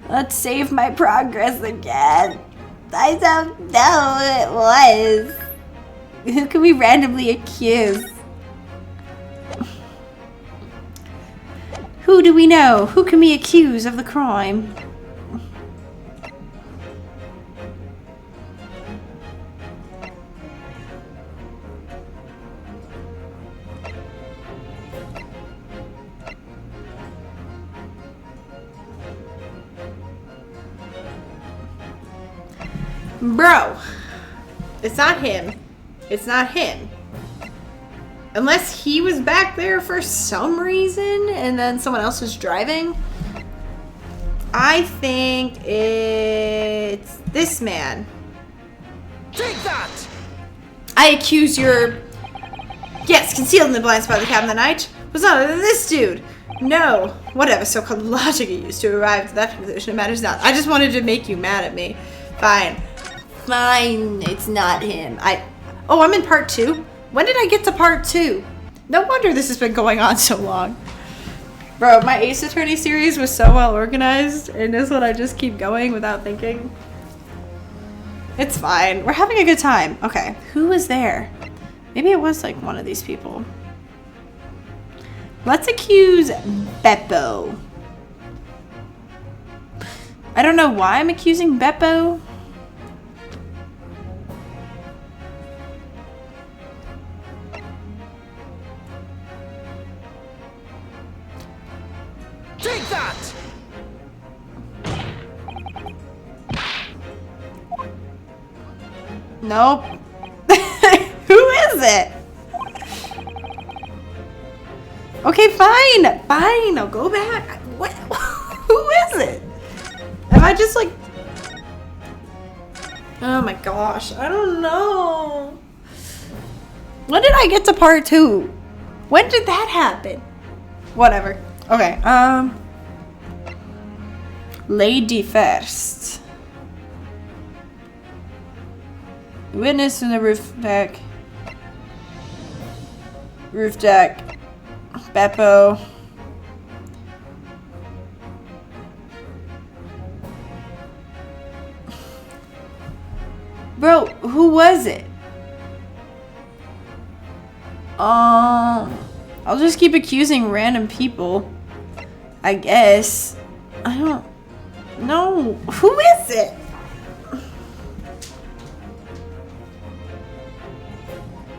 Let's save my progress again. I don't know who it was. Who can we randomly accuse? Who do we know? Who can we accuse of the crime? Bro, it's not him. It's not him. Unless he was back there for some reason and then someone else was driving. I think it's this man. Take that! I accuse your... Yes, concealed in the blind spot of the cabin of the night was not this dude. No, whatever so-called logic you used to arrive to that conclusion, it matters not. I just wanted to make you mad at me. Fine. Fine, it's not him. Oh, I'm in part 2? When did I get to part 2? No wonder this has been going on so long. Bro, my Ace Attorney series was so well organized, and this one I just keep going without thinking. It's fine. We're having a good time. Okay, who was there? Maybe it was like one of these people. Let's accuse Beppo. I don't know why I'm accusing Beppo. Take that! Nope. Who is it? Okay, fine. Fine, I'll go back. What? Who is it? Am I just like... Oh my gosh, I don't know. When did I get to part 2? When did that happen? Whatever. Okay, lady first. Witness in the roof deck. Roof deck. Beppo. Bro, who was it? I'll just keep accusing random people. I guess. I don't know. Who is it?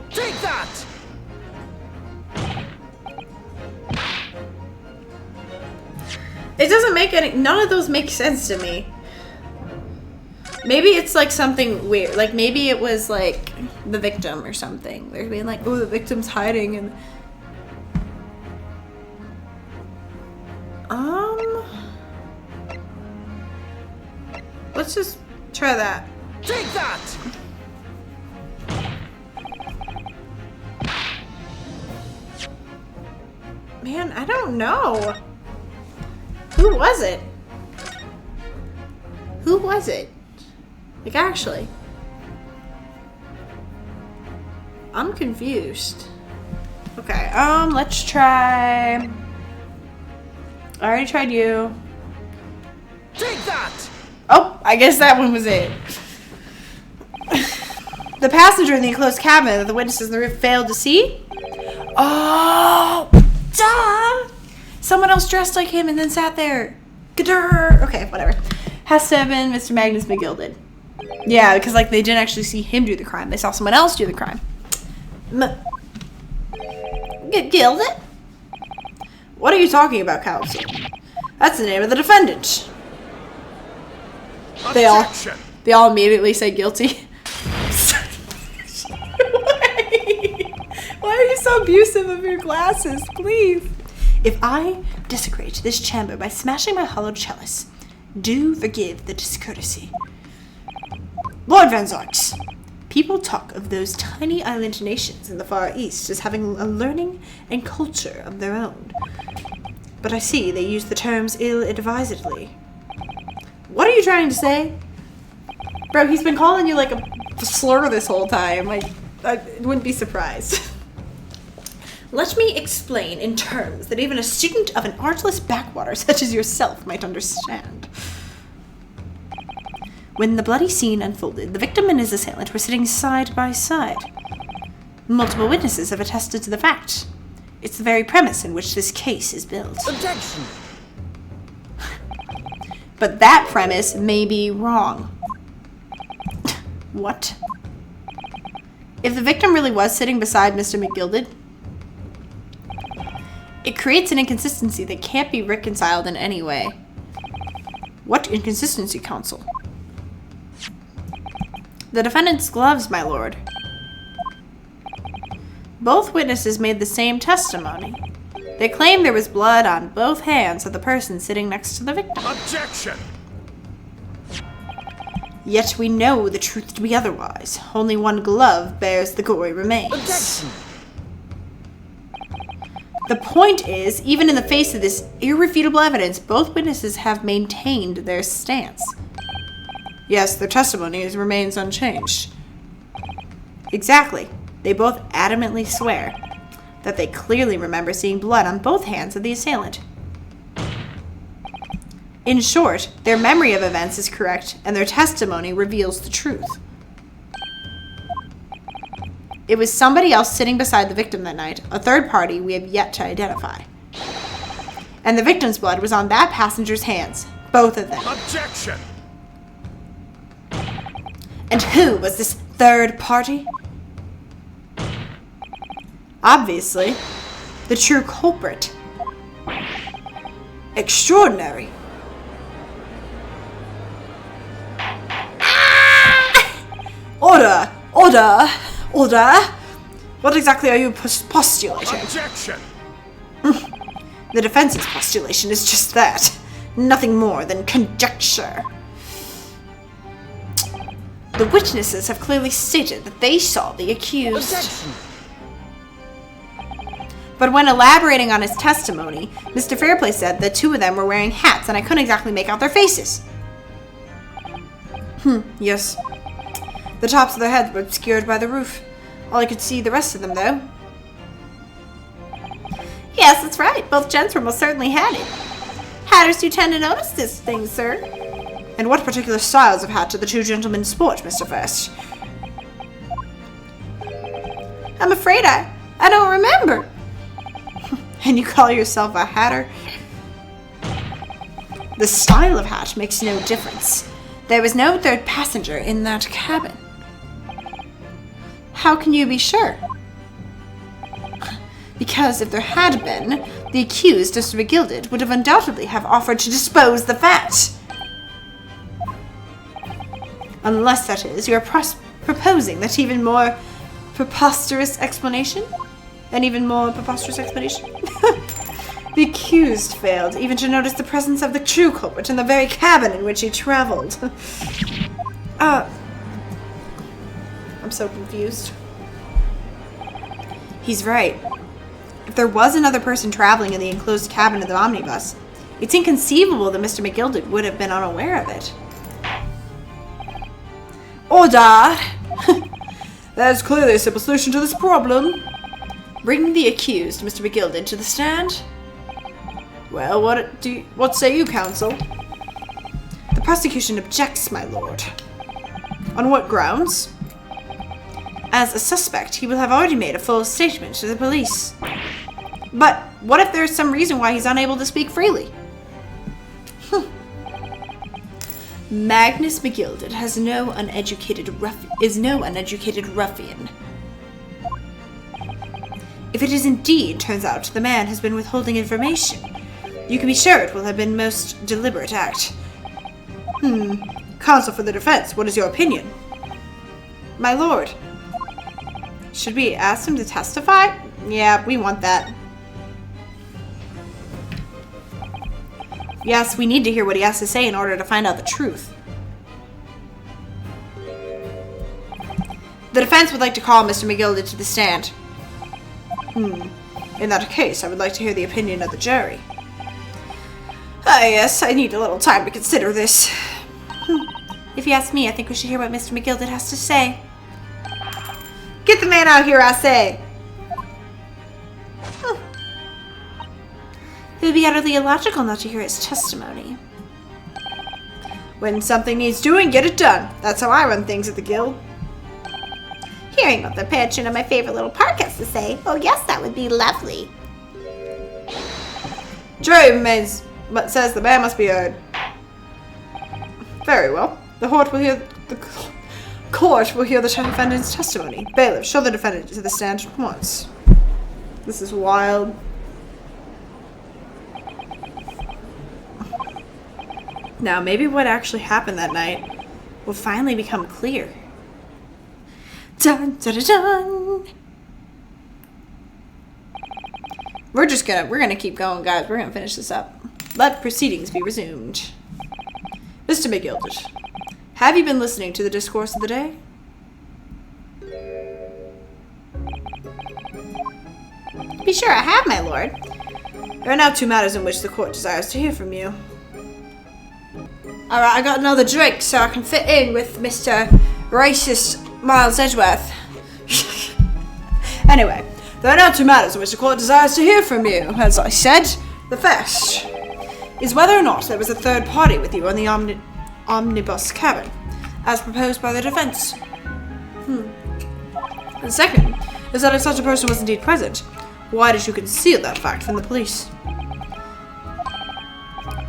Take that! It doesn't make any. None of those make sense to me. Maybe it's like something weird. Like maybe it was like the victim or something. They're being like, oh, the victim's hiding and. Let's just try that. Take that! Man, I don't know. Who was it? Who was it? Like, actually. I'm confused. Okay, let's try... I already tried you. Take that! Oh, I guess that one was it. The passenger in the enclosed cabin that the witnesses in the roof failed to see? Oh, duh! Someone else dressed like him and then sat there. Gadurr. Okay, whatever. Has to have been Mr. Magnus McGilded. Yeah, because like they didn't actually see him do the crime. They saw someone else do the crime. Gilded? What are you talking about, counsel? That's the name of the defendant. They all immediately say guilty. Why are you so abusive of your glasses? Please. If I desecrate this chamber by smashing my hollowed chalice, do forgive the discourtesy. Lord Van Zarks, people talk of those tiny island nations in the Far East as having a learning and culture of their own. But I see they use the terms ill-advisedly. What are you trying to say? Bro, he's been calling you like a slur this whole time. Like, I wouldn't be surprised. Let me explain in terms that even a student of an artless backwater such as yourself might understand. When the bloody scene unfolded, the victim and his assailant were sitting side by side. Multiple witnesses have attested to the fact. It's the very premise in which this case is built. Objection! But that premise may be wrong. What? If the victim really was sitting beside Mr. McGilded, it creates an inconsistency that can't be reconciled in any way. What inconsistency, counsel? The defendant's gloves, my lord. Both witnesses made the same testimony. They claim there was blood on both hands of the person sitting next to the victim. Objection! Yet we know the truth to be otherwise. Only one glove bears the gory remains. Objection! The point is, even in the face of this irrefutable evidence, both witnesses have maintained their stance. Yes, their testimony remains unchanged. Exactly. They both adamantly swear that they clearly remember seeing blood on both hands of the assailant. In short, their memory of events is correct, and their testimony reveals the truth. It was somebody else sitting beside the victim that night, a third party we have yet to identify. And the victim's blood was on that passenger's hands, both of them. Objection! And who was this third party? Obviously, the true culprit. Extraordinary. Order! Order! Order! What exactly are you postulating? Objection! The defense's postulation is just that. Nothing more than conjecture. The witnesses have clearly stated that they saw the accused. Objection! But when elaborating on his testimony, Mr. Fairplay said the two of them were wearing hats and I couldn't exactly make out their faces. Yes. The tops of their heads were obscured by the roof. All I could see the rest of them, though. Yes, that's right. Both gents were most certainly hatted. Hatters do tend to notice this thing, sir. And what particular styles of hat did the two gentlemen sport, Mr. First? I'm afraid I don't remember. And you call yourself a hatter? The style of hat makes no difference. There was no third passenger in that cabin. How can you be sure? Because if there had been, the accused, Mr. McGilded, would have undoubtedly have offered to dispose the fat. Unless, that is, you are proposing that even more preposterous explanation? An even more preposterous explanation? The accused failed even to notice the presence of the true culprit in the very cabin in which he traveled. I'm so confused. He's right. If there was another person traveling in the enclosed cabin of the omnibus, it's inconceivable that Mr. McGilded would have been unaware of it. Order! There's clearly a simple solution to this problem. Bring the accused, Mr. McGilded, to the stand. Well, what say you, counsel? The prosecution objects, my lord. On what grounds? As a suspect, he will have already made a full statement to the police. But what if there's some reason why he's unable to speak freely? Magnus McGilded is no uneducated ruffian. If it is indeed turns out the man has been withholding information, you can be sure it will have been most deliberate act. Counsel for the defense, what is your opinion? My lord. Should we ask him to testify? Yeah, we want that. Yes, we need to hear what he has to say in order to find out the truth. The defense would like to call Mr. McGilded to the stand. In that case, I would like to hear the opinion of the jury. Yes, I need a little time to consider this. If you ask me, I think we should hear what Mr. McGilded has to say. Get the man out here, I say! It would be utterly illogical not to hear his testimony. When something needs doing, get it done. That's how I run things at the guild. Hearing what the patron of my favorite little park has to say. Oh yes, that would be lovely. Jury says the man must be heard. Very well. The court will hear the defendant's testimony. Bailiff, show the defendant to the stand at once. This is wild. Now, maybe what actually happened that night will finally become clear. Dun, dun, dun, dun. We're gonna keep going, guys. We're gonna finish this up. Let proceedings be resumed. Mr. McGilded, have you been listening to the discourse of the day? Be sure I have, my lord. There are now two matters in which the court desires to hear from you. Alright, I got another drink so I can fit in with Mr. Racist Miles Edgeworth. Anyway, there are now two matters in which the court desires to hear from you. As I said, the first is whether or not there was a third party with you on the omnibus cabin, as proposed by the defense. The second is that if such a person was indeed present, why did you conceal that fact from the police?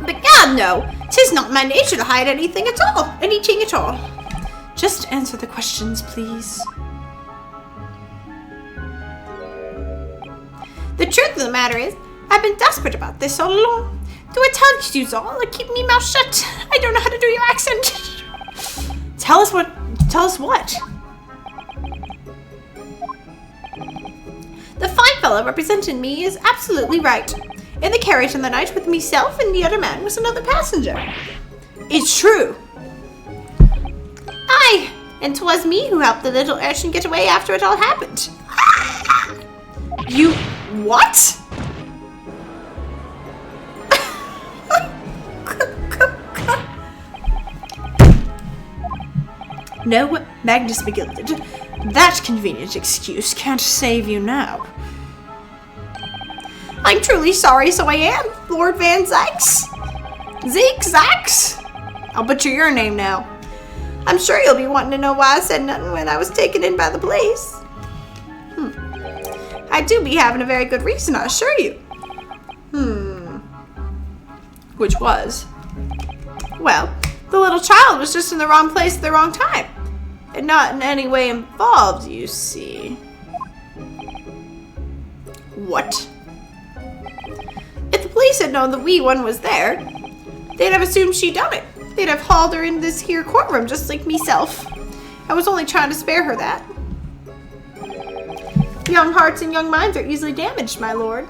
But God, no! 'Tis not my nature to hide anything at all. Anything at all. Just answer the questions, please. The truth of the matter is, I've been desperate about this all along. Do I tell you all or keep me mouth shut? I don't know how to do your accent. Tell us what? The fine fellow representing me is absolutely right. In the carriage on the night with myself and the other man was another passenger. It's true. Aye, and 'twas me who helped the little urchin get away after it all happened. You What? No, Magnus McGilded. That convenient excuse can't save you now. I'm truly sorry, so I am, Lord Van Zyx. Zeke Zax? I'll butcher your name now. I'm sure you'll be wanting to know why I said nothing when I was taken in by the police. I do be having a very good reason, I assure you. Which was? Well, the little child was just in the wrong place at the wrong time. And not in any way involved, you see. What? If the police had known the wee one was there, they'd have assumed she'd done it. They'd have hauled her in this here courtroom just like meself. I was only trying to spare her that. Young hearts and young minds are easily damaged, my lord.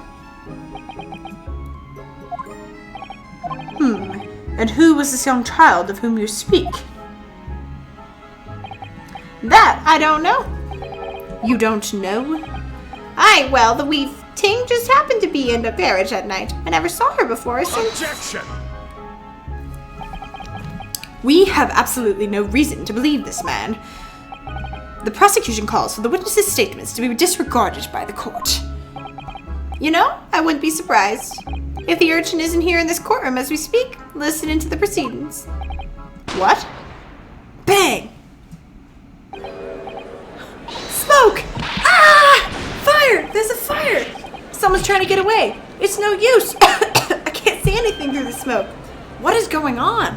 And who was this young child of whom you speak? That I don't know. You don't know? Aye, well, the wee ting just happened to be in the garage at night. I never saw her before since... Objection! We have absolutely no reason to believe this man. The prosecution calls for the witness's statements to be disregarded by the court. You know, I wouldn't be surprised if the urchin isn't here in this courtroom as we speak, listening to the proceedings. What? Bang! Smoke! Ah! Fire! There's a fire! Someone's trying to get away. It's no use. I can't see anything through the smoke. What is going on?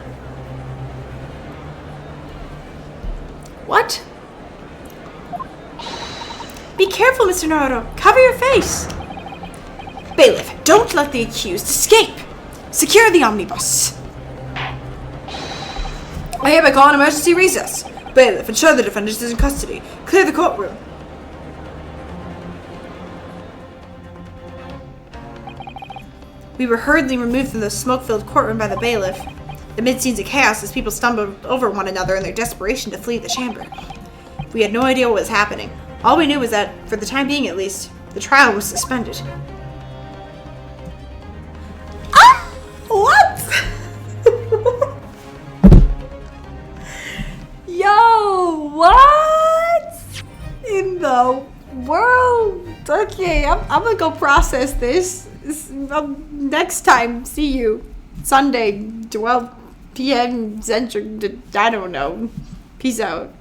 What? Be careful, Mr. Naruto. Cover your face. Bailiff, don't let the accused escape. Secure the omnibus. I hereby call an emergency recess. Bailiff, ensure the defendant is in custody. Clear the courtroom. We were hurriedly removed from the smoke-filled courtroom by the bailiff. Amid scenes of chaos as people stumbled over one another in their desperation to flee the chamber. We had no idea what was happening. All we knew was that, for the time being at least, the trial was suspended. Ah! What? Yo, what? In the world? Okay, I'm gonna go process this. Next time, see you. Sunday, 12 p.m. Central, I don't know. Peace out.